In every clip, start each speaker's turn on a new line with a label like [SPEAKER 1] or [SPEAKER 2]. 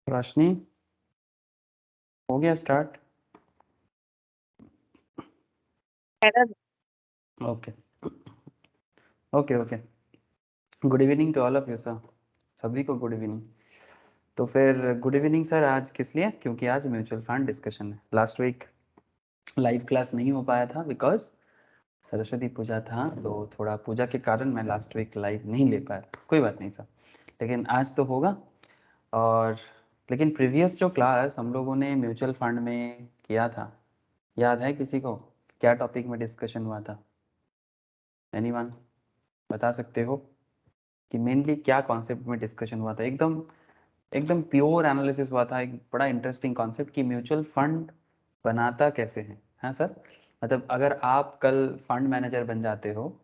[SPEAKER 1] रोशनी हो गया start? Okay okay okay. Good evening to all of you sir. सभी को गुड इवनिंग। तो फिर गुड इवनिंग सर। आज किस लिए? क्योंकि आज म्यूचुअल फंड डिस्कशन है। लास्ट वीक लाइव क्लास नहीं हो पाया था बिकॉज सरस्वती पूजा था, तो थोड़ा पूजा के कारण मैं लास्ट वीक लाइव नहीं ले पाया। कोई बात नहीं सर, लेकिन आज तो होगा। और लेकिन प्रीवियस जो क्लास हम लोगों ने म्यूचुअल फंड में किया था, याद है किसी को? क्या टॉपिक में डिस्कशन हुआ था? एनीवन बता सकते हो कि मेनली क्या कॉन्सेप्ट में डिस्कशन हुआ था? एकदम एकदम प्योर एनालिसिस हुआ था। एक बड़ा इंटरेस्टिंग कॉन्सेप्ट कि म्यूचुअल फंड बनाता कैसे है। हाँ सर, मतलब अगर आप कल फंड मैनेजर बन जाते हो,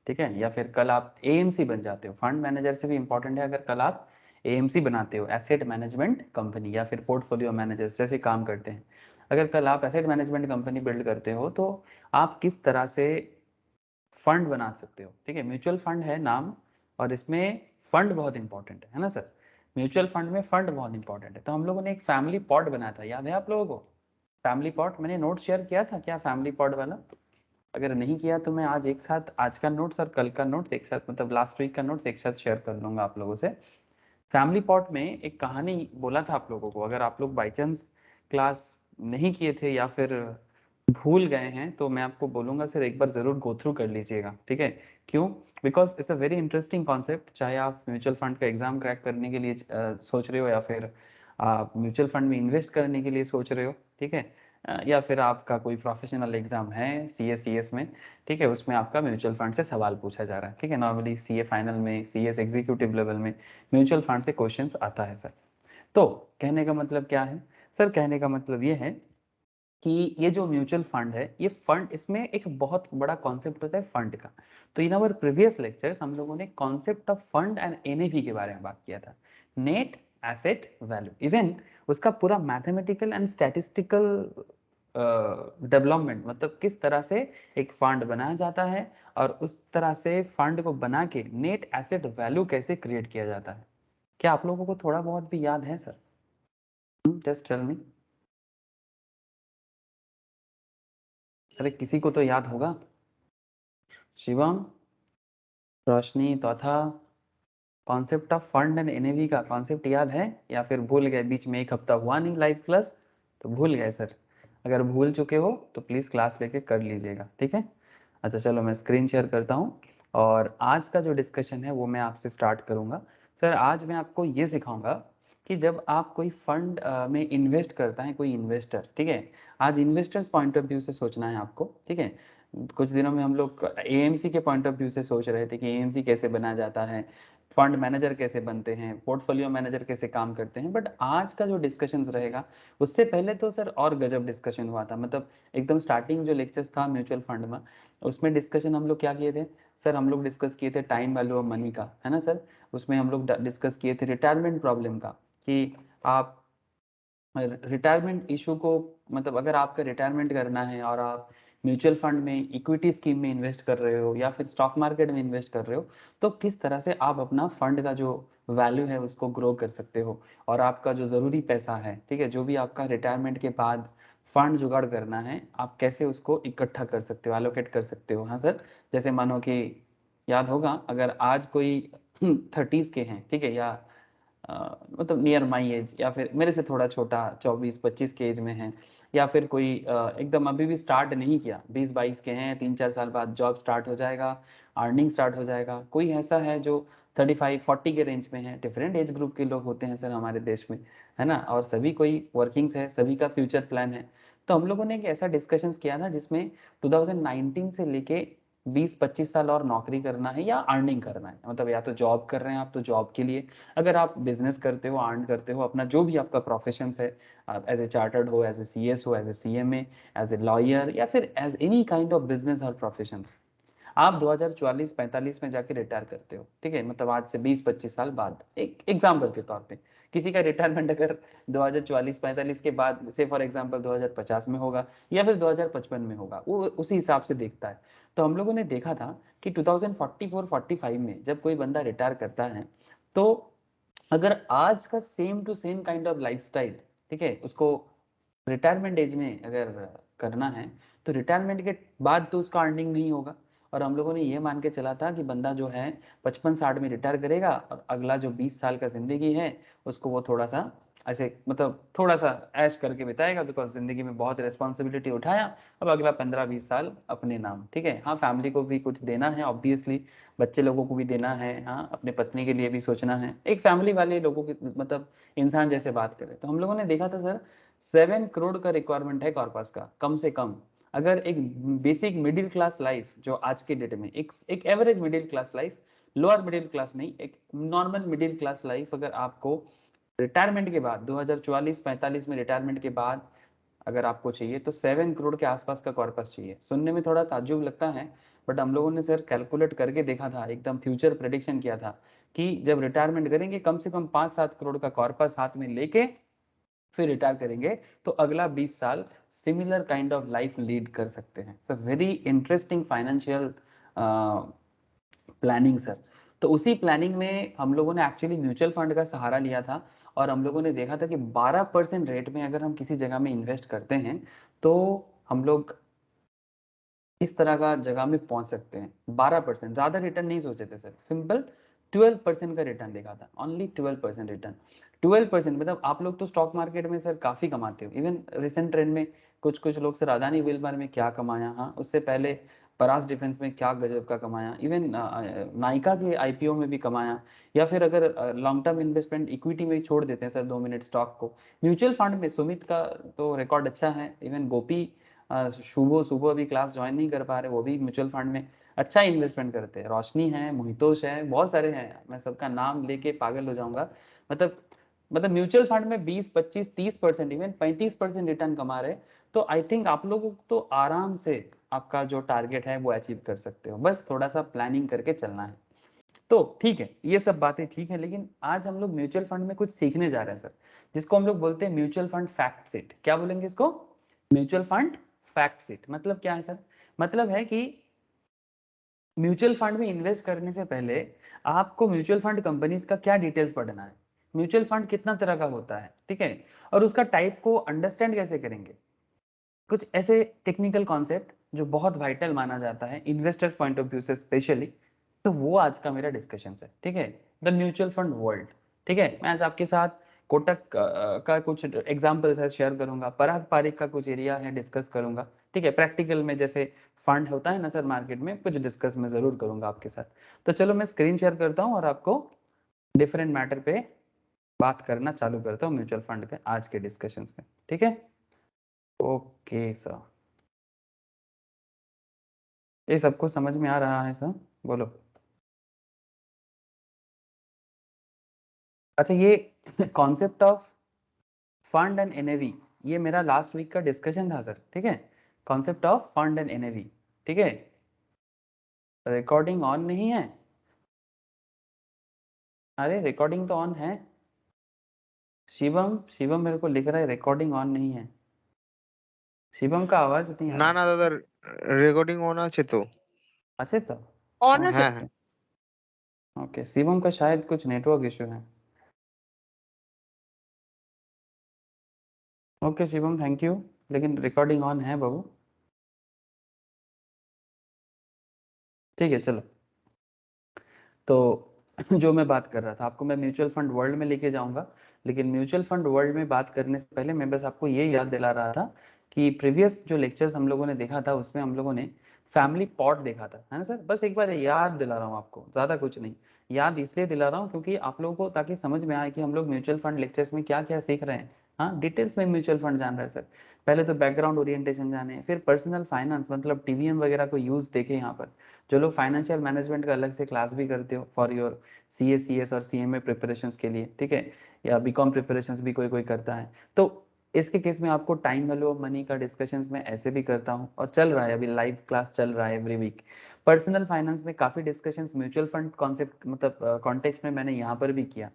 [SPEAKER 1] ठीक है, या फिर कल आप एएमसी बन जाते हो, फंड मैनेजर से भी इंपॉर्टेंट है। अगर कल आप एएमसी बनाते हो, एसेट मैनेजमेंट कंपनी, या फिर पोर्टफोलियो मैनेजर्स जैसे काम करते हैं, अगर कल आप एसेट मैनेजमेंट कंपनी बिल्ड करते हो, तो आप किस तरह से फंड बना सकते हो। ठीक है, म्यूचुअल फंड है नाम, और इसमें फंड बहुत इंपॉर्टेंट है ना सर? म्यूचुअल फंड में फंड बहुत इंपॉर्टेंट है। तो हम लोगों ने एक फैमिली पॉट बनाया था, याद है आप लोगों को? फैमिली पॉट मैंने नोट शेयर किया था क्या, फैमिली पॉट वाला? अगर नहीं किया तो मैं आज एक साथ आज का नोट्स और कल का नोट्स एक साथ, मतलब लास्ट वीक का नोट्स एक साथ शेयर कर लूंगा आप लोगों से। फैमिली पॉट में एक कहानी बोला था आप लोगों को। अगर आप लोग बाई चांस क्लास नहीं किए थे या फिर भूल गए हैं, तो मैं आपको बोलूंगा सर एक बार जरूर गो थ्रू कर लीजिएगा। ठीक है, क्यों? Because it's a very interesting concept. चाहे आप म्यूचुअल फंड का एग्जाम क्रैक करने के लिए सोच रहे हो, या फिर आप म्यूचुअल फंड में इन्वेस्ट करने के लिए सोच रहे हो, ठीक है, या फिर आपका कोई प्रोफेशनल एग्जाम है सीएस में, ठीक है, उसमें आपका म्यूचुअल फंड से सवाल पूछा जा रहा है। ठीक है, नॉर्मली सीए फाइनल में, सीएस एग्जीक्यूटिव लेवल में म्यूचुअल फंड से क्वेश्चंस आता है सर। तो कहने का मतलब क्या है सर? कहने का मतलब ये है कि ये जो म्यूचुअल फंड है, ये फंड, इसमें एक बहुत बड़ा कॉन्सेप्ट होता है फंड का। तो इन आवर प्रीवियस लेक्चर्स हम लोगों ने concept of fund and NAV के बारे में बात किया था। नेट एसेट वैल्यू, इवन उसका पूरा मैथमेटिकल एंड स्टैटिस्टिकल डेवलपमेंट, मतलब किस तरह से एक फंड बनाया जाता है, और उस तरह से फंड को बना के नेट एसेट वैल्यू कैसे क्रिएट किया जाता है। क्या आप लोगों को थोड़ा बहुत भी याद है सर? जस्ट टेल मी। अरे किसी को तो याद होगा। शिवम, रोशनी, तथा concept of fund and NAV का कॉन्सेप्ट याद है, या फिर भूल गए? बीच में एक हफ्ता हुआ नहीं लाइव क्लास, तो भूल गए सर? अगर भूल चुके हो तो प्लीज़ क्लास लेके कर लीजिएगा, ठीक है? अच्छा चलो, मैं स्क्रीन शेयर करता हूँ, और आज का जो डिस्कशन है वो मैं आपसे स्टार्ट करूँगा। सर आज मैं आपको ये सिखाऊंगा कि जब आप कोई फंड में इन्वेस्ट करता है कोई इन्वेस्टर, ठीक है, आज इन्वेस्टर्स पॉइंट ऑफ व्यू से सोचना है आपको। ठीक है, कुछ दिनों में हम लोग एएमसी के पॉइंट ऑफ व्यू से सोच रहे थे कि एएमसी कैसे बना जाता है, फंड मैनेजर कैसे बनते हैं, पोर्टफोलियो मैनेजर कैसे काम करते हैं। बट आज का जो डिस्कशन रहेगा, उससे पहले तो सर और गजब डिस्कशन हुआ था। मतलब एकदम स्टार्टिंग जो लेक्चर्स था म्यूचुअल फंड में, उसमें डिस्कशन हम लोग क्या किए थे सर? हम लोग डिस्कस किए थे टाइम वैल्यू ऑफ मनी का, है ना सर? उसमें हम लोग डिस्कस किए थे रिटायरमेंट प्रॉब्लम का, कि आप रिटायरमेंट इशू को, मतलब अगर आपका रिटायरमेंट करना है और आप म्यूचुअल फंड में, इक्विटी स्कीम में इन्वेस्ट कर रहे हो, या फिर स्टॉक मार्केट में इन्वेस्ट कर रहे हो, तो किस तरह से आप अपना फंड का जो वैल्यू है उसको ग्रो कर सकते हो, और आपका जो ज़रूरी पैसा है, ठीक है, जो भी आपका रिटायरमेंट के बाद फंड जुगाड़ करना है, आप कैसे उसको इकट्ठा कर सकते हो, एलोकेट कर सकते हो। हाँ सर, जैसे मानो कि याद होगा, अगर आज कोई 30s के हैं, ठीक है, या मतलब नियर माई एज, या फिर मेरे से थोड़ा छोटा 24-25 के एज में है, या फिर कोई एकदम अभी भी स्टार्ट नहीं किया, 20-22 के हैं, 3-4 साल बाद जॉब स्टार्ट हो जाएगा, अर्निंग स्टार्ट हो जाएगा, कोई ऐसा है जो 35-40 के रेंज में है। डिफरेंट एज ग्रुप के लोग होते हैं सर हमारे देश में, है ना? और सभी कोई वर्किंग्स है, सभी का फ्यूचर प्लान है। तो हम लोगों ने एक ऐसा डिस्कशंस किया था जिसमें 2019 से लेके 20-25 साल और नौकरी करना है या अर्निंग करना है, मतलब या तो जॉब कर रहे हैं आप तो जॉब के लिए, अगर आप बिजनेस करते हो, अर्न करते हो, अपना जो भी आपका प्रोफेशन है, आप एज ए चार्टर्ड हो, एज ए सीएस हो, as a CMA, as a lawyer, या फिर as any kind of business और प्रोफेशन, आप 2044-45 में जाके रिटायर करते हो, ठीक है, मतलब आज से 20-25 साल बाद, एक एग्जाम्पल के तौर पे किसी का रिटायरमेंट अगर 2044-45 के बाद, से फॉर एग्जाम्पल 2050 में होगा, या फिर 2055 में होगा, वो उसी हिसाब से देखता है। तो हम लोगों ने देखा था कि 2044-45 में जब कोई बंदा रिटायर करता है, तो अगर आज का same to same kind of lifestyle, ठीक है, उसको रिटायरमेंट एज में अगर करना है, तो रिटायरमेंट के बाद तो उसका अर्निंग नहीं होगा। और हम लोगों ने ये मान के चला था कि बंदा जो है 55-60 में रिटायर करेगा और अगला जो 20 साल का ज़िंदगी है उसको वो थोड़ा सा ऐसे मतलब थोड़ा सा ऐश करके बिताएगा, बिकॉज ज़िंदगी में बहुत रिस्पॉन्सिबिलिटी उठाया, अब अगला 15-20 साल अपने नाम, ठीक है। हाँ, फैमिली को भी कुछ देना है ऑब्वियसली, बच्चे लोगों को भी देना है, हाँ, अपने पत्नी के लिए भी सोचना है, एक फैमिली वाले लोगों की मतलब इंसान जैसे बात करें। तो हम लोगों ने देखा था सर 7 करोड़ का रिक्वायरमेंट है कॉर्पस का, कम से कम। अगर एक बेसिक मिडिल क्लास लाइफ जो आज के डेट में एक average middle class life, lower middle class नहीं, एक नॉर्मल मिडिल क्लास लाइफ अगर आपको रिटायरमेंट के बाद 2044-45 में रिटायरमेंट के बाद अगर आपको चाहिए, तो 7 करोड़ के आसपास का कॉर्पस चाहिए। सुनने में थोड़ा ताज्जुब लगता है, बट हम लोगों ने सर कैलकुलेट करके देखा था, एकदम फ्यूचर प्रेडिक्शन किया था कि जब रिटायरमेंट करेंगे कम से कम 5-7 करोड़ का कॉर्पस हाथ में लेके फिर रिटायर करेंगे, तो अगला 20 साल similar kind of life lead कर सकते हैं। It's a very interesting financial planning sir. तो उसी प्लानिंग में हम लोगों ने एक्चुअली म्यूचुअल फंड का सहारा लिया था, और हम लोगों ने देखा था कि 12% रेट में अगर हम किसी जगह में इन्वेस्ट करते हैं तो हम लोग इस तरह का जगह में पहुंच सकते हैं। 12%, ज्यादा रिटर्न नहीं सोचे थे सर, सिंपल 12% का रिटर्न देखा था, ओनली 12% रिटर्न। 12% मतलब आप लोग तो स्टॉक मार्केट में सर काफी कमाते हो, इवन रिसेंट ट्रेंड में कुछ कुछ लोग सर अदानी विल्मर में क्या कमाया, हाँ, उससे पहले परास डिफेंस में क्या गजब का कमाया, इवन नाइका के आईपीओ में भी कमाया। या फिर अगर लॉन्ग टर्म इन्वेस्टमेंट इक्विटी में छोड़ देते हैं सर 2 मिनट स्टॉक को, म्यूचुअल फंड में सुमित का तो रिकॉर्ड अच्छा है, इवन गोपी शुभो शुभो अभी क्लास ज्वाइन नहीं कर पा रहे, वो भी म्यूचुअल फंड में अच्छा इन्वेस्टमेंट करते हैं, रोशनी है, मोहितोष है, बहुत सारे हैं, मैं सबका नाम लेके पागल हो जाऊंगा। मतलब म्यूचुअल फंड में 20-25-30%, इवन 35% रिटर्न कमा रहे। तो आई थिंक आप लोगों को तो आराम से आपका जो टारगेट है वो अचीव कर सकते हो, बस थोड़ा सा प्लानिंग करके चलना है। तो ठीक है, ये सब बातें ठीक है, लेकिन आज हम लोग म्यूचुअल फंड में कुछ सीखने जा रहे हैं सर, जिसको हम लोग बोलते हैं म्यूचुअल फंड फैक्ट सेट। क्या बोलेंगे इसको? Mutual fund fact set. मतलब क्या है सर? मतलब है कि म्यूचुअल फंड में इन्वेस्ट करने से पहले आपको म्यूचुअल फंड कंपनीज का क्या डिटेल्स पढ़ना है, म्यूचुअल फंड कितना तरह का होता है, ठीक है, और उसका टाइप को अंडरस्टैंड कैसे करेंगे, कुछ ऐसे टेक्निकल कॉन्सेप्ट जो बहुत वाइटल माना जाता है इन्वेस्टर्स पॉइंट ऑफ व्यू से स्पेशली। तो वो आज का मेरा डिस्कशन है, ठीक है, द म्यूचुअल फंड वर्ल्ड। ठीक है, मैं आज आपके साथ कोटक का कुछ एग्जाम्पल्स है शेयर करूंगा, पराग पारिक का कुछ एरिया है डिस्कस करूंगा, ठीक है, प्रैक्टिकल में जैसे फंड होता है ना सर मार्केट में, कुछ डिस्कस मैं जरूर करूंगा आपके साथ। तो चलो मैं स्क्रीन शेयर करता हूँ और आपको डिफरेंट मैटर पे बात करना चालू करता हूँ म्यूचुअल फंड के आज के डिस्कशन में, ठीक है। ओके सर, ये सबको समझ में आ रहा है सर? बोलो। अच्छा, ये concept of fund and NAV, ये मेरा लास्ट वीक का डिस्कशन था सर, ठीक है, concept of fund and NAV, ठीक है। रिकॉर्डिंग ऑन नहीं है? अरे रिकॉर्डिंग तो ऑन है। शिवम, शिवम मेरे को लिख रहा है रिकॉर्डिंग ऑन नहीं है। शिवम का आवाज नहीं आ
[SPEAKER 2] না
[SPEAKER 1] रहा।
[SPEAKER 2] না দাদা, রেকর্ডিং অন আছে তো।
[SPEAKER 1] अच्छे तो
[SPEAKER 3] ऑन है
[SPEAKER 1] ओके
[SPEAKER 2] হ্যাঁ
[SPEAKER 3] सर।
[SPEAKER 2] হ্যাঁ।
[SPEAKER 1] ओके, शिवम का शायद कुछ नेटवर्क इशू है। ओके शिवम, थैंक यू, लेकिन रिकॉर्डिंग ऑन है बाबू, ठीक है चलो। तो जो मैं बात कर रहा था, आपको मैं म्यूचुअल फंड वर्ल्ड में लेके जाऊंगा, लेकिन म्यूचुअल फंड वर्ल्ड में बात करने से पहले मैं बस आपको ये याद दिला रहा था कि प्रीवियस जो लेक्चर्स हम लोगों ने देखा था उसमें हम लोगों ने फैमिली पॉट देखा था, है ना सर? बस एक बार याद दिला रहा हूँ आपको, ज़्यादा कुछ नहीं। याद इसलिए दिला रहा हूँ क्योंकि आप लोगों को ताकि समझ में आए कि हम लोग म्यूचुअल फंड लेक्चर्स में क्या क्या सीख रहे हैं। हाँ, डिटेल्स में म्यूचुअल फंड जान रहे हैं सर, पहले तो बैकग्राउंड ओरिएंटेशन जाने, फिर पर्सनल फाइनेंस मतलब टीवीएम वगैरह को यूज़ देखे यहाँ पर। जो लोग फाइनेंशियल मैनेजमेंट का अलग से क्लास भी करते हो फॉर योर सीए सीएस और सीएमए प्रिपरेशंस के लिए, ठीक है, या बीकॉम प्रिपरेशंस भी कोई कोई करता है, तो इसके केस में आपको टाइम वैल्यू ऑफ मनी का डिस्कशंस मैं ऐसे भी करता हूँ, और चल रहा है अभी लाइव क्लास चल रहा है एवरी वीक। पर्सनल फाइनेंस में काफ़ी डिस्कशंस म्यूचुअल फंड कॉन्सेप्ट मतलब कॉन्टेक्स्ट में मैंने यहाँ पर भी किया।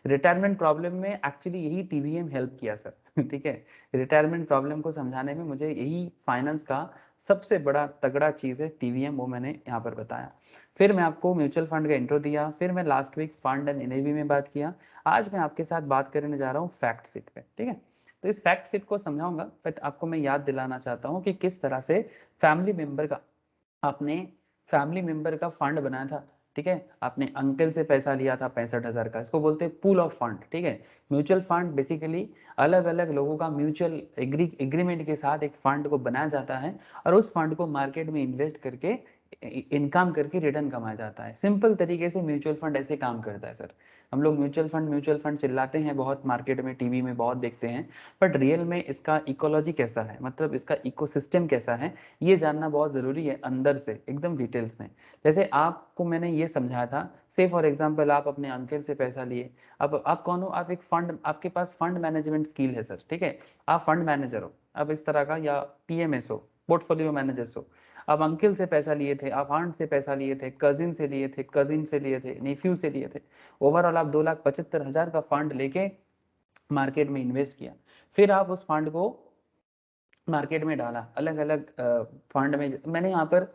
[SPEAKER 1] रिटायरमेंट प्रॉब्लम में एक्चुअली यही टीवीएम हेल्प किया सर ठीक है, रिटायरमेंट प्रॉब्लम को समझाने में मुझे यही फाइनेंस का सबसे बड़ा तगड़ा चीज़ है टीवीएम, वो मैंने यहाँ पर बताया। फिर मैं आपको म्यूचुअल फंड का इंट्रो दिया, फिर मैं last week fund and NAV में बात किया। आज मैं आपके साथ बात करने जा रहा हूँ फैक्ट शीट पे, ठीक है। तो इस फैक्ट शीट को समझाऊंगा, बट आपको मैं याद दिलाना चाहता हूँ कि किस तरह से फैमिली मेंबर का आपने फैमिली मेंबर का फंड बनाया था, ठीक है। आपने अंकल से पैसा लिया था 65,000 का, इसको बोलते हैं पूल ऑफ फंड, ठीक है। म्यूचुअल फंड बेसिकली अलग अलग लोगों का म्यूचुअल एग्रीमेंट के साथ एक फंड को बनाया जाता है और उस फंड को मार्केट में इन्वेस्ट करके इनकम करके रिटर्न कमाया जाता है। सिंपल तरीके से म्यूचुअल फंड ऐसे काम करता है सर। हम लोग म्यूचुअल फंड चिल्लाते हैं बहुत, मार्केट में टीवी में बहुत देखते हैं, बट रियल में इसका इकोलॉजी कैसा है, मतलब इसका इकोसिस्टम कैसा है, ये जानना बहुत ज़रूरी है अंदर से एकदम डिटेल्स में। जैसे आपको मैंने ये समझाया था, से फॉर एग्जांपल आप अपने अंकल से पैसा लिए, अब आप कौन हो, आप एक फंड, आपके पास फंड मैनेजमेंट स्किल है सर, ठीक है। आप फंड मैनेजर हो, अब इस तरह का, या पीएमएस हो, पोर्टफोलियो मैनेजर्स हो। आप अंकल से पैसा लिए थे, आप आंट से पैसा लिए थे, कजिन से लिए थे, कजिन से लिए थे, नेफ्यू से लिए थे। ओवरऑल आप 2,75,000 का फंड लेके मार्केट में इन्वेस्ट किया। फिर आप उस फंड को मार्केट में डाला, अलग अलग फंड में। मैंने यहाँ पर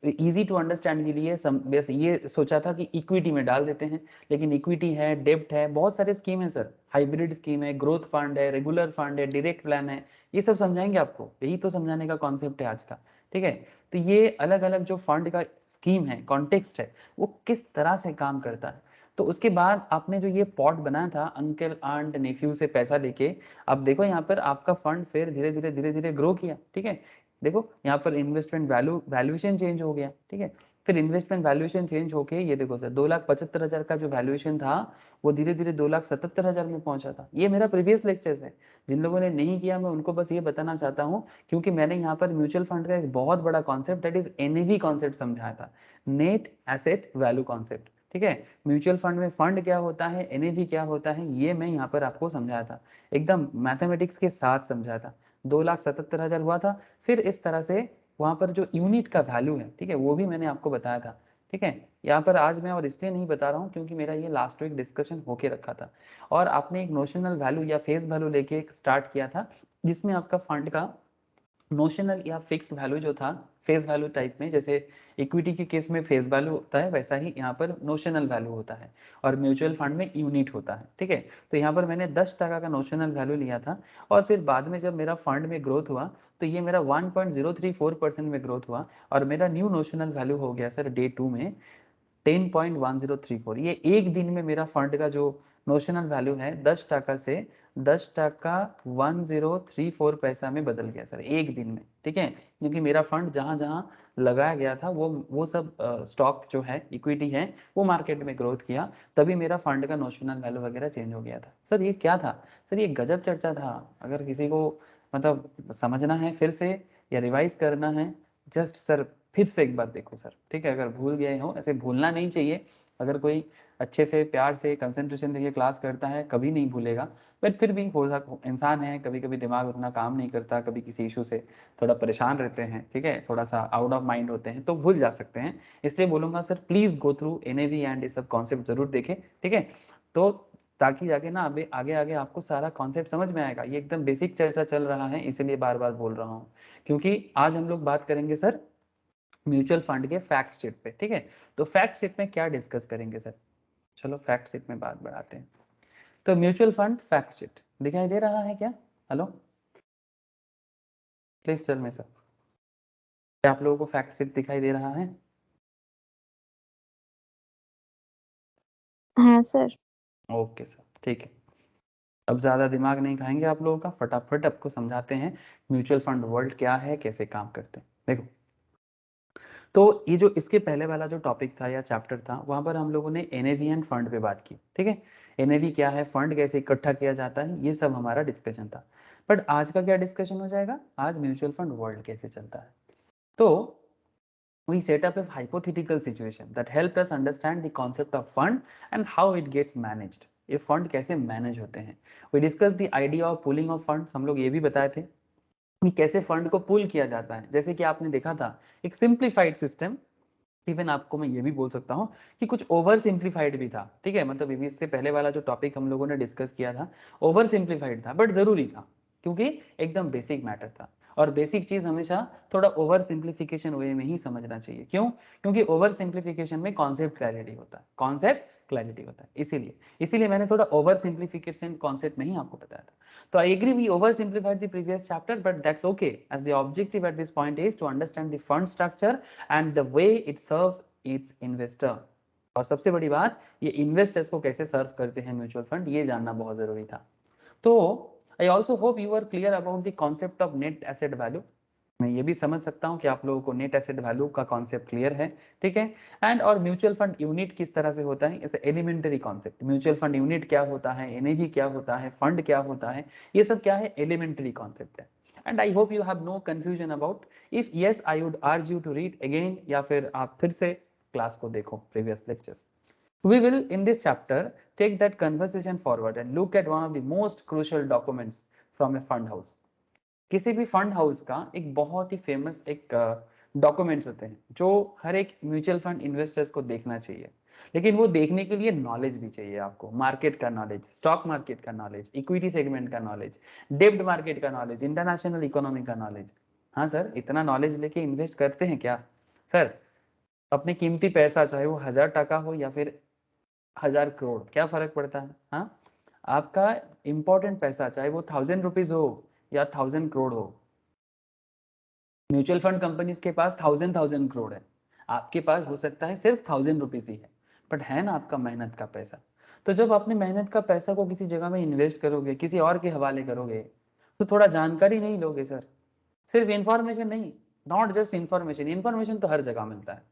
[SPEAKER 1] इजी टू अंडरस्टैंड के लिए बस ये सोचा था कि इक्विटी में डाल देते हैं, लेकिन इक्विटी है, डेब्ट है, बहुत सारे स्कीम है सर, हाइब्रिड स्कीम है, ग्रोथ फंड है, रेगुलर फंड है, डायरेक्ट प्लान है, ये सब समझाएंगे आपको, यही तो समझाने का कॉन्सेप्ट है आज का, ठीक है। तो ये अलग अलग जो फंड का स्कीम है, कॉन्टेक्स्ट है, वो किस तरह से काम करता है। तो उसके बाद आपने जो ये पॉट बनाया था अंकल आंट नेफ्यू से पैसा लेके, अब देखो यहाँ पर आपका फंड फिर धीरे धीरे धीरे धीरे ग्रो किया, ठीक है। देखो यहाँ पर इन्वेस्टमेंट वैल्यूएशन चेंज हो गया, ठीक है। फिर इन्वेस्टमेंट वैल्यूएशन चेंज होके ये देखो सर, 2,75,000 का जो वैल्यूएशन था वो धीरे धीरे 2,77,000 में पहुंचा था। ये मेरा प्रीवियस लेक्चर्स है, जिन लोगों ने नहीं किया मैं उनको बस ये बताना चाहता हूँ, क्योंकि मैंने यहाँ पर म्यूचुअल फंड का एक बहुत बड़ा concept that is NAV concept समझाया था, नेट एसेट वैल्यू कॉन्सेप्ट, ठीक है। म्यूचुअल फंड में फंड क्या होता है, एनएवी क्या होता है, ये मैं यहाँ पर आपको समझाया था, एकदम मैथमेटिक्स के साथ समझाया था। 2,77,000 हुआ था, फिर इस तरह से वहां पर जो यूनिट का वैल्यू है, ठीक है, वो भी मैंने आपको बताया था, ठीक है। यहाँ पर आज मैं और इसलिए नहीं बता रहा हूँ क्योंकि मेरा ये लास्ट वीक डिस्कशन होके रखा था, और आपने एक नोशनल वैल्यू या फेस वैल्यू लेके स्टार्ट किया था, जिसमें आपका फंड का नोशनल या फिक्स्ड वैल्यू जो था फेस वैल्यू टाइप में, जैसे इक्विटी के केस में फेस वैल्यू होता है, वैसा ही यहाँ पर नोशनल वैल्यू होता है, और म्यूचुअल फंड में यूनिट होता है, ठीक है। तो यहाँ पर मैंने 10% का नोशनल वैल्यू लिया था, और फिर बाद में जब मेरा फंड में ग्रोथ हुआ तो ये मेरा 1.034% में ग्रोथ हुआ, और मेरा न्यू नोशनल वैल्यू हो गया सर डे 2 में 10.1034। ये एक दिन में मेरा फंड का जो नोशनल वैल्यू है 10% से 10% 1034 पैसा में बदल गया सर एक दिन में, ठीक है। क्योंकि मेरा फंड जहां जहां लगाया गया था वो सब स्टॉक जो है, इक्विटी है, वो मार्केट में ग्रोथ किया, तभी मेरा फंड का नोशनल वैल्यू वगैरह चेंज हो गया था। सर ये क्या था सर, ये गजब चर्चा था। अगर किसी को मतलब समझना है फिर से या रिवाइज करना है, जस्ट सर फिर से एक बार देखो सर, ठीक है। अगर भूल गए हो, ऐसे भूलना नहीं चाहिए, अगर कोई अच्छे से प्यार से कंसंट्रेशन देके क्लास करता है कभी नहीं भूलेगा, बट फिर भी हो सकता, इंसान है, कभी कभी दिमाग उतना काम नहीं करता, कभी किसी इशू से थोड़ा परेशान रहते हैं, ठीक है, थोड़ा सा आउट ऑफ माइंड होते हैं तो भूल जा सकते हैं। इसलिए बोलूंगा sir please go through NAV and ये सब कॉन्सेप्ट जरूर देखें, ठीक है। तो ताकि जाके ना अभी आगे आगे आपको सारा कॉन्सेप्ट समझ में आएगा। ये एकदम बेसिक चर्चा चल रहा है, इसीलिए बार बार बोल रहा हूँ, क्योंकि आज हम लोग बात करेंगे सर म्यूचुअल फंड के फैक्ट शीट पे, ठीक है। तो फैक्ट शीट में क्या डिस्कस करेंगे सर, चलो फैक्ट शीट में बात बढ़ाते हैं। तो म्यूचुअल फंड फैक्ट शीट दिखाई दे रहा है क्या? Hello, please tell me sir, क्या आप लोगों को फैक्ट शीट दिखाई दे रहा है?
[SPEAKER 3] हाँ सर।
[SPEAKER 1] ओके सर, ठीक है। अब ज्यादा दिमाग नहीं खाएंगे आप लोगों का, फटाफट आपको समझाते हैं म्यूचुअल फंड वर्ल्ड क्या है, कैसे काम करते हैं। देखो, तो ये जो इसके पहले वाला जो टॉपिक था या चैप्टर था, वहां पर हम लोगों ने एनएवी एंड फंड पे बात की, ठीक है। एनएवी क्या है, फंड कैसे इकट्ठा किया जाता है, ये सब हमारा डिस्कशन था। बट आज का क्या डिस्कशन हो जाएगा, आज म्यूचुअल फंड वर्ल्ड कैसे चलता है। तो we set up a hypothetical situation that helped us understand the concept of fund and how it gets managed। ये फंड कैसे मैनेज होते हैं। we discussed the idea of pooling of funds, हम लोग ये भी बताए थे कि कैसे फंड को पुल किया जाता है। जैसे कि आपने देखा था एक सिंप्लीफाइड सिस्टम, इवन आपको मैं ये भी बोल सकता हूँ कि कुछ ओवर सिंप्लीफाइड भी था, ठीक है। मतलब इससे पहले वाला जो टॉपिक हम लोगों ने डिस्कस किया था ओवर सिंप्लीफाइड था, बट जरूरी था क्योंकि एकदम बेसिक मैटर था। और बेसिक चीज हमेशा थोड़ा ओवर सिंप्लीफिकेशन वे में ही समझना चाहिए। क्यों? क्योंकि ओवर सिंप्लीफिकेशन में कॉन्सेप्ट क्लैरिटी होता है, कॉन्सेप्ट क्लैरिटी होता है, इसीलिए मैंने थोड़ा ओवर सिंप्लीफिकेशन कॉन्सेप्ट में ही आपको बताया था। So I agree we oversimplified the previous chapter, but that's okay, as the objective at this point is to understand the fund structure and the way it serves its investor. और सबसे बड़ी बात, ये investors को कैसे सर्व करते हैं mutual fund, ये जानना बहुत जरूरी था। तो I also hope you are clear about the concept of net asset value. मैं ये भी समझ सकता हूँ कि आप लोगों को नेट एसेट वैल्यू का कॉन्सेप्ट क्लियर है, ठीक है। एंड और म्यूचुअल फंड यूनिट किस तरह से होता है, ऐसे elementary concept, mutual fund unit क्या होता है, एनएवी क्या होता है, फंड क्या होता है, ये सब क्या है, एलिमेंटरी कॉन्सेप्ट है। And I hope you have no confusion about. If yes, I would urge you to read again, या फिर आप फिर से क्लास को देखो, previous lectures. We will in this chapter take that conversation forward and look at one of the most crucial documents from a fund house. किसी भी fund house का एक बहुत ही फेमस एक डॉक्यूमेंट्स होते हैं जो हर एक म्यूचुअल फंड इन्वेस्टर्स को देखना चाहिए, लेकिन वो देखने के लिए नॉलेज भी चाहिए आपको, मार्केट का नॉलेज, स्टॉक मार्केट का नॉलेज, इक्विटी सेगमेंट का नॉलेज, डेब्ट मार्केट का नॉलेज, इंटरनेशनल इकोनॉमी का नॉलेज। हाँ सर, इतना नॉलेज लेके इन्वेस्ट करते हैं क्या सर? अपने कीमती पैसा, चाहे वो 1000 टका हो या फिर 1000 करोड़, क्या फर्क पड़ता है? हाँ, आपका इंपॉर्टेंट पैसा चाहे वो 1000 रुपीज हो या 1000 करोड़ हो, म्यूचुअल फंड कंपनीज के पास 1000 करोड़ है, आपके पास हो सकता है सिर्फ 1000 रुपीज ही है, बट है ना आपका मेहनत का पैसा। तो जब अपने मेहनत का पैसा को किसी जगह में इन्वेस्ट करोगे, किसी और के हवाले करोगे, तो थोड़ा जानकारी नहीं लोगे सर? सिर्फ इंफॉर्मेशन नहीं, नॉट जस्ट इंफॉर्मेशन, इंफॉर्मेशन तो हर जगह मिलता है,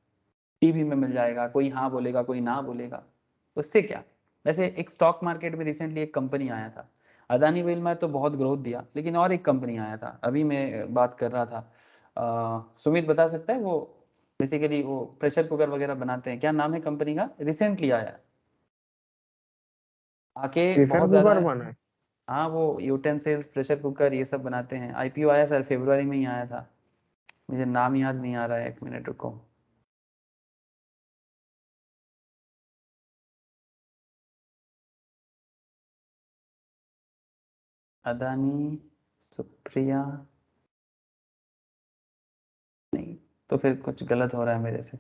[SPEAKER 1] टीवी में मिल जाएगा, कोई हाँ बोलेगा कोई ना बोलेगा, उससे क्या। वैसे एक स्टॉक मार्केट में रिसेंटली एक कंपनी आया था, अदानी विल्मर तो बहुत ग्रोथ दिया, लेकिन और एक कंपनी आया था, अभी मैं बात कर रहा था, सुमित बता सकता है, वो बेसिकली वो प्रेशर कुकर वगैरह बनाते हैं, क्या नाम है कंपनी का, रिसेंटली आया आके,
[SPEAKER 2] प्रेशर
[SPEAKER 1] बहुत ज्यादा
[SPEAKER 2] कुकर
[SPEAKER 1] है।
[SPEAKER 2] बना है?
[SPEAKER 1] हाँ, वो यूटेंसिल्स, प्रेशर कुकर ये सब बनाते हैं, आईपीओ आया सर, फरवरी में ही आया था, मुझे नाम याद नहीं आ रहा है, एक मिनट रुको। अदानी, सुप्रिया, नहीं, तो फिर कुछ गलत हो रहा है मेरे से,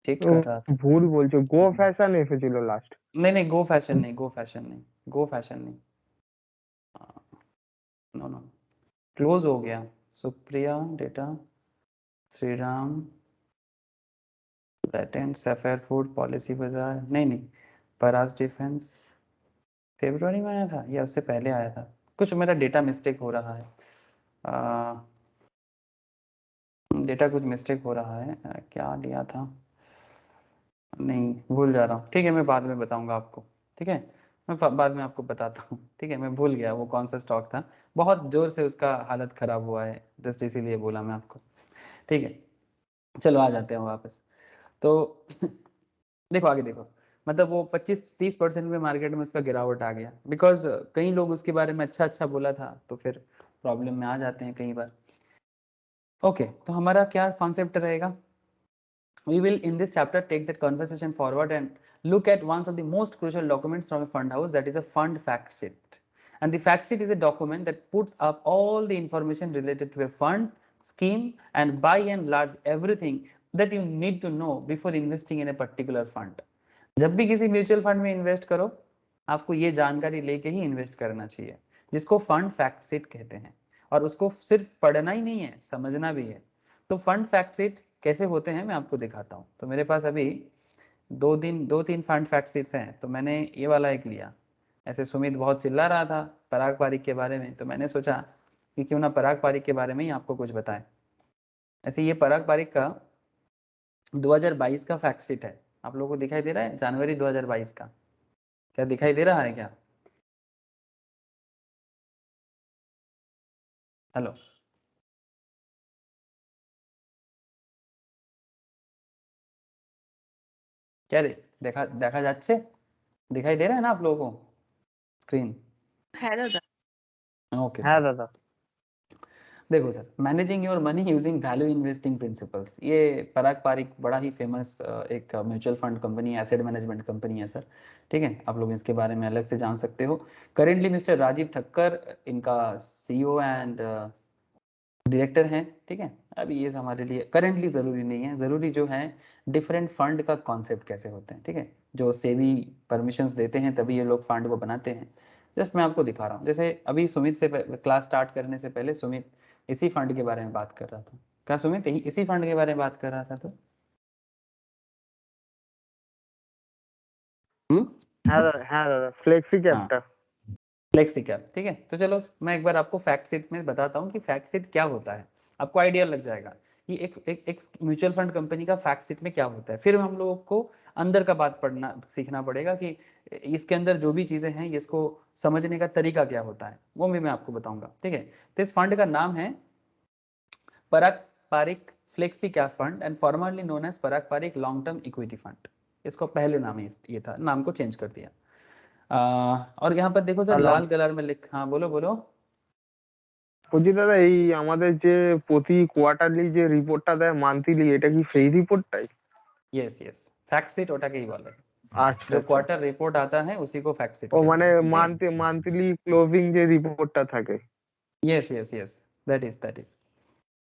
[SPEAKER 1] चेक
[SPEAKER 2] तो
[SPEAKER 1] कर रहा था।
[SPEAKER 2] भूल बोलছো, गो फैशन এসে ছিল লাস্ট।
[SPEAKER 1] नहीं नहीं, गो फैशन नहीं, गो फैशन नहीं, गो फैशन नहीं, नो नो, क्लोज हो गया। Supriya Data, Shriram, Latent, Sapphire food, policy Bazaar, नहीं नहीं, परास डिफेंस, फरवरी में आया था या उससे पहले आया था, कुछ मेरा डेटा मिस्टेक हो रहा है, डेटा कुछ मिस्टेक हो रहा है, क्या लिया था, नहीं भूल जा रहा हूँ, ठीक है, मैं बाद में बताऊंगा आपको, ठीक है, मैं बाद में आपको बताता हूँ, ठीक है, मैं भूल गया वो कौन सा स्टॉक था, बहुत जोर से उसका हालत खराब हुआ है, जस्ट इसीलिए बोला मैं आपको, ठीक है। चलो आ जाते हैं वापस। तो देखो आगे देखो, मतलब वो 25-30% में मार्केट में उसका गिरावट आ गया, बिकॉज कई लोग उसके बारे में अच्छा अच्छा बोला था, तो फिर प्रॉब्लम में आ जाते हैं कई बार। ओके, तो हमारा क्या कॉन्सेप्ट रहेगा, we will in this chapter take that conversation forward and look at one of the most crucial documents from a fund house, that is a fund fact sheet. And the fact sheet is a document that puts up all the information related to a fund scheme and by and large everything that you need to know before investing in a particular fund. जब भी किसी mutual fund में invest करो, आपको ये जानकारी लेके ही invest करना चाहिए, जिसको फंड फैक्ट शीट कहते हैं, और उसको सिर्फ पढ़ना ही नहीं है, समझना भी है। तो फंड फैक्ट शीट कैसे होते हैं मैं आपको दिखाता हूँ। तो मेरे पास अभी 2-3 फंड फैक्ट शीट्स हैं, तो मैंने ये वाला एक लिया। ऐसे सुमित बहुत चिल्ला रहा था पराग पारिक के बारे में, तो मैंने सोचा कि क्यों ना पराग पारिक के बारे में ही आपको कुछ बताएं। ऐसे ये पराग पारिक का 2022 का फैक्ट शीट है, आप लोगों को दिखाई दे रहा है, जनवरी 2022 का, क्या दिखाई दे रहा है क्या? हेलो, क्या देखा देखा যাচ্ছে, दिखाई दे रहा है ना आप लोगों को स्क्रीन?
[SPEAKER 3] है दादा।
[SPEAKER 1] ओके
[SPEAKER 2] হ্যাঁ
[SPEAKER 1] सर।
[SPEAKER 2] দাদা।
[SPEAKER 1] देखो sir, managing your money using value investing principles, ये पराग पारिक बड़ा ही फेमस एक mutual fund company, asset management company है सर। ठीक है, आप लोग इसके बारे में अलग से जान सकते हो। करेंटली मिस्टर राजीव ठक्कर इनका सीईओ एंड डायरेक्टर हैं। ठीक है, अब ये हमारे लिए करेंटली ज़रूरी नहीं है, ज़रूरी जो है डिफरेंट फंड का कॉन्सेप्ट कैसे होते हैं। ठीक है, जो सेबी परमिशंस देते हैं तभी ये लोग फंड को बनाते हैं। जस्ट मैं आपको दिखा रहा हूँ, जैसे अभी सुमित से क्लास स्टार्ट करने से पहले सुमित इसी फंड के बारे में बात कर रहा था। क्या सुमित इसी फंड के बारे में बात कर रहा था? तो
[SPEAKER 2] हाँ दादा, फ्लेक्सी
[SPEAKER 1] हाँ,
[SPEAKER 2] कैपिटल।
[SPEAKER 1] Flexi cap. ठीक है, तो चलो मैं एक बार आपको फैक्ट शीट में बताता हूँ कि फैक्ट शीट क्या होता है, आपको आइडिया लग जाएगा कि एक म्यूचुअल फंड कंपनी का फैक्ट शीट में क्या होता है। फिर हम लोगों को अंदर का बात पढ़ना सीखना पड़ेगा कि इसके अंदर जो भी चीजें हैं इसको समझने का तरीका क्या होता है, वो भी मैं आपको बताऊंगा। ठीक है, तो इस फंड का नाम है Parag Parikh flexi cap fund and formerly known as Parag Parikh long term equity fund. इसको पहले नाम ये था, नाम को चेंज कर दिया। और यहाँ पर देखो सर
[SPEAKER 2] हेलो,
[SPEAKER 1] लाल कलर में लिख, हाँ बोलो बोलो।
[SPEAKER 2] বলছি দাদা এই আমাদের যে প্রতি কোয়ার্টারলি যে রিপোর্টটা দেয় মান্থলি, এটা কি সেই রিপোর্টটাই?
[SPEAKER 1] यस यस, फैक्ट शीट ওটাকেই বলে।
[SPEAKER 2] আচ্ছা
[SPEAKER 1] जो
[SPEAKER 2] আচ্ছা।
[SPEAKER 1] क्वार्टर रिपोर्ट आता है उसी को फैक्ट शीट
[SPEAKER 2] ও
[SPEAKER 1] कहते
[SPEAKER 2] মানে
[SPEAKER 1] हैं। ठीक है,
[SPEAKER 2] মান্থলি ক্লোজিং যে রিপোর্টটা থাকে।
[SPEAKER 1] Yes yes yes, that is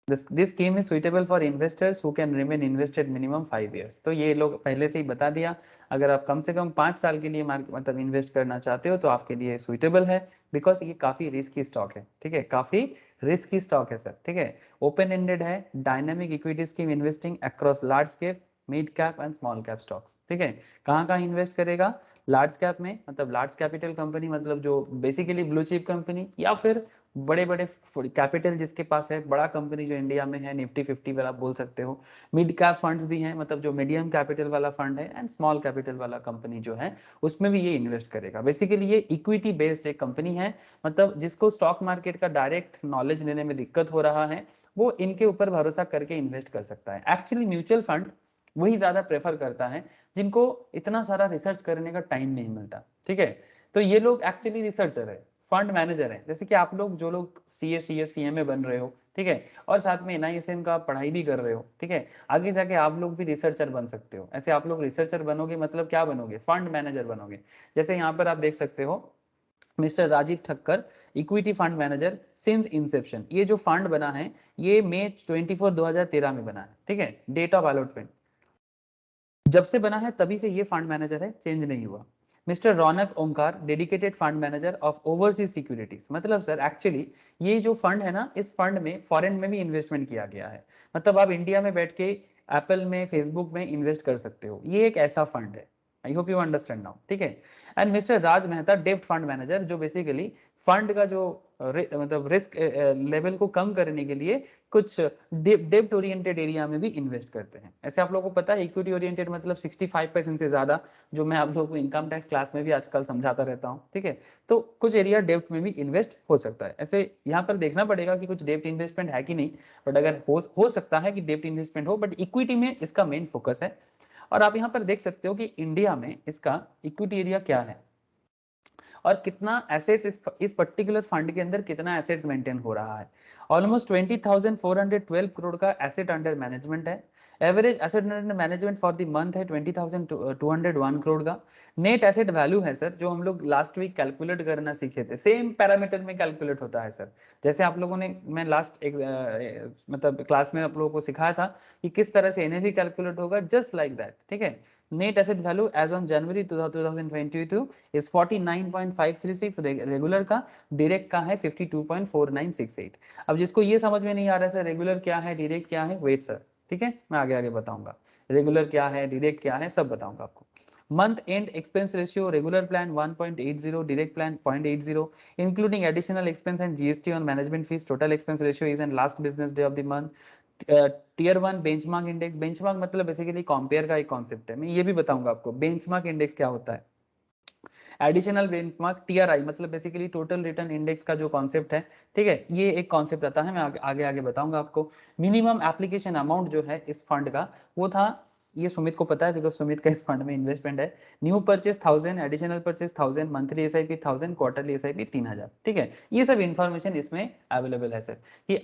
[SPEAKER 1] this scheme is suitable for investors who can remain invested minimum 5 years। तो ये लोग पहले से ही बता दिया, अगर आप कम से कम 5 साल के लिए मतलब इन्वेस्ट करना चाहते हो तो आपके लिए सुइटेबल है, बिकॉज ये काफी रिस्की स्टॉक है। ठीक है, काफी रिस्की स्टॉक है सर। ठीक है, ओपन एंडेड है, dynamic equity scheme investing across large cap mid cap and small cap stocks. ठीक है, कहाँ कहाँ इन्वेस्ट करेगा? लार्ज कैप में, मतलब लार्ज कैपिटल कंपनी, मतलब जो बेसिकली ब्लू चिप कंपनी, या फिर बड़े बड़े कैपिटल जिसके पास है, बड़ा कंपनी जो इंडिया में है, निफ्टी 50 वाला आप बोल सकते हो। मिड कैप फंड्स भी हैं, मतलब जो मीडियम कैपिटल वाला फंड है, एंड स्मॉल कैपिटल वाला कंपनी जो है उसमें भी ये इन्वेस्ट करेगा। बेसिकली ये इक्विटी बेस्ड एक कंपनी है, मतलब जिसको स्टॉक मार्केट का डायरेक्ट नॉलेज लेने में दिक्कत हो रहा है वो इनके ऊपर भरोसा करके इन्वेस्ट कर सकता है। एक्चुअली म्यूचुअल फंड वही ज्यादा प्रेफर करता है जिनको इतना सारा रिसर्च करने का टाइम नहीं मिलता। ठीक है, तो ये लोग एक्चुअली रिसर्चर है, फंड मैनेजर है, जैसे कि आप लोग जो लोग सीए सीएस सीएमए बन रहे हो। ठीक है, और साथ में एनआईएसएम का पढ़ाई भी कर रहे हो। ठीक है, आगे जाके आप लोग भी रिसर्चर बन सकते हो। ऐसे आप लोग रिसर्चर बनोगे मतलब क्या बनोगे? फंड मैनेजर बनोगे। जैसे यहाँ पर आप देख सकते हो mister Rajeev Thakkar, equity fund manager since inception. ये जो फंड बना है ये मई 24 2013 में बना है। ठीक है, डेट ऑफ अलॉटमेंट जब से बना है तभी से ये फंड मैनेजर है, चेंज नहीं हुआ। Mister Raunak Onkar, dedicated fund manager of overseas securities. मतलब सर एक्चुअली ये जो फंड है ना, इस फंड में फॉरेन में भी इन्वेस्टमेंट किया गया है, मतलब आप इंडिया में बैठ के एप्पल में फेसबुक में इन्वेस्ट कर सकते हो, ये एक ऐसा फंड है। I hope you understand now. ठीक है, एंड मिस्टर राज मेहता, डेप्ट फंड मैनेजर, जो बेसिकली फंड का जो मतलब रिस्क लेवल को कम करने के लिए कुछ डेब्ट ओरिएंटेड एरिया में भी इन्वेस्ट करते हैं। ऐसे आप लोगों को पता है इक्विटी ओरिएंटेड मतलब 65% से ज्यादा, जो मैं आप लोगों को इनकम टैक्स क्लास में भी आजकल समझाता रहता हूँ। ठीक है, तो कुछ एरिया डेब्ट में भी इन्वेस्ट हो सकता है। ऐसे यहाँ पर देखना पड़ेगा कि कुछ डेब्ट इन्वेस्टमेंट है कि नहीं, बट अगर हो सकता है कि डेब्ट इन्वेस्टमेंट हो, बट इक्विटी में इसका मेन फोकस है। और आप यहाँ पर देख सकते हो कि इंडिया में इसका इक्विटी एरिया क्या है और कितना एसेट्स इस पर्टिकुलर फंड के अंदर कितना एसेट्स मेंटेन हो रहा है। ऑलमोस्ट 20,412 करोड़ का एसेट अंडर मैनेजमेंट है। Average asset under management for the month है 20,201 करोड़ का। नेट एसेट वैल्यू है सर, जो हम लोग लास्ट वीक कैलकुलेट करना सीखे थे, सेम पैरामीटर में कैलकुलेट होता है सर। जैसे आप लोगों ने, मैं लास्ट एक मतलब क्लास में आप लोगों को सिखाया था कि किस तरह से एनएवी कैलकुलेट होगा, जस्ट लाइक दैट। ठीक है, net asset value as on January 2022 is 49.536 regular का, डायरेक्ट का है 52.4968। अब जिसको ये समझ में नहीं आ रहा है सर रेगुलर क्या है डायरेक्ट क्या है, वेट सर, ठीक है मैं आगे आगे बताऊंगा। रेगुलर क्या है डायरेक्ट क्या है सब बताऊंगा आपको। Month end expense ratio, regular plan 1.80, direct plan 0.80, including additional expense and GST on management fees, total expense ratio is and last business day of the month. Tier 1 benchmark index, benchmark मतलब basically compare का एक concept है, मैं ये भी बताऊंगा आपको benchmark index क्या होता है। एडिशनल बेंचमार्क टीआरआई मतलब बेसिकली टोटल रिटर्न इंडेक्स का जो कॉन्सेप्ट है। ठीक है, ये एक कॉन्सेप्ट आता है, मैं आगे आगे बताऊंगा आपको। मिनिमम एप्लीकेशन अमाउंट जो है इस फंड का वो था, ये सुमित को पता है बिकॉज सुमित का इस फंड में इन्वेस्टमेंट है। New purchase 1000, additional purchase 1000, monthly SIP 1000, quarterly SIP 3000। ठीक है, ये सब इंफॉर्मेशन इसमें अवेलेबल है सर। कि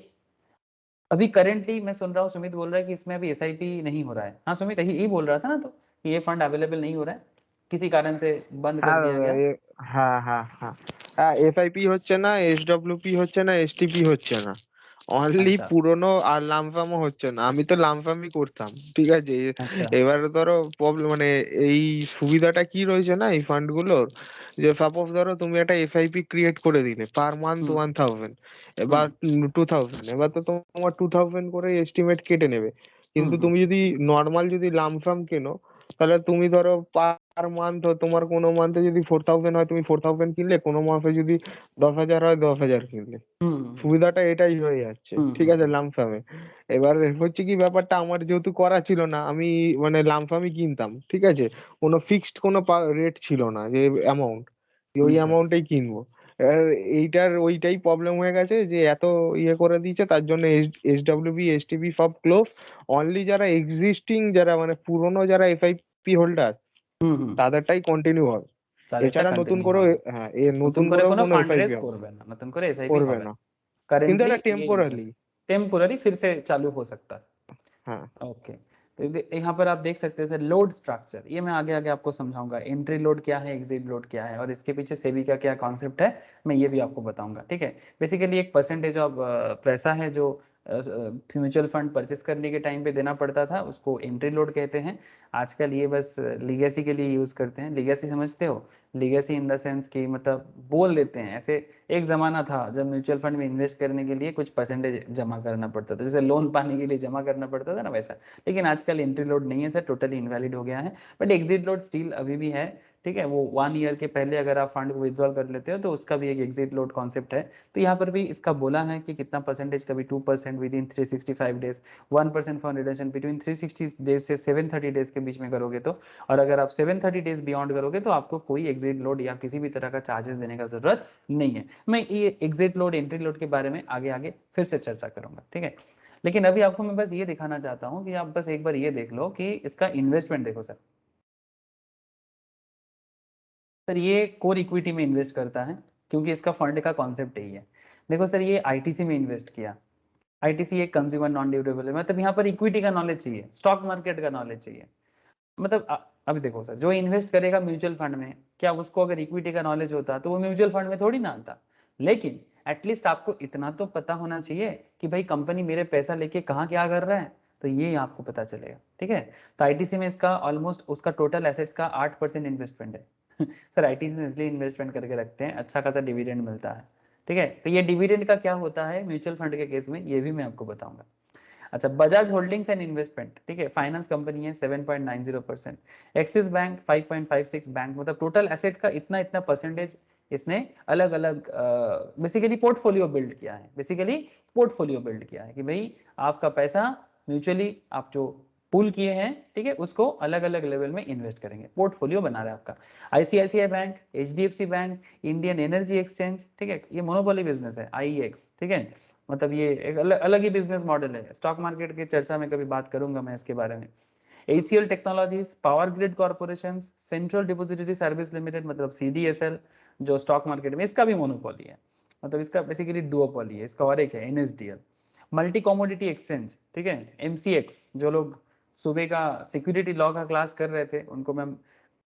[SPEAKER 1] अभी करेंटली मैं सुन रहा हूँ सुमित बोल रहा है कि इसमें अभी एसआईपी नहीं हो रहा है। हाँ सुमित यही बोल रहा था ना, तो कि ये फंड अवेलेबल नहीं हो रहा है, किसी कारण से बंद कर
[SPEAKER 2] হ্যাঁ
[SPEAKER 1] दिया
[SPEAKER 2] দাদা
[SPEAKER 1] गया।
[SPEAKER 2] হ্যাঁ হ্যাঁ হ্যাঁ, এসআইপি হচ্ছে না, এসডব্লিউপি হচ্ছে না, এসটিপি হচ্ছে না, অনলি
[SPEAKER 1] अच्छा
[SPEAKER 2] পুরনো, আর লামসামও হচ্ছে না। আমি তো লামসামই করতাম, ঠিক আছে।
[SPEAKER 1] अच्छा।
[SPEAKER 2] এবারে ধরো প্রবলেম মানে এই সুবিধাটা কি রয়েছে না এই ফান্ড গুলোর, যে সাপোজ ধরো তুমি একটা এসআইপি ক্রিয়েট করে দিলে পার মান্থ
[SPEAKER 1] हम्म
[SPEAKER 2] 1000, এবার
[SPEAKER 1] हम्म
[SPEAKER 2] 2000, এবার তো তোমার 2000 করে এস্টিমেট কেটে নেবে। কিন্তু
[SPEAKER 1] हम्म
[SPEAKER 2] তুমি যদি নর্মাল যদি লামসাম কেনো, তাহলে তুমি ধরো পার মান্থ তোমার কোনো মান্থে যদি 4000 হয় তুমি 4000 কিনলে, কোনো মাসে যদি 10,000 হয় 10,000 কিনলে।
[SPEAKER 1] हम्म
[SPEAKER 2] সুবিধাটা এটাই হয়ে যাচ্ছে, ঠিক আছে,
[SPEAKER 1] हम्म
[SPEAKER 2] লামসামে। এবার হচ্ছে কি ব্যাপারটা, আমার যেহেতু করা ছিল না, আমি মানে লামসামই কিনতাম, ঠিক আছে। কোনো ফিক্সড কোনো রেট ছিল না যে অ্যামাউন্ট, যে ওই
[SPEAKER 1] अच्छा
[SPEAKER 2] অ্যামাউন্টেই কিনবো। এবার এইটার ওইটাই প্রবলেম হয়ে গেছে যে এত ইয়ে করে দিয়েছে, তার জন্য এসডব্লিউবি এসটিবি সব ক্লোজ। অনলি যারা এক্সিস্টিং, যারা মানে পুরনো যারা এফআইপি হোল্ডার,
[SPEAKER 1] हम्म।
[SPEAKER 2] তাদেরটাই কন্টিনিউ হবে।
[SPEAKER 1] তাদেরটা
[SPEAKER 2] এছাড়া নতুন
[SPEAKER 1] কন্টিনিউ
[SPEAKER 2] করেও,
[SPEAKER 1] হবে,
[SPEAKER 2] হ্যাঁ
[SPEAKER 1] নতুন
[SPEAKER 2] নতুন
[SPEAKER 1] করে
[SPEAKER 2] করেও
[SPEAKER 1] কোনো
[SPEAKER 2] কোনো
[SPEAKER 1] ফান্ড রেজ
[SPEAKER 2] এফআইপি হবে
[SPEAKER 1] করবে না, নতুন করে এসআইপি
[SPEAKER 2] করবে
[SPEAKER 1] হবে
[SPEAKER 2] না,
[SPEAKER 1] না।
[SPEAKER 2] কিন্তু
[SPEAKER 1] करेंटली
[SPEAKER 2] এটা
[SPEAKER 1] ये
[SPEAKER 2] টেম্পোরারি।
[SPEAKER 1] इन्वेस्ट टेम्पोररी फिर से चालू हो सकता है।
[SPEAKER 2] হ্যাঁ
[SPEAKER 1] ओके, तो यहाँ पर आप देख सकते हैं सर लोड स्ट्रक्चर, ये मैं आगे आगे आपको समझाऊंगा। एंट्री लोड क्या है, एग्जिट लोड क्या है, और इसके पीछे सेबी का क्या कॉन्सेप्ट है, मैं ये भी आपको बताऊंगा। ठीक है, बेसिकली एक परसेंटेज ऑफ पैसा है जो म्यूचुअल फंड परचेस करने के टाइम पे देना पड़ता था, उसको एंट्री लोड कहते हैं। आजकल ये बस लीगेसी के लिए यूज करते हैं। लीगेसी समझते हो, लीगेसी इन द सेंस कि मतलब बोल देते हैं ऐसे। एक ज़माना था जब म्यूचुअल फंड में इन्वेस्ट करने के लिए कुछ परसेंटेज जमा करना पड़ता था, जैसे लोन पाने के लिए जमा करना पड़ता था ना, वैसा। लेकिन आजकल एंट्री लोड नहीं है सर, टोटली इनवैलिड हो गया है। बट एग्जिट लोड स्टिल अभी भी है। ठीक है, वो 1 ईयर के पहले अगर आप फंड को विड्रॉल कर लेते हो तो उसका भी एक एग्जिट लोड कॉन्सेप्ट है। तो यहाँ पर भी इसका बोला है कि कितना परसेंटेज, कभी 2% with in 365 days, 1% for redemption between 360 days से 730 डेज के बीच में करोगे तो, और अगर आप 730 डेज बियॉन्ड करोगे तो आपको कोई एग्जिट लोड या किसी भी तरह का चार्जेस देने का जरूरत नहीं है। मैं ये एग्जिट लोड एंट्री लोड के बारे में आगे आगे फिर से चर्चा करूंगा। ठीक है, लेकिन अभी आपको मैं बस ये दिखाना चाहता हूं कि आप बस एक बार ये देख लो कि इसका इन्वेस्टमेंट देखो सर। सर ये कोर इक्विटी में इन्वेस्ट करता है, क्योंकि इसका फंड का कॉन्सेप्ट यही है। देखो सर, ये आईटीसी में इन्वेस्ट किया। आईटीसी एक कंज्यूमर नॉन ड्यूरेबल है, मतलब यहाँ पर इक्विटी का नॉलेज चाहिए, स्टॉक मार्केट का नॉलेज चाहिए। मतलब अभी देखो सर, जो इन्वेस्ट करेगा म्यूचुअल फंड में, क्या उसको अगर इक्विटी का नॉलेज होता तो वो म्यूचुअल फंड में थोड़ी ना आता। लेकिन एटलीस्ट आपको इतना तो पता होना चाहिए कि भाई कंपनी मेरे पैसा लेके कहाँ क्या कर रहा है, तो ये आपको पता चलेगा। ठीक है, तो आईटीसी में इसका ऑलमोस्ट उसका टोटल एसेट्स का 8% इन्वेस्टमेंट है। सर आईटीसी में इसलिए इन्वेस्टमेंट करके रखते हैं, अच्छा खासा डिविडेंड मिलता है। ठीक है, तो ये डिविडेंड का क्या होता है म्यूचुअल फंड के केस में, ये भी मैं आपको बताऊंगा। अच्छा, बजाज होल्डिंग्स एंड इन्वेस्टमेंट, ठीक है, फाइनेंस कंपनी है, 7.90%। एक्सिस बैंक 5.56, बैंक मतलब टोटल एसेट का इतना इतना परसेंटेज इसने अलग अलग बेसिकली पोर्टफोलियो बिल्ड किया है। बेसिकली पोर्टफोलियो बिल्ड किया है कि भाई आपका पैसा म्यूचुअली आप जो पूल किए हैं, ठीक है, उसको अलग अलग लेवल में इन्वेस्ट करेंगे, पोर्टफोलियो बना रहा है आपका। ICICI bank, HDFC bank, Indian energy exchange, ठीक है, ये मोनोपोली बिजनेस है, आईईएक्स। ठीक है, मतलब ये एक अलग अलग ही बिजनेस मॉडल है। स्टॉक मार्केट की चर्चा में कभी बात करूंगा मैं इसके बारे में। HCL technologies, power grid corporation, central depository service limited मतलब सीडीएसएल, जो स्टॉक मार्केट में इसका भी मोनोपोली है, मतलब इसका बेसिकली डुओपोली है इसका। और एक है एनएसडीएल, मल्टी कमोडिटी एक्सचेंज। ठीक है, एमसीएक्स, जो लोग सुबह का सिक्योरिटी लॉ का क्लास कर रहे थे उनको मैं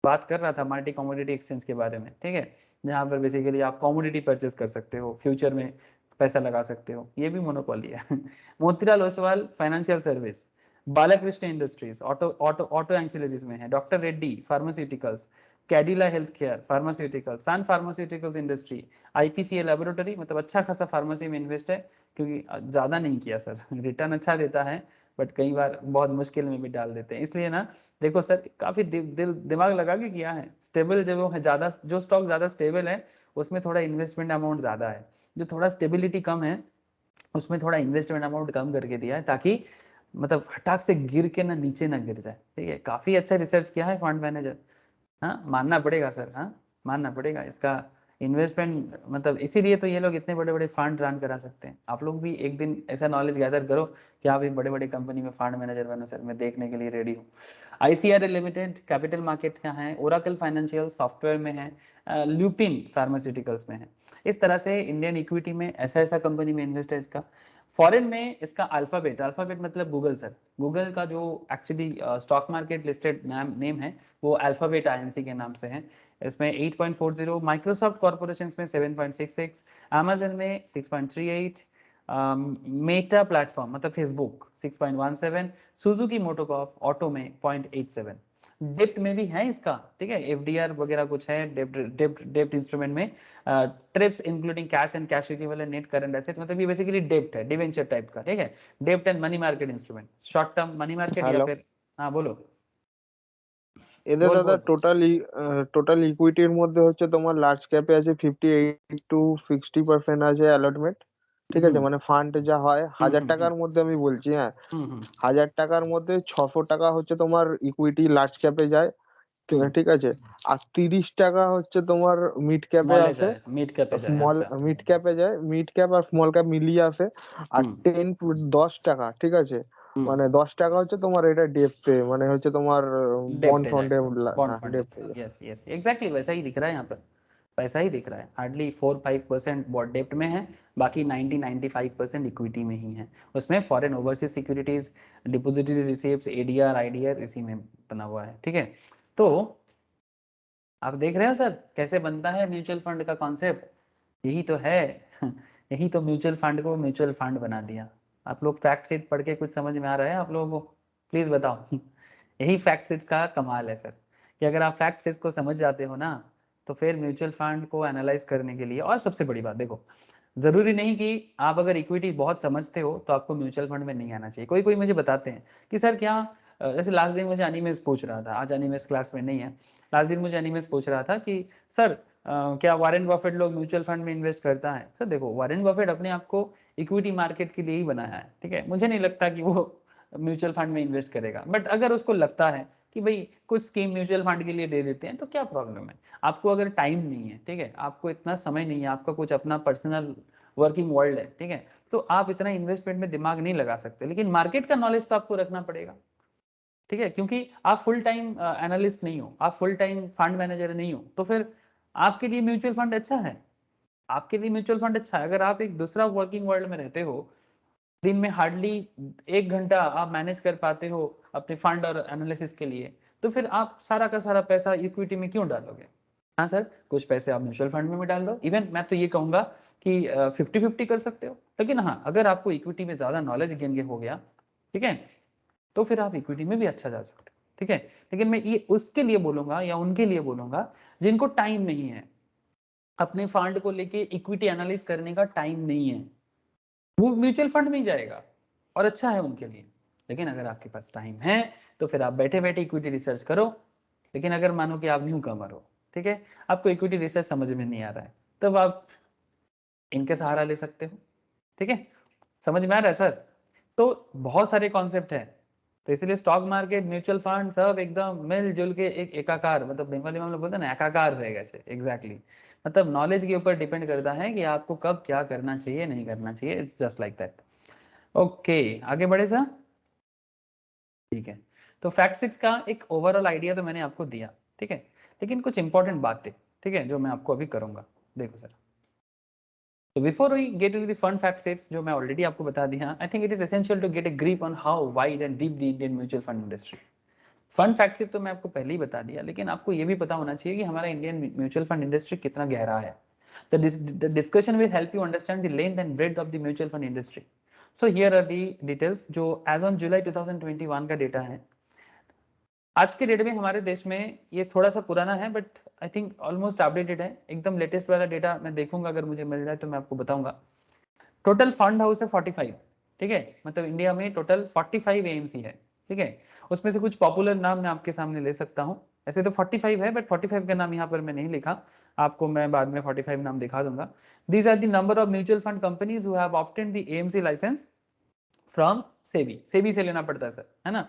[SPEAKER 1] बात कर रहा था, मल्टी कमोडिटी एक्सचेंज के बारे में। ठीक है, जहां पर बेसिकली आप कमोडिटी परचेस कर सकते हो, फ्यूचर में पैसा लगा सकते हो, ये भी मोनोपोली है। Motilal Oswal financial service, Balkrishna industries auto auto auto ancillaries में है, doctor Reddy pharmaceuticals, Cadila health care pharmaceutical, Sun pharmaceuticals industry, IPCA laboratory, मतलब अच्छा खासा फार्मेसी में इन्वेस्ट है, क्योंकि ज़्यादा नहीं किया सर, रिटर्न अच्छा देता है बट कई बार बहुत मुश्किल में भी डाल देते हैं, इसलिए ना देखो सर काफ़ी दिमाग लगा के किया है। स्टेबल जो है ज़्यादा, जो स्टॉक ज़्यादा स्टेबल है उसमें थोड़ा इन्वेस्टमेंट अमाउंट ज़्यादा है, जो थोड़ा स्टेबिलिटी कम है उसमें थोड़ा इन्वेस्टमेंट अमाउंट कम करके दिया है, ताकि मतलब फटाक से गिर के ना नीचे ना गिर जाए। ठीक है, काफ़ी अच्छा रिसर्च किया है फंड मैनेजर। हाँ मानना पड़ेगा सर, हाँ मानना पड़ेगा इसका इन्वेस्टमेंट, मतलब इसीलिए तो ये लोग इतने बड़े बड़े फंड रन करा सकते हैं। आप लोग भी एक दिन ऐसा नॉलेज गैदर करो कि आप भी बड़े बड़े कंपनी में फंड मैनेजर बनो सर, मैं देखने के लिए रेडी हूँ। आईसीआर लिमिटेड कैपिटल मार्केट का है, ओराकल फाइनेंशियल सॉफ्टवेयर में है, ल्यूपिन फार्मास्यूटिकल्स में है। इस तरह से इंडियन इक्विटी में ऐसा ऐसा कंपनी में इन्वेस्ट है इसका। फॉरेन में इसका अल्फाबेट, अल्फाबेट मतलब गूगल सर, गूगल का जो actually stock market listed name है वो अल्फाबेट आईएनसी के नाम से है। इसमें 8.40, माइक्रोसॉफ्ट कॉर्पोरेशन में 7.66, अमेजन में 6.38, मेटा प्लेटफॉर्म मतलब फेसबुक 6.17, सुजुकी मोटोकॉर्प ऑटो में 0.87। डेप्ट में भी है इसका, ठीक है, एफडीआर वगैरह कुछ है डेप्ट इंस्ट्रूमेंट में, trips including cash and cash equivalent net current assets, मतलब ये बेसिकली डेप्ट है, डिवेंचर टाइप का, ठीक है, डेप्ट and money market instrument, short term money market या
[SPEAKER 2] হ্যালো,
[SPEAKER 1] फिर, हाँ बोलो,
[SPEAKER 2] এদের
[SPEAKER 1] बोल
[SPEAKER 2] দাদা
[SPEAKER 1] बोल।
[SPEAKER 2] টোটাল ইকুইটির মধ্যে হচ্ছে তোমার লার্জ ক্যাপে আছে 58 to 60% আছে অ্যালটমেন্ট, ঠিক আছে,
[SPEAKER 1] हम्म
[SPEAKER 2] মানে ফান্ড যা হয়
[SPEAKER 1] हम्म
[SPEAKER 2] 1000 টাকার মধ্যে আমি বলছি, হ্যাঁ,
[SPEAKER 1] हम्म
[SPEAKER 2] 1000 টাকার মধ্যে 600 টাকা হচ্ছে তোমার ইকুইটি লার্জ ক্যাপে যায়, ঠিক আছে, আর 30 টাকা হচ্ছে তোমার মিড ক্যাপে
[SPEAKER 1] स्मॉल
[SPEAKER 2] আসে,
[SPEAKER 1] जाए, मिड कैप पे जाए,
[SPEAKER 2] স্মল
[SPEAKER 1] अच्छा।
[SPEAKER 2] মিড ক্যাপে যায়, মিড ক্যাপ আর স্মল ক্যাপ মিলিয়ে আসে, আর
[SPEAKER 1] हम्म
[SPEAKER 2] 10 টাকা, ঠিক আছে,
[SPEAKER 1] हम्म
[SPEAKER 2] মানে 10 টাকা হচ্ছে তোমার এটা ডেপ্টে, মানে হচ্ছে তোমার বন্ড
[SPEAKER 1] डेप्ट है
[SPEAKER 2] ফন্ডে,
[SPEAKER 1] जाएगा, बॉन्ड
[SPEAKER 2] হ্যাঁ
[SPEAKER 1] फंड है
[SPEAKER 2] ডেপ্টে।
[SPEAKER 1] जाएगा, यस यस एग्जैक्टली वैसा ही दिख रहा है यहाँ पर, वैसा ही दिख रहा है, हार्डली 4-5% बॉन्ड डेप्ट में है, बाकी 90-95% इक्विटी में ही है। उसमें foreign overseas securities, depository receipt, ADR IDR इसी में बना हुआ है, ठीक है। तो आप देख रहे हो सर कैसे बनता है म्यूचुअल फंड का कॉन्सेप्ट, यही तो है यही तो म्यूचुअल फंड को म्यूचुअल फंड बना दिया। आप लोग फैक्ट शीट पढ़ के कुछ समझ में आ रहा है आप लोगों को, प्लीज बताओ यही फैक्ट शीट का कमाल है सर, कि अगर आप फैक्ट शीट को समझ जाते हो ना, तो फिर म्यूचुअल फंड को एनालाइज करने के लिए, और सबसे बड़ी बात देखो, जरूरी नहीं कि आप अगर इक्विटी बहुत समझते हो तो आपको म्यूचुअल फंड में नहीं आना चाहिए। कोई कोई मुझे बताते हैं कि सर क्या, जैसे लास्ट दिन मुझे एनिमेस पूछ रहा था, आज एनिमेस क्लास में नहीं है, लास्ट दिन मुझे एनिमेस पूछ रहा था कि सर क्या वॉरेन बफेट लोग म्यूचुअल फंड में इन्वेस्ट करता है। सर देखो, वॉरेन बफेट अपने आप को इक्विटी मार्केट के लिए ही बनाया है, ठीक है, मुझे नहीं लगता कि वो म्यूचुअल फंड में इन्वेस्ट करेगा, बट अगर उसको लगता है कि भाई कुछ स्कीम म्यूचुअल फंड के लिए दे देते हैं तो क्या प्रॉब्लम है। आपको अगर टाइम नहीं है, ठीक है, आपको इतना समय नहीं है, आपका कुछ अपना पर्सनल वर्किंग वर्ल्ड है, ठीक है, तो आप इतना इन्वेस्टमेंट में दिमाग नहीं लगा सकते, लेकिन मार्केट का नॉलेज तो आपको रखना पड़ेगा, ठीक है, क्योंकि आप फुल टाइम एनालिस्ट नहीं हो, आप फुल टाइम फंड मैनेजर नहीं हो, तो फिर आपके लिए म्यूचुअल फंड अच्छा है, आपके लिए म्यूचुअल फंड अच्छा है। अगर आप एक दूसरा वर्किंग वर्ल्ड में रहते हो, दिन में हार्डली 1 घंटा आप मैनेज कर पाते हो अपने फंड और एनालिसिस के लिए, तो फिर आप सारा का सारा पैसा इक्विटी में क्यों डालोगे। हाँ सर, कुछ पैसे आप म्यूचुअल फंड में भी डाल दो, इवन मैं तो ये कहूंगा कि 50-50 कर सकते हो, लेकिन हाँ अगर आपको इक्विटी में ज्यादा नॉलेज गेन हो गया, ठीक है, तो फिर आप इक्विटी में भी अच्छा जा सकते हो, ठीक है। लेकिन मैं ये उसके लिए बोलूंगा या उनके लिए बोलूंगा जिनको टाइम नहीं है, अपने फंड को लेके इक्विटी एनालिस करने का टाइम नहीं है, वो म्यूचुअल फंड में ही जाएगा और अच्छा है उनके लिए। लेकिन अगर आपके पास टाइम है तो फिर आप बैठे बैठे इक्विटी रिसर्च करो। लेकिन अगर मानो कि आप न्यू कमर हो, ठीक है, आपको इक्विटी रिसर्च समझ में नहीं आ रहा है, तब आप इनके सहारा ले सकते हो, ठीक है, समझ में आ रहा है सर। तो बहुत सारे कॉन्सेप्ट है, तो इसलिए स्टॉक मार्केट म्यूचुअल फंड सब एकदम मिलजुल के एक एकाकार, मतलब बंगाली में हम लोग बोलते हैं ना एकाकार रह गए, एग्जैक्टली, मतलब नॉलेज के ऊपर डिपेंड करता है कि आपको कब क्या करना चाहिए नहीं करना चाहिए, it's just like that. Okay, आगे बढ़े सर, ठीक है। तो फैक्ट सिक्स का एक ओवरऑल आइडिया तो मैंने आपको दिया, ठीक है, लेकिन कुछ इंपॉर्टेंट बातें, ठीक है, जो मैं आपको अभी करूंगा, देखो सर। तो before we get to the fun fact sets जो मैं ऑलरेडी आपको बता दिया, I think it is essential to get a grip on how wide and deep the Indian mutual fund industry. Fun fact set तो मैं आपको पहले ही बता दिया, लेकिन आपको ये भी पता होना चाहिए कि हमारा इंडियन म्यूचुअल फंड इंडस्ट्री कितना गहरा है। The discussion will help you understand the length and breadth of the mutual fund industry. So here are the details जो as on July 2021 का डेटा है। आज के डेट में हमारे देश में, ये थोड़ा सा पुराना है but I think almost updated है, एकदम लेटेस्ट वाला डेटा मैं देखूंगा, अगर मुझे मिल जाए तो मैं आपको बताऊंगा। टोटल फंड हाउस है 45, ठीक है, मतलब इंडिया में टोटल 45 एएमसी है, ठीक है। उसमें से कुछ पॉपुलर नाम मैं आपके सामने ले सकता हूँ, ऐसे तो 45 है बट 45 का नाम यहाँ पर मैं नहीं लिखा, आपको मैं बाद में 45 नाम दिखा दूंगा। These are the number of mutual fund companies who have obtained the AMC licence from SEBI, SEBI से लेना पड़ता है सर, है ना।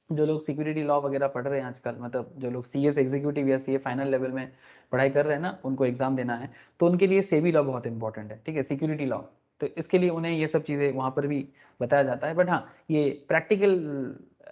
[SPEAKER 1] जो लोग सिक्योरिटी लॉ वगैरह पढ़ रहे हैं आजकल, मतलब जो लोग सीएस एग्जीक्यूटिव या सीए फाइनल लेवल में पढ़ाई कर रहे हैं ना, उनको एग्जाम देना है, तो उनके लिए सेबी लॉ बहुत इंपॉर्टेंट है, ठीक है, सिक्योरिटी लॉ। तो इसके लिए उन्हें ये सब चीज़ें वहाँ पर भी बताया जाता है, बट हाँ ये प्रैक्टिकल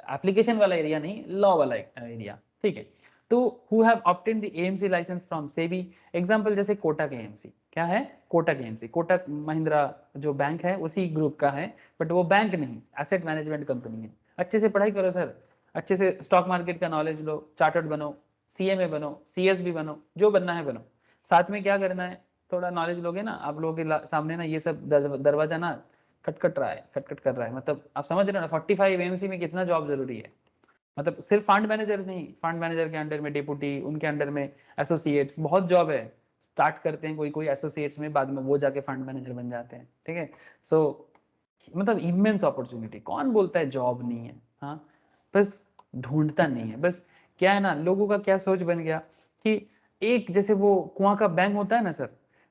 [SPEAKER 1] एप्लीकेशन वाला एरिया नहीं, लॉ वाला एरिया, ठीक है। तो who have obtain the AMC licence from SEBI, example जैसे कोटक एएमसी, क्या है कोटक एएमसी, कोटक महिंद्रा जो बैंक है उसी ग्रुप का है, बट वो बैंक नहीं, एसेट मैनेजमेंट कंपनी है। अच्छे से पढ़ाई करो सर, अच्छे से स्टॉक मार्केट का नॉलेज लो, चार्टर्ड बनो, सीएमए बनो, सीएसबी बनो, जो बनना है बनो। साथ में क्या करना है, थोड़ा नॉलेज लोगे ना, आप लोगों के सामने ना ये सब दरवाजा ना खटखट रहा है, खटखट कर रहा है, मतलब आप समझ रहे हो ना 45 एएमसी में कितना जॉब जरूरी है। मतलब सिर्फ फंड मैनेजर नहीं, फंड मैनेजर के अंडर में डिप्यूटी, उनके अंडर में एसोसिएट्स, बहुत जॉब है। स्टार्ट करते हैं कोई कोई एसोसिएट्स में, बाद में वो जाके फंड मैनेजर बन जाते हैं, ठीक है। सो मतलब इमेंस अपॉर्चुनिटी, कौन बोलता है जॉब नहीं है, हाँ, बस ढूंढता नहीं है। बस क्या है ना, लोगों का क्या सोच बन गया कि एक जैसे वो कुआं का बैंग होता है ना सर,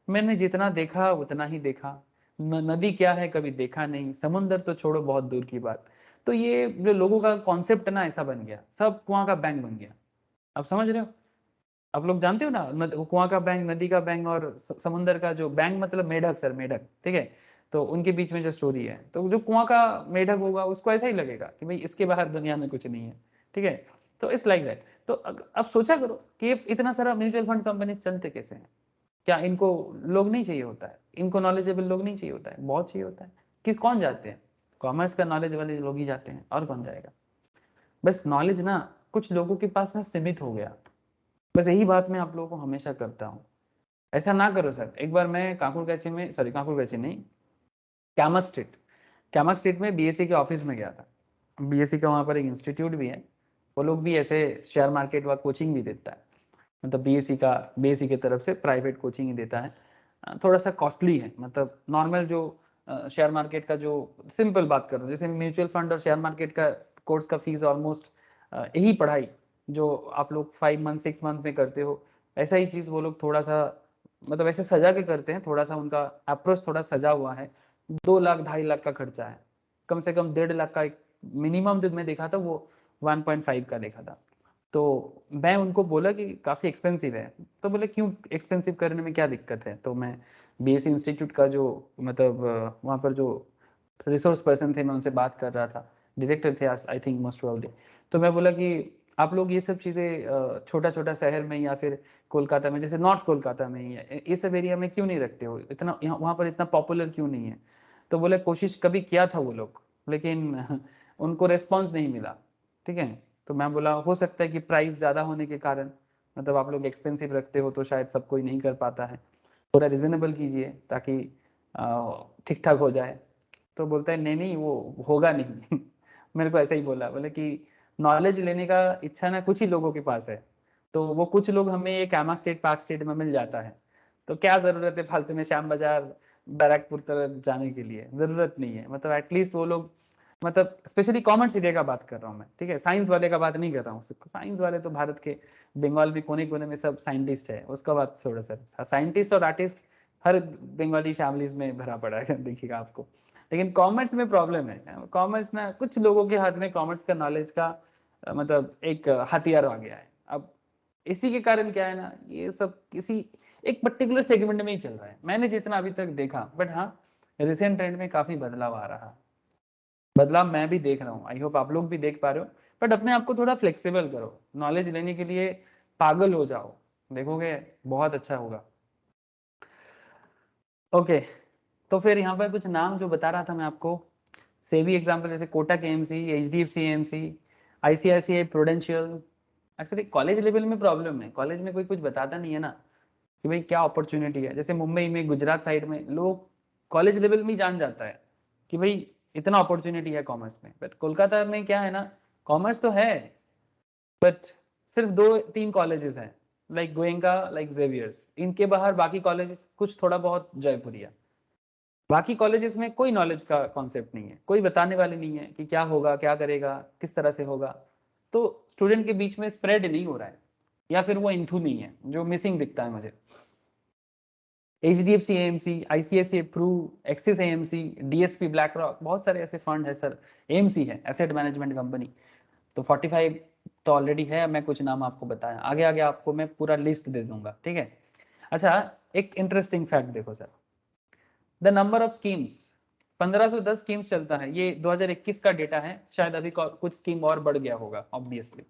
[SPEAKER 1] मैंने जितना देखा उतना ही देखा, नदी क्या है कभी देखा नहीं, समुंदर तो छोड़ो बहुत दूर की बात। तो ये जो लोगों का कॉन्सेप्ट ना ऐसा बन गया, सब कुआं का बैंक बन गया। आप समझ रहे हो, आप लोग जानते हो ना, कुआं का बैंक, नदी का बैंक और समुंदर का जो बैंक, मतलब मेढक सर, मेढक, ठीक है। तो उनके बीच में जो स्टोरी है, तो जो कुआं का मेढक होगा उसको ऐसा ही लगेगा कि भाई इसके बाहर दुनिया में कुछ नहीं है, ठीक है। तो इट्स लाइक दैट। तो अब सोचा करो कि इतना सारा म्यूचुअल फंड कंपनी चलते कैसे हैं, क्या इनको लोग नहीं चाहिए होता है, इनको नॉलेजेबल लोग नहीं चाहिए होता है, बहुत चाहिए होता है। किस कौन जाते हैं, कॉमर्स का नॉलेज वाले लोग ही जाते हैं, और कौन जाएगा। बस नॉलेज ना कुछ लोगों के पास ना सीमित हो गया, बस यही बात मैं आप लोगों को हमेशा करता हूँ। ऐसा ना करो सर। एक बार मैं काकुरगची में, सॉरी काकुरगची नहीं, कैमक स्ट्रीट में बीएससी के ऑफिस में गया था। बीएससी का वहाँ पर एक इंस्टीट्यूट भी है, वो लोग भी ऐसे शेयर मार्केट व कोचिंग भी देता है, मतलब बीएससी की तरफ से प्राइवेट कोचिंग ही देता है। थोड़ा सा कॉस्टली है, मतलब नॉर्मल जो शेयर मार्केट का, जो सिंपल बात कर रहा हूँ, जैसे म्यूचुअल फंड और शेयर मार्केट का कोर्स का फीस ऑलमोस्ट यही पढ़ाई जो आप लोग 5 मंथ 6 मंथ में करते हो, ऐसा ही चीज़ वो लोग थोड़ा सा मतलब ऐसे सजा के करते हैं, थोड़ा सा उनका अप्रोच थोड़ा सजा हुआ है। 2 लाख 2.5 लाख का खर्चा है, कम से कम 1.5 लाख का एक मिनिमम जो मैं देखा था वो 1.5 का देखा था। तो मैं उनको बोला कि काफ़ी एक्सपेंसिव है, तो बोले क्यों एक्सपेंसिव करने में क्या दिक्कत है। तो मैं बीएससी इंस्टीट्यूट का जो मतलब वहाँ पर जो रिसोर्स पर्सन थे, मैं उनसे बात कर रहा था, डायरेक्टर थे आई थिंक मोस्ट प्रोबेबली। तो मैं बोला कि आप लोग ये सब चीज़ें छोटा छोटा शहर में या फिर कोलकाता में, जैसे नॉर्थ कोलकाता में ये सब एरिया में क्यों नहीं रखते हो, इतना यहाँ वहाँ पर इतना पॉपुलर क्यों नहीं है। तो बोले कोशिश कभी किया था वो लोग, लेकिन उनको रेस्पॉन्स नहीं मिला, ठीक है। तो मैं बोला हो सकता है कि प्राइस ज़्यादा होने के कारण, मतलब आप लोग एक्सपेंसिव रखते हो तो शायद सब कोई नहीं कर पाता है, थोड़ा रिजनेबल कीजिए ताकि ठीक ठाक हो जाए। तो बोलता है नहीं नहीं वो होगा नहीं मेरे को ऐसा ही बोला, बोले कि नॉलेज लेने का इच्छा ना कुछ ही लोगों के पास है, तो वो कुछ लोग हमें ये कैमक स्ट्रीट पार्क स्ट्रीट में मिल जाता है, तो क्या ज़रूरत है फालतू में श्याम बाजार बैरकपुर तरफ जाने के लिए, ज़रूरत नहीं है। मतलब एटलीस्ट वो लोग, मतलब स्पेशली कॉमर्स एरिया का बात कर रहा हूँ मैं, ठीक है, साइंस वाले का बात नहीं कर रहा हूँ। साइंस वाले तो भारत के बंगाल भी कोने कोने में सब साइंटिस्ट है, उसका बात छोड़ो सर। साइंटिस्ट और आर्टिस्ट हर बंगाली फैमिलीज में भरा पड़ा है देखिएगा आपको। लेकिन कॉमर्स में प्रॉब्लम है, कॉमर्स ना कुछ लोगों के हाथ में कॉमर्स का नॉलेज का मतलब एक हथियार आ गया है। अब इसी के कारण क्या है ना, ये सब किसी एक पर्टिकुलर सेगमेंट में ही चल रहा है, मैंने जितना अभी तक देखा। बट हाँ, रिसेंट ट्रेंड में काफी बदलाव आ रहा है, बदलाव मैं भी देख रहा हूँ, आई होप आप लोग भी देख पा रहे हो। बट अपने आप को थोड़ा फ्लेक्सिबल करो, नॉलेज लेने के लिए पागल हो जाओ, देखोगे बहुत अच्छा होगा। ओके, तो फिर यहाँ पर कुछ नाम जो बता रहा था मैं आपको, सेबी एग्जाम्पल जैसे Kotak AMC, HDFC AMC, ICICI prudential. Actually college level में प्रॉब्लम है, कॉलेज में कोई कुछ बताता नहीं है ना कि भाई क्या अपॉर्चुनिटी है। जैसे मुंबई में, गुजरात साइड में लोग कॉलेज लेवल में ही जान जाता है कि भाई इतना अपॉर्चुनिटी है कॉमर्स में। बट कोलकाता में क्या है ना, कॉमर्स तो है बट सिर्फ 2-3 कॉलेजेस हैं, लाइक गोयनका, लाइक जेवियर्स, इनके बाहर बाकी कॉलेजेस कुछ थोड़ा बहुत जयपुरिया, बाकी कॉलेजेस में कोई नॉलेज का कॉन्सेप्ट नहीं है, कोई बताने वाले नहीं है कि क्या होगा, क्या करेगा, किस तरह से होगा। तो स्टूडेंट के बीच में स्प्रेड नहीं हो रहा है, या फिर वो इंथू नहीं है जो मिसिंग दिखता है मुझे। HDFC AMC, ICICI Pru, Axis AMC, DSP BlackRock, बहुत सारे ऐसे फंड है सर। AMC है एसेट मैनेजमेंट कंपनी। तो 45 तो ऑलरेडी है, मैं कुछ नाम आपको बताया, आगे आगे आपको मैं पूरा लिस्ट दे दूंगा, ठीक है। अच्छा, एक इंटरेस्टिंग फैक्ट देखो sir, the number of schemes, 1510 schemes चलता है, ये 2021 का डेटा है, शायद अभी कुछ स्कीम और बढ़ गया होगा ऑब्वियसली।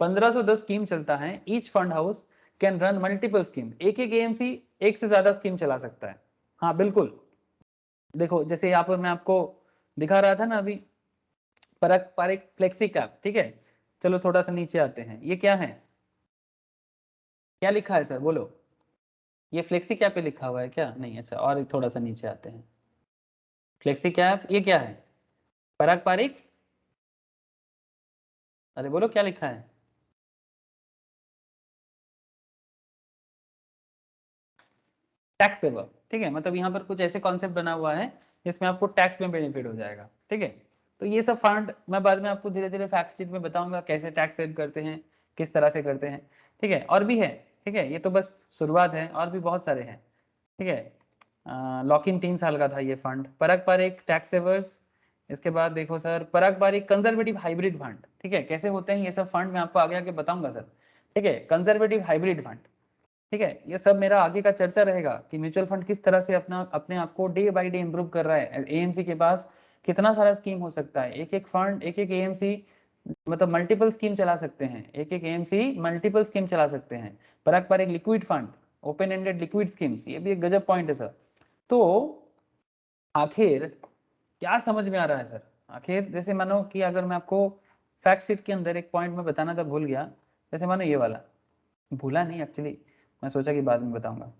[SPEAKER 1] 1510 स्कीम चलता है। Each fund house can run multiple scheme, एक एक एएमसी एक से ज्यादा स्कीम चला सकता है। हाँ बिल्कुल, देखो जैसे यहाँ पर मैं आपको दिखा रहा था ना अभी, पारक फ्लेक्सी कैप, ठीक है। चलो थोड़ा सा नीचे आते हैं, ये क्या है, क्या लिखा है सर बोलो, ये फ्लेक्सी कैप पे लिखा हुआ है क्या, नहीं, अच्छा और थोड़ा सा नीचे आते हैं, फ्लेक्सी कैप ये क्या है, पारक, अरे बोलो क्या लिखा है, टैक्स सेवर, ठीक है। मतलब यहाँ पर कुछ ऐसे कॉन्सेप्ट बना हुआ है जिसमें आपको टैक्स में बेनिफिट हो जाएगा, ठीक है। तो ये सब फंड मैं बाद में आपको धीरे धीरे फैक्ट शीट में बताऊंगा कैसे टैक्स सेव करते हैं, किस तरह से करते हैं, ठीक है। और भी है, ठीक है, ये तो बस शुरुआत है, और भी बहुत सारे हैं, ठीक है। लॉक इन 3 साल का था ये फंड, परक पर एक टैक्स सेवर्स। इसके बाद देखो सर, परक पर एक कंजर्वेटिव हाइब्रिड फंड, ठीक है। कैसे होते हैं ये सब फंड मैं आपको आगे आगे बताऊंगा सर, ठीक है। कंजर्वेटिव हाइब्रिड फंड, ठीक है, ये सब मेरा आगे का चर्चा रहेगा कि म्यूचुअल फंड किस तरह से अपने आप को डे बाय डे इंप्रूव कर रहा है। एएमसी के पास कितना सारा स्कीम हो सकता है, एक एक फंड एक एक एएमसी मतलब मल्टीपल स्कीम चला सकते हैं, एक एक एएमसी मल्टीपल स्कीम चला सकते हैं। परक पर एक liquid fund, open ended liquid schemes, ये भी एक गजब पॉइंट है सर। तो आखिर क्या समझ में आ रहा है सर, आखिर जैसे मानो कि अगर मैं आपको फैक्ट शीट के अंदर एक पॉइंट में बताना था भूल गया, जैसे मानो ये वाला, भूला नहीं एक्चुअली, मैं सोचा कि बाद में बताऊंगा।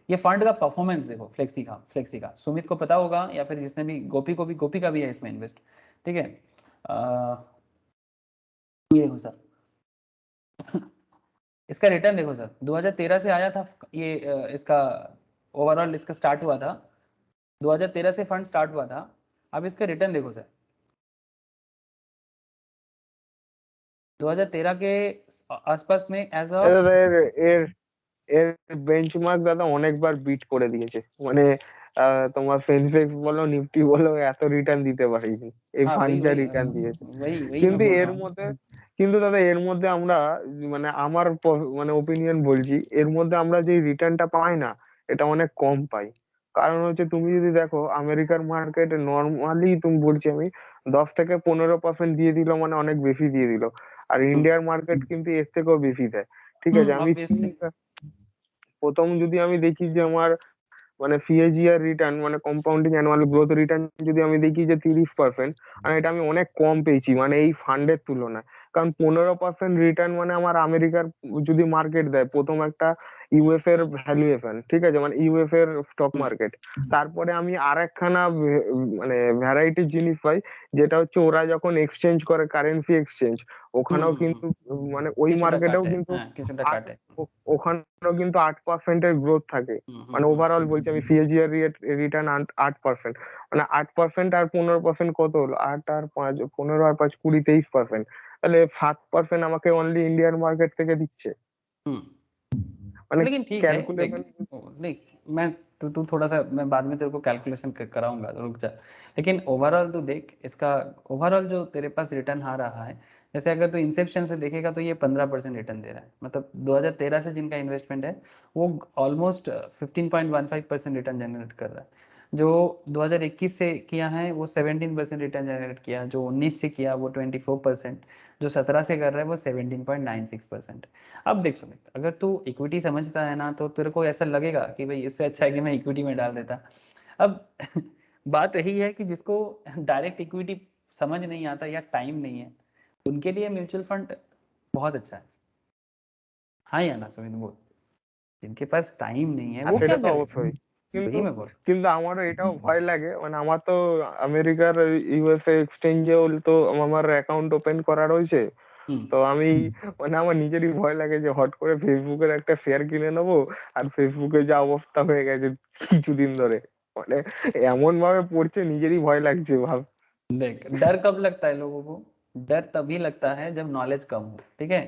[SPEAKER 1] ये फंड का परफॉर्मेंस देखो, फ्लेक्सी का सुमित को पता होगा, या फिर जिसने भी, गोपी का भी है इसमें इन्वेस्ट, ठीक है। ये देखो सर, इसका रिटर्न देखो सर, 2013 से आया था ये, इसका ओवरऑल इसका स्टार्ट हुआ था 2013 से फंड स्टार्ट हुआ था। अब इसका रिटर्न देखो सर, 2013 के आसपास में एज ऑफ,
[SPEAKER 2] দাদা এর এর এর বেঞ্চমার্ক দাদা অনেকবার বিট করে দিয়েছে, মানে তোমার সেন্সেক্স বলো নিফটি বলো এত রিটার্ন দিতে পারেনি এই
[SPEAKER 1] हाँ
[SPEAKER 2] ফান্ড
[SPEAKER 1] वही
[SPEAKER 2] যা
[SPEAKER 1] वही
[SPEAKER 2] রিটার্ন দিয়েছে।
[SPEAKER 1] वही वही मैं
[SPEAKER 2] কিন্তু
[SPEAKER 1] बोल रहा
[SPEAKER 2] এর
[SPEAKER 1] हूँ।
[SPEAKER 2] মধ্যে কিন্তু দাদা এর মধ্যে আমরা মানে আমার মানে ওপিনিয়ন বলছি, এর মধ্যে আমরা যে রিটার্নটা পাই না এটা অনেক কম পাই। কারণ হচ্ছে তুমি যদি দেখো আমেরিকার মার্কেটে নর্মালি তুমি বলছি আমি 10 থেকে 15% দিয়ে দিল মানে অনেক বেশি দিয়ে দিল, আর ইন্ডিয়ার মার্কেট কিন্তু এর থেকেও বেশি দেয়। ঠিক আছে, আমি
[SPEAKER 1] ऑब्वियसली।
[SPEAKER 2] প্রথম যদি আমি দেখি যে আমার মানে সিএজিআর রিটার্ন মানে কম্পাউন্ডিং অ্যানুয়াল গ্রোথ রিটার্ন যদি আমি দেখি যে 30%, আর এটা আমি অনেক কম পেয়েছি মানে এই ফান্ডের তুলনায়। কারণ 15% রিটার্ন মানে আমার আমেরিকার যদি মার্কেট দেয় প্রথম একটা ইউএস এর ভ্যালুয়েশন, ঠিক আছে, মানে ইউএস এর স্টক মার্কেট, তারপরে আমি আর একখানা মানে ভ্যারাইটি জিনিস পাই, যেটা হচ্ছে ওরা যখন এক্সচেঞ্জ করে কারেন্সি এক্সচেঞ্জ, ওখানেও কিন্তু মানে ওই
[SPEAKER 1] কিছুটা
[SPEAKER 2] মার্কেটেও
[SPEAKER 1] কাটে,
[SPEAKER 2] কিন্তু
[SPEAKER 1] হ্যাঁ কিছুটা
[SPEAKER 2] আট
[SPEAKER 1] কাটে।
[SPEAKER 2] ওখানেও কিন্তু 8% গ্রোথ থাকে। মানে ওভারঅল বলছি আমি, সিএজিআর রিটার্ন 8%, মানে 8% আর 15% কত হলো, 8 আর 5 15 আর 5 20 23%, তাহলে 7% আমাকে অনলি ইন্ডিয়ান মার্কেট থেকে দিচ্ছে। মানে
[SPEAKER 1] लेकिन ठीक है देख,
[SPEAKER 2] ক্যালকুলেশন।
[SPEAKER 1] देख मैं, तो तू थोड़ा सा, मैं बाद में तेरे को कैलकुलेशन कराऊंगा, रुक जा। लेकिन ओवरऑल तो देख इसका, ओवरऑल जो तेरे पास रिटर्न आ रहा है, जैसे अगर तू इंसेप्शन से देखेगा तो ये 15% रिटर्न दे रहा है। मतलब 2013 से जिनका इन्वेस्टमेंट है वो ऑलमोस्ट 15.15% रिटर्न जनरेट कर रहा है। जो 2021 से किया है वो 17% रिटर्न जनरेट किया, जो 19 से किया वो 24%, जो 17 से कर रहा है वो 17.96%। अब देख सुमित, अगर तू इक्विटी समझता है ना तो तेरे को ऐसा लगेगा कि भाई इससे अच्छा है कि मैं इक्विटी में डाल देता। अब बात यही है कि जिसको डायरेक्ट इक्विटी समझ नहीं आता या टाइम नहीं है, उनके लिए म्यूचुअल फंड बहुत अच्छा है। हाँ या ना सुमित बोल, जिनके पास टाइम नहीं है वो
[SPEAKER 2] সেটা
[SPEAKER 1] क्या
[SPEAKER 2] তো
[SPEAKER 1] करे,
[SPEAKER 2] অবশ্যই, কিন্তু
[SPEAKER 1] वही मैं बोल।
[SPEAKER 2] কিন্তু আমারও এটাও ভয় লাগে, মানে আমার তো আমেরিকার ইউএসএ এক্সচেঞ্জেও তো আমার অ্যাকাউন্ট ওপেন করা রয়েছে।
[SPEAKER 1] हम्म
[SPEAKER 2] তো আমি মানে আমার নিজেরই ভয় লাগে যে হট করে ফেসবুকের একটা শেয়ার কিনে নেবো, আর ফেসবুকে যা অবস্থা হয়ে গেছে কিছুদিন ধরে, মানে এমন ভাবে পড়ছে নিজেরই ভয় লাগছে ভাব।
[SPEAKER 1] देख, डर कब लगता है लोगों को, डर तभी लगता है जब नॉलेज कम हो, ठीक है।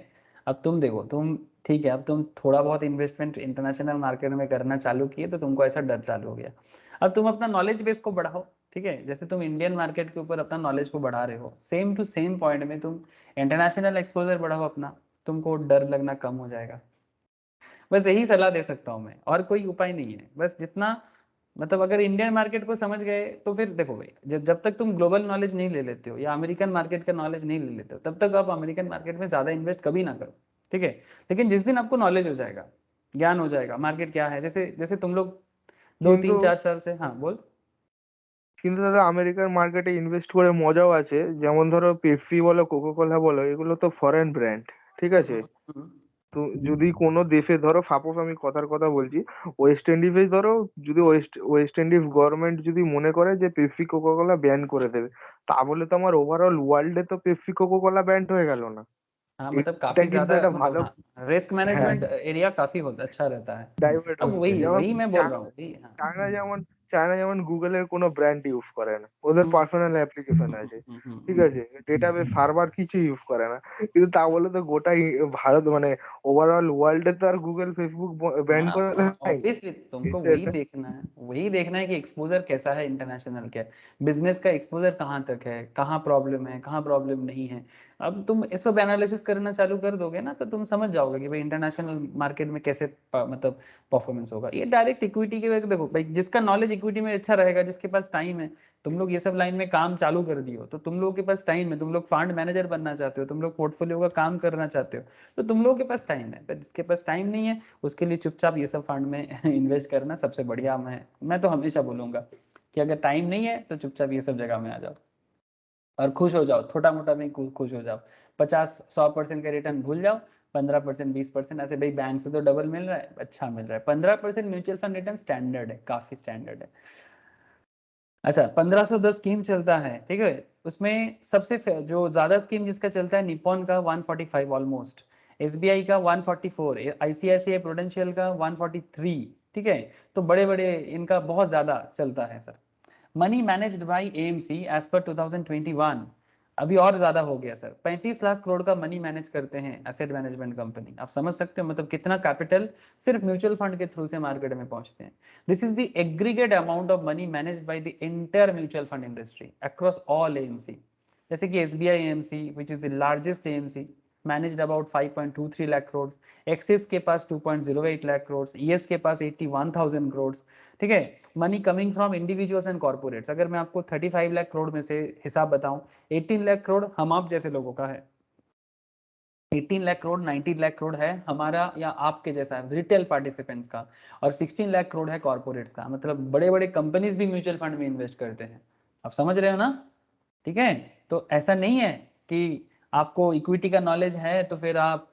[SPEAKER 1] अब तुम देखो, तुम ठीक है, अब तुम थोड़ा बहुत इन्वेस्टमेंट इंटरनेशनल मार्केट में करना चालू किए तो तुमको ऐसा डर चालू हो गया। अब तुम अपना नॉलेज बेस को बढ़ाओ, ठीक है। जैसे तुम इंडियन मार्केट के ऊपर अपना नॉलेज को बढ़ा रहे हो, सेम टू सेम पॉइंट में तुम इंटरनेशनल एक्सपोजर बढ़ाओ अपना, तुमको डर लगना कम हो जाएगा। बस यही सलाह दे सकता हूँ मैं, और कोई उपाय नहीं है। बस जितना मतलब अगर इंडियन मार्केट को समझ गए तो फिर देखो भाई, जब तक तुम ग्लोबल नॉलेज नहीं ले लेते हो या अमेरिकन मार्केट का नॉलेज नहीं ले लेते हो, तब तक आप अमेरिकन मार्केट में ज्यादा इन्वेस्ट कभी ना करो, ठीक है। लेकिन जिस दिन आपको नॉलेज हो जाएगा, ज्ञान हो जाएगा मार्केट क्या है, जैसे जैसे तुम लोग दो
[SPEAKER 2] কিন্তু
[SPEAKER 1] तीन चार साल से, हाँ बोल।
[SPEAKER 2] কিন্তু দাদা আমেরিকার মার্কেটে ইনভেস্ট করে মজাও আছে, যেমন ধরো পেপসি বলো কোকা কোলা বলো, এগুলো তো ফরেন ব্র্যান্ড, ঠিক আছে।
[SPEAKER 1] हम्म, हम्म,
[SPEAKER 2] তো যদি কোনো দেশে ধরো, সাপোজ আমি কথার কথা বলছি, ওয়েস্ট ইন্ডিজে ধরো, যদি ওয়েস্ট ইন্ডিজ গভর্নমেন্ট যদি মনে করে যে পেপসি কোকা কোলা ব্যান করে দেবে, তা বলে তো আমার ওভারঅল ওয়ার্ল্ডে তো পেপসি কোকা कोला ব্যান্ড হয়ে गल না।
[SPEAKER 1] हाँ मतलब
[SPEAKER 2] এটা
[SPEAKER 1] काफी
[SPEAKER 2] কিন্তু
[SPEAKER 1] ज्यादा,
[SPEAKER 2] একটা
[SPEAKER 1] मतलब
[SPEAKER 2] ভালো,
[SPEAKER 1] हाँ, रिस्क
[SPEAKER 2] হ্যাঁ,
[SPEAKER 1] मैनेजमेंट एरिया काफी होता अच्छा रहता है।
[SPEAKER 2] ডাইভার্ট
[SPEAKER 1] अब
[SPEAKER 2] হচ্ছে।
[SPEAKER 1] वही
[SPEAKER 2] যেমন
[SPEAKER 1] वही मैं बोल रहा हूँ वही, हाँ।
[SPEAKER 2] চায়না যেমন, চায়না যেমন গুগলের কোনো ব্র্যান্ড ইউজ করে না, ওদের
[SPEAKER 1] हम्म,
[SPEAKER 2] পার্সোনাল অ্যাপ্লিকেশন
[SPEAKER 1] हम्म,
[SPEAKER 2] আছে,
[SPEAKER 1] हम्म, हम्म,
[SPEAKER 2] ঠিক আছে, ডেটাবেস সার্ভার কিছু ইউজ করে না। কিন্তু তা বলে তো গোটা ভারত মানে ওভারঅল ওয়ার্ল্ডে তো আর গুগল ফেসবুক ব্যান করে
[SPEAKER 1] हाँ
[SPEAKER 2] দেয় না।
[SPEAKER 1] ऑब्वियसली तुमको
[SPEAKER 2] এটা
[SPEAKER 1] वही
[SPEAKER 2] এটা
[SPEAKER 1] देखना है, वही देखना है कि एक्सपोजर कैसा है इंटरनेशनल का, बिजनेस का एक्सपोजर कहाँ तक है, कहाँ प्रॉब्लम है, कहाँ प्रॉब्लम नहीं है। अब तुम इस सब एनालिसिस करना चालू कर दोगे ना, तो तुम समझ जाओगे कि भाई इंटरनेशनल मार्केट में कैसे मतलब परफॉर्मेंस होगा। ये डायरेक्ट इक्विटी के वजह देखो भाई, जिसका नॉलेज इक्विटी में अच्छा रहेगा, जिसके पास टाइम है, तुम लोग ये सब लाइन में काम चालू कर दियो तो तुम लोगों के पास टाइम है, तुम लोग फंड मैनेजर बनना चाहते हो, तुम लोग पोर्टफोलियो का काम करना चाहते हो, तो तुम लोगों के पास टाइम है। पर जिसके पास टाइम नहीं है, उसके लिए चुपचाप ये सब फंड में इन्वेस्ट करना सबसे बढ़िया। मैं तो हमेशा बोलूंगा कि अगर टाइम नहीं है तो चुपचाप ये सब जगह में आ जाओ और खुश हो जाओ, छोटा मोटा में खुश हो जाओ। 50-100% का रिटर्न भूल जाओ, 15% 20% ऐसे, भाई बैंक से तो डबल मिल रहा है, अच्छा मिल रहा है। 15% म्यूचुअल फंड रिटर्न स्टैंडर्ड है, काफी स्टैंडर्ड है। अच्छा 1510 स्कीम चलता है, ठीक है। उसमें सबसे जो ज्यादा स्कीम जिसका चलता है, निपॉन का 145 ऑलमोस्ट, एसबीआई का 144, आईसीआईसीआई प्रूडेंशियल का 143, ठीक है। तो बड़े बड़े इनका बहुत ज्यादा चलता है sir. Money managed by AMC as per 2021 अभी और ज्यादा हो गया सर, 35 लाख करोड़ का मनी मैनेज करते हैं एसेट मैनेजमेंट कंपनी। आप समझ सकते हो मतलब कितना कैपिटल सिर्फ म्यूचुअल फंड के थ्रू से मार्केट में पहुंचते हैं। This is the aggregate amount of money managed by the entire mutual fund industry across all AMC. जैसे कि SBI AMC which is the largest AMC managed about 5.23 lakh crore, axis के पास 2.08 lakh crore, ES के पास 81,000 करोड़, ठीक है। Money coming from individuals and corporates, अगर मैं आपको 35 लाख करोड़ में से हिसाब बताऊं, 18 लाख करोड़ हम आप जैसे लोगों का है, 18 लाख करोड़ 19 लाख करोड़ है हमारा या आपके जैसा है रिटेल पार्टिसिपेंट्स का, और 16 लाख करोड़ है कॉर्पोरेट्स का। मतलब बड़े बड़े कंपनीज भी म्यूचुअल फंड में इन्वेस्ट करते हैं। आप समझ रहे हो ना, ठीक है। तो ऐसा नहीं है कि आपको इक्विटी का नॉलेज है तो फिर आप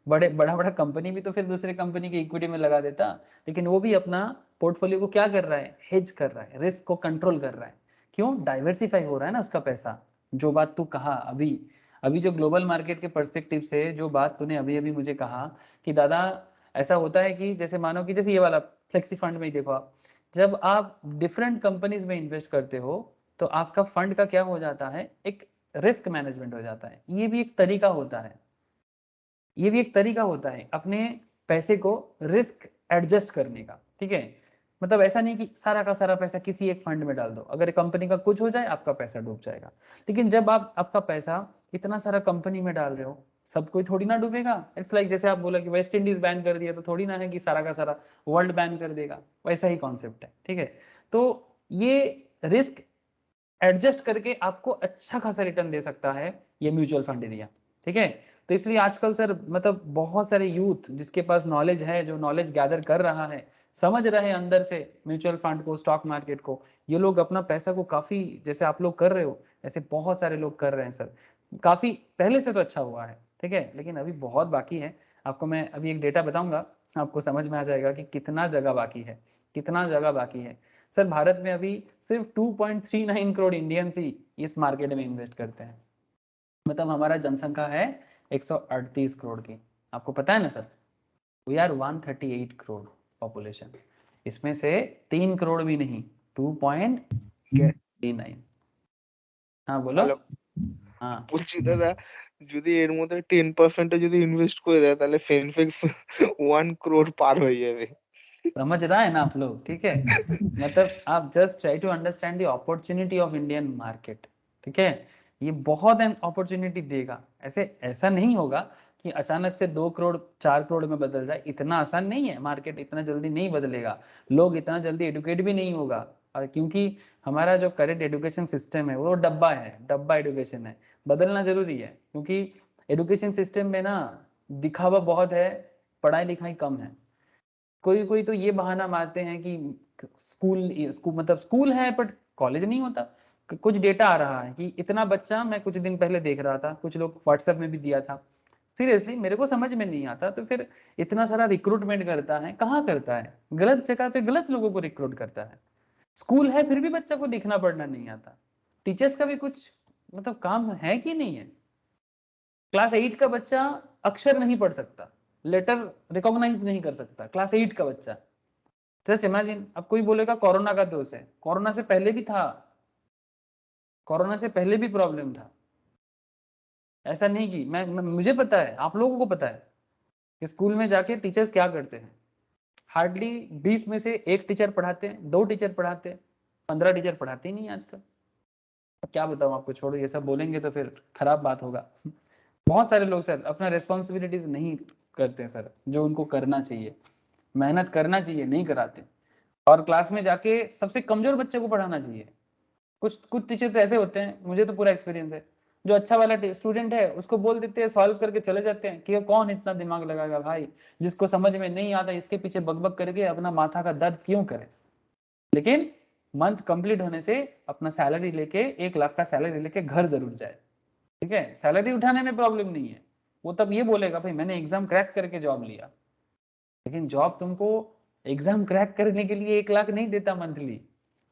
[SPEAKER 1] बड़े बड़ा बड़ा कंपनी भी तो फिर दूसरे कंपनी की इक्विटी में लगा देता, लेकिन वो भी अपना पोर्टफोलियो को क्या कर रहा है, हेज कर रहा है, रिस्क को कंट्रोल कर रहा है। क्यों, डाइवर्सिफाई हो रहा है ना उसका पैसा। जो बात तू कहा अभी, अभी जो ग्लोबल मार्केट के पर्सपेक्टिव से जो बात तूने अभी अभी मुझे कहा कि दादा ऐसा होता है कि जैसे मानो कि जैसे ये वाला फ्लेक्सी फंड में ही देखो आप, जब आप डिफरेंट कंपनीज में इन्वेस्ट करते हो तो आपका फंड का क्या हो जाता है, एक रिस्क मैनेजमेंट हो जाता है। ये भी एक तरीका होता है, ये भी एक तरीका होता है अपने पैसे को रिस्क एडजस्ट करने का, ठीक है। मतलब ऐसा नहीं कि सारा का सारा पैसा किसी एक फंड में डाल दो, अगर कंपनी का कुछ हो जाए आपका पैसा डूब जाएगा। लेकिन जब आप आपका पैसा इतना सारा कंपनी में डाल रहे हो, सब कोई थोड़ी ना डूबेगा। इट्स लाइक जैसे आप बोला कि वेस्ट इंडीज बैन कर दिया तो थोड़ी ना है कि सारा का सारा वर्ल्ड बैन कर देगा, वैसा ही कॉन्सेप्ट है, ठीक है। तो ये रिस्क एडजस्ट करके आपको अच्छा खासा रिटर्न दे सकता है ये म्यूचुअल फंड एरिया, ठीक है। तो इसलिए आजकल सर मतलब बहुत सारे यूथ जिसके पास नॉलेज है, जो नॉलेज गैदर कर रहा है, समझ रहे हैं अंदर से म्यूचुअल फंड को, स्टॉक मार्केट को, ये लोग अपना पैसा को काफी, जैसे आप लोग कर रहे हो ऐसे बहुत सारे लोग कर रहे हैं सर। काफी पहले से तो अच्छा हुआ है, ठीक है, लेकिन अभी बहुत बाकी है। आपको मैं अभी एक डेटा बताऊंगा, आपको समझ में आ जाएगा कि कितना जगह बाकी है, कितना जगह बाकी है। सर भारत में अभी सिर्फ 2.39 करोड़ इंडियंस ही इस मार्केट में इन्वेस्ट करते हैं। मतलब हमारा जनसंख्या है 138 करोड़ की, आपको पता है ना sir. We are 138 crore population, इसमें से 3 करोड़ भी नहीं, 2.39। हाँ बोलो।
[SPEAKER 2] হ্যালো,
[SPEAKER 1] हाँ
[SPEAKER 2] বলছি দাদা, যদি এর মধ্যে 10% যদি ইনভেস্ট করে দেয় তাহলে ফেনফেক্স 1 crore পার হয়ে যাবে।
[SPEAKER 1] समझ रहा है ना आप लोग, ठीक है। मतलब आप just try to understand the opportunity of Indian market, ठीक है। ये बहुत अपॉर्चुनिटी देगा, ऐसे ऐसा नहीं होगा कि अचानक से 2 करोड़ 4 करोड़ में बदल जाए, इतना आसान नहीं है। मार्केट इतना जल्दी नहीं बदलेगा, लोग इतना जल्दी एडुकेट भी नहीं होगा, क्योंकि हमारा जो करंट एजुकेशन सिस्टम है वो डब्बा है, डब्बा एडुकेशन है। बदलना जरूरी है, क्योंकि एडुकेशन सिस्टम में ना दिखावा बहुत है, पढ़ाई लिखाई कम है। कोई कोई तो ये बहाना मारते हैं कि स्कूल मतलब स्कूल है बट कॉलेज नहीं होता। कुछ डेटा आ रहा है कि इतना बच्चा, मैं कुछ दिन पहले देख रहा था, कुछ लोग व्हाट्सएप में भी दिया था, सीरियसली मेरे को समझ में नहीं आता। तो फिर इतना सारा रिक्रूटमेंट करता है, कहाँ करता है? गलत जगह पे गलत लोगों को रिक्रूट करता है। स्कूल है फिर भी बच्चा को लिखना पढ़ना नहीं आता। टीचर्स का भी कुछ मतलब काम है कि नहीं है? क्लास 8 का बच्चा अक्षर नहीं पढ़ सकता, लेटर रिकॉग्नाइज नहीं कर सकता, क्लास 8 का बच्चा। Just imagine. अब कोई बोलेगा कोरोना का दोष है, कोरोना से पहले भी था, कोरोना से पहले भी प्रॉब्लम था। ऐसा नहीं कि मुझे पता है, आप लोगों को पता है कि स्कूल में जाके टीचर्स क्या करते हैं। हार्डली 20 में से एक टीचर पढ़ाते हैं, 2 टीचर पढ़ाते हैं, 15 टीचर पढ़ाते ही नहीं आजकल। अब क्या बताऊं आपको, छोड़ो ये सब, बोलेंगे तो फिर खराब बात होगा। बहुत सारे लोग सर अपना रिस्पॉन्सिबिलिटीज नहीं करते सर, जो उनको करना चाहिए, मेहनत करना चाहिए, नहीं कराते। और क्लास में जाके सबसे कमजोर बच्चे को पढ़ाना चाहिए। कुछ कुछ टीचर तो ऐसे होते हैं, मुझे तो पूरा एक्सपीरियंस है, जो अच्छा वाला स्टूडेंट है उसको बोल देते हैं, सॉल्व करके चले जाते हैं कि कौन इतना दिमाग लगाएगा भाई, जिसको समझ में नहीं आता इसके पीछे बकबक करके अपना माथा का दर्द क्यों करे। लेकिन मंथ कंप्लीट होने से अपना सैलरी लेके, 1 लाख का सैलरी लेके घर जरूर जाए। ठीक है, सैलरी उठाने में प्रॉब्लम नहीं है, वो तब ये बोलेगा भाई मैंने एग्जाम क्रैक करके जॉब लिया। लेकिन जॉब तुमको एग्जाम क्रैक करने के लिए 1 लाख नहीं देता मंथली।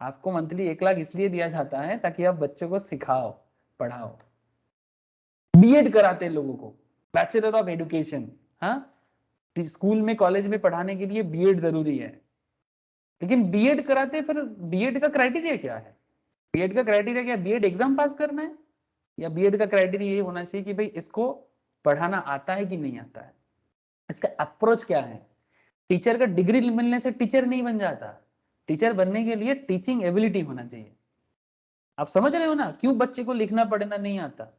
[SPEAKER 1] आपको मंथली 1 लाख इसलिए दिया जाता है ताकि आप बच्चों को सिखाओ, पढ़ाओ। बीएड कराते हैं लोगों को, बैचलर ऑफ एजुकेशन। हाँ, स्कूल में कॉलेज में पढ़ाने के लिए बीएड जरूरी है। लेकिन बीएड कराते, फिर बीएड का क्राइटेरिया क्या है? बीएड का क्राइटेरिया क्या? बीएड एग्जाम पास करना है, या बीएड का क्राइटेरिया ये होना चाहिए कि भाई इसको पढ़ाना आता है कि नहीं आता है, इसका अप्रोच क्या है। टीचर का डिग्री मिलने से टीचर नहीं बन जाता, टीचर बनने के लिए टीचिंग एबिलिटी होना चाहिए। आप समझ रहे हो ना, क्यों बच्चे को लिखना पढ़ना नहीं आता,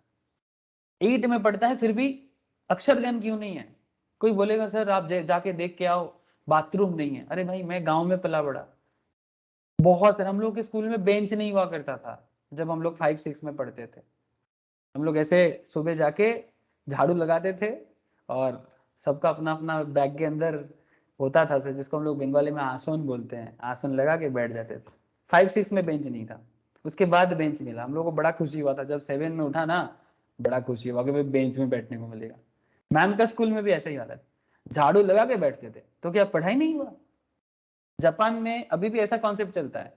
[SPEAKER 1] 8 में पढ़ता है फिर भी अक्षर ज्ञान क्यों नहीं है? कोई बोलेगा सर आप जाके देख के आओ, बाथरूम नहीं है। अरे भाई मैं गांव में पला बड़ा, बहुत सारे हम लोग के स्कूल में बेंच नहीं हुआ करता था जब हम लोग 5-6 में पढ़ते थे। हम लोग ऐसे सुबह जाके झाड़ू लगाते थे, और सबका अपना अपना बैग के अंदर होता था सर, जिसको हम लोग बंगाली में आसन बोलते हैं, आसन लगा के बैठ जाते थे। 5-6 में बेंच नहीं था, उसके बाद बेंच मिला। हम लोग को बड़ा खुशी हुआ था जब 7 में उठा ना, बड़ा खुशी हुआ कि भाई बेंच में बैठने को मिलेगा। मैम का स्कूल में भी ऐसा ही हालत, झाड़ू लगा के बैठते थे। तो क्या पढ़ाई नहीं हुआ? जापान में अभी भी ऐसा कॉन्सेप्ट चलता है।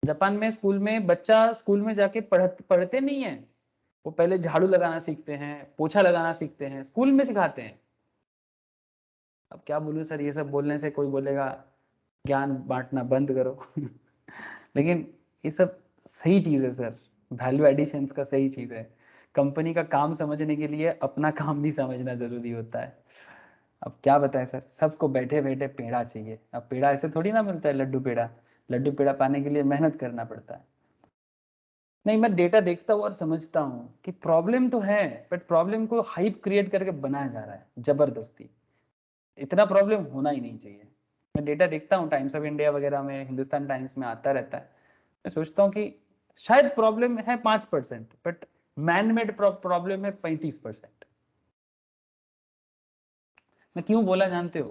[SPEAKER 1] जापान में स्कूल में बच्चा स्कूल में जाके पढ़ते नहीं है, वो पहले झाड़ू लगाना सीखते हैं, पोछा लगाना सीखते हैं, स्कूल में सिखाते हैं। अब क्या बोलूं सर, ये सब बोलने से कोई बोलेगा ज्ञान बांटना बंद करो। लेकिन ये सब सही चीज है सर, वैल्यू एडिशन का सही चीज है। कंपनी का काम समझने के लिए अपना काम भी समझना जरूरी होता है। अब क्या बताएं सर, सबको बैठे बैठे पेड़ा चाहिए। अब पेड़ा ऐसे थोड़ी ना मिलता है, लड्डू पेड़ा। लड्डू पेड़ा पाने के लिए मेहनत करना पड़ता है। नहीं, मैं डेटा देखता हूँ और समझता हूँ कि प्रॉब्लम तो है, बट प्रॉब्लम को हाइप क्रिएट करके बनाया जा रहा है जबरदस्ती। इतना प्रॉब्लम होना ही नहीं चाहिए। मैं डेटा देखता हूँ, टाइम्स ऑफ इंडिया वगैरह में, हिंदुस्तान टाइम्स में आता रहता है। मैं सोचता हूँ कि शायद प्रॉब्लम है 5%, बट मैन मेड प्रॉब्लम है 35%। मैं क्यों बोला जानते हो?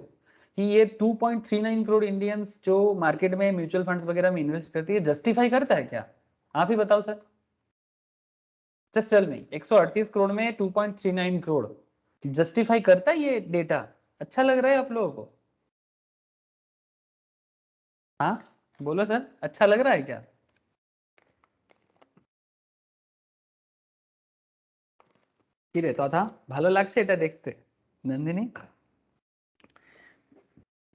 [SPEAKER 1] कि ये 2.39 करोड़ इंडियंस जो मार्केट में म्यूचुअल फंड्स वगैरह में इन्वेस्ट करती है, जस्टिफाई करता है क्या? आप ही बताओ sir, just tell me. 138 crore में 2.39 करोड़ जस्टिफाई करता है ये डेटा? अच्छा लग रहा है आप लोगों को? हाँ बोलो सर, अच्छा लग रहा है क्या? কি রে তথা ভালো লাগছে এটা দেখতে? नंदिनी,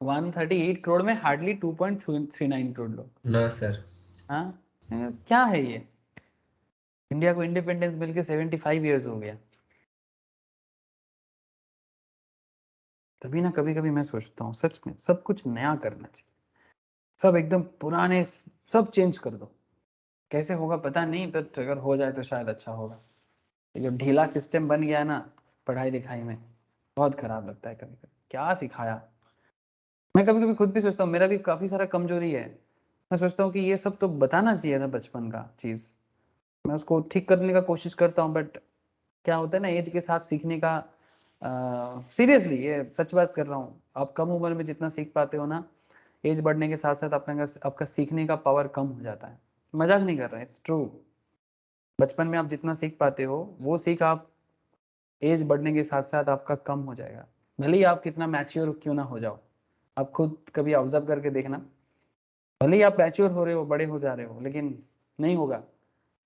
[SPEAKER 1] 138 करोड़ में हार्डली 2.39 करोड़ लोग।
[SPEAKER 3] ना सर।
[SPEAKER 1] हाँ, क्या है ये? इंडिया को इंडिपेंडेंस मिलके 75 ईयर्स हो गया। तभी ना कभी कभी मैं सोचता हूँ सच में सब कुछ नया करना चाहिए, सब एकदम पुराने सब चेंज कर दो। कैसे होगा पता नहीं, बट अगर हो जाए तो शायद अच्छा होगा। ये जो ढीला सिस्टम बन गया ना, पढ़ाई लिखाई में बहुत खराब लगता है कभी कभी, क्या सिखाया। मैं कभी कभी खुद भी सोचता हूँ मेरा भी काफ़ी सारा कमजोरी है, मैं सोचता हूँ कि ये सब तो बताना चाहिए था बचपन का चीज़, मैं उसको ठीक करने का कोशिश करता हूँ, बट क्या होता है ना एज के साथ सीखने का, सीरियसली ये सच बात कर रहा हूँ, आप कम उम्र में जितना सीख पाते हो ना, एज बढ़ने के साथ साथ आपका सीखने का पावर कम हो जाता है। मजाक नहीं कर रहा है, इट्स ट्रू। बचपन में आप जितना सीख पाते हो वो सीख आप एज बढ़ने के साथ साथ आपका कम हो जाएगा, भले ही आप कितना मैच्योर क्यों ना हो जाओ। आप खुद कभी ऑब्जर्व करके देखना, भले ही आप मैच्योर हो रहे हो, बड़े हो जा रहे हो, लेकिन नहीं होगा,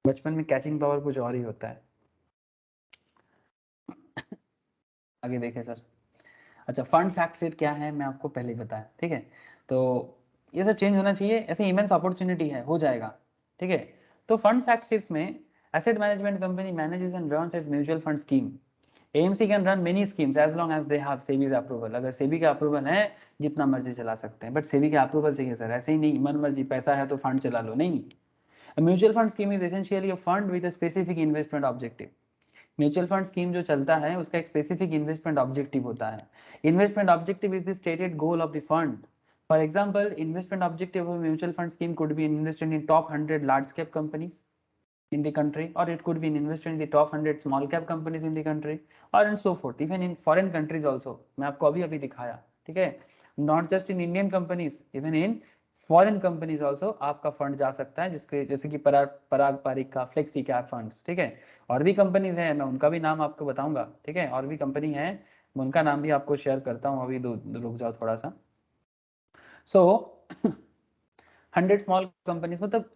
[SPEAKER 1] बचपन में कैचिंग पावर कुछ और ही होता है। आगे देखें सर। अच्छा, फंड फैक्ट शीट क्या है मैं आपको पहले ही बताया, ठीक है। तो ये सब चेंज होना चाहिए, ऐसे इमेंस अपॉर्चुनिटी है, हो जाएगा, ठीक है। तो फंड फैक्ट शीट्स में asset management company manages and runs its mutual fund scheme. AMC can run many schemes as long as they have SEBI's approval. अगर सेबी का अप्रूवल है जितना मर्जी चला सकते हैं, बट सेबी का अप्रूवल चाहिए सर, ऐसे ही नहीं मन मर्जी पैसा है तो फंड चला लो, नहीं। Mutual fund scheme is essentially a fund with a specific investment objective. Mutual fund scheme जो चलता है उसका एक स्पेसिफिक इन्वेस्टमेंट ऑब्जेक्टिव होता है। Investment objective is the stated goal of the fund. For example, investment objective of mutual fund scheme could be invested in top 100 large cap companies in the country, or it could be invested in the top 100 small cap companies in the country, or and so forth, even in foreign countries also। मैं आपको अभी अभी दिखाया, ठीक है। Not just in Indian companies, even in foreign companies also आपका fund जा सकता है, जिसके जैसे कि पराग पारिक का फ्लेक्सी कैप फंड्स, ठीक है। और भी कंपनीज हैं, मैं उनका भी नाम आपको बताऊंगा, ठीक है। और भी कंपनी है, मैं उनका नाम भी आपको शेयर करता हूँ, अभी रुक जाओ थोड़ा सा। सो 100 स्मॉल कंपनीज, मतलब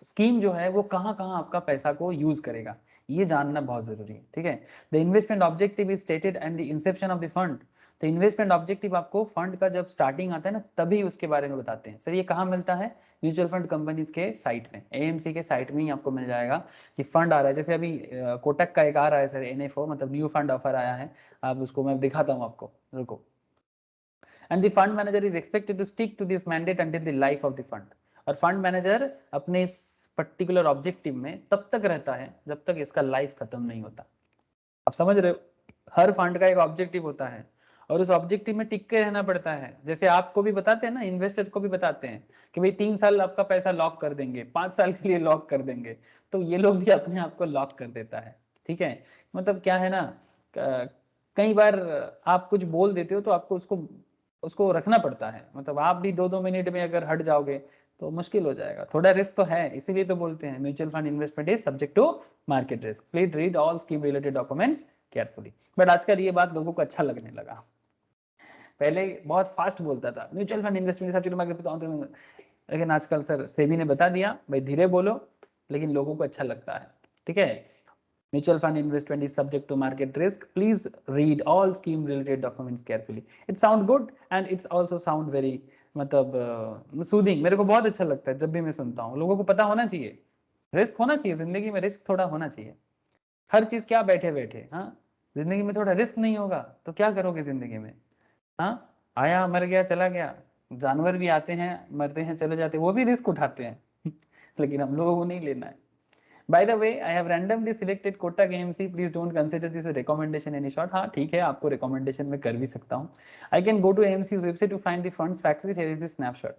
[SPEAKER 1] स्कीम जो है वो कहाँ कहाँ आपका पैसा को यूज करेगा, ये जानना बहुत जरूरी है, ठीक है। The investment objective is stated and the Inception of the fund. तो इन्वेस्टमेंट ऑब्जेक्टिव आपको फंड का जब स्टार्टिंग आता है ना तभी उसके बारे में बताते हैं। सर ये कहाँ मिलता है? म्यूचुअल फंड कंपनीज के साइट में, एएमसी के साइट में ही आपको मिल जाएगा कि फंड आ रहा है। जैसे अभी कोटक का एक आ रहा है सर, एनएफओ, मतलब न्यू फंड ऑफर आया है, आप उसको मैं दिखाता हूँ आपको, रुको। And the fund manager is expected to stick to this mandate until the life of the fund। और फंड मैनेजर अपने इस पर्टिकुलर ऑब्जेक्टिव में तब तक रहता है जब तक इसका लाइफ खत्म नहीं होता। आप समझ रहे हो, हर फंड का एक ऑब्जेक्टिव होता है और उस ऑब्जेक्टिव में टिक के रहना पड़ता है। जैसे आपको भी बताते हैं ना, इन्वेस्टर्स को भी बताते हैं कि भाई 3 साल आपका पैसा लॉक कर देंगे, 5 साल के लिए लॉक कर देंगे, तो ये लोग भी अपने आप को लॉक कर देता है, ठीक है। मतलब क्या है ना, कई बार आप कुछ बोल देते हो तो आपको उसको उसको रखना पड़ता है, मतलब आप भी 2-2 मिनट में अगर हट जाओगे तो मुश्किल हो जाएगा, थोड़ा रिस्क तो है, इसीलिए तो बोलते हैं mutual fund investment is subject to market risk, please read all scheme related documents carefully. But आजकल ये बात लोगों को अच्छा लगने लगा, पहले बहुत फास्ट बोलता था mutual fund investment subject to market, लेकिन आजकल सर सेबी ने बता दिया भाई धीरे बोलो, लेकिन लोगों को अच्छा लगता है, ठीक है। Mutual fund investment is subject to market risk, please read all scheme related documents carefully. It sound good and it's also sound very, मतलब सूदिंग, मेरे को बहुत अच्छा लगता है जब भी मैं सुनता हूँ। लोगों को पता होना चाहिए, रिस्क होना चाहिए जिंदगी में, रिस्क थोड़ा होना चाहिए। हर चीज क्या बैठे बैठे, हाँ, जिंदगी में थोड़ा रिस्क नहीं होगा तो क्या करोगे जिंदगी में। हाँ, आया मर गया चला गया, जानवर भी आते हैं मरते हैं चले जाते हैं, वो भी रिस्क उठाते हैं लेकिन हम लोगों को नहीं लेना है। By the way, I have randomly selected Kotak AMC, please don't consider this recommendation any short. हाँ ठीक है, आपको रिकमेंडेशन में कर भी सकता हूँ। I can go to AMC website to find the funds facts, here is the snapshot.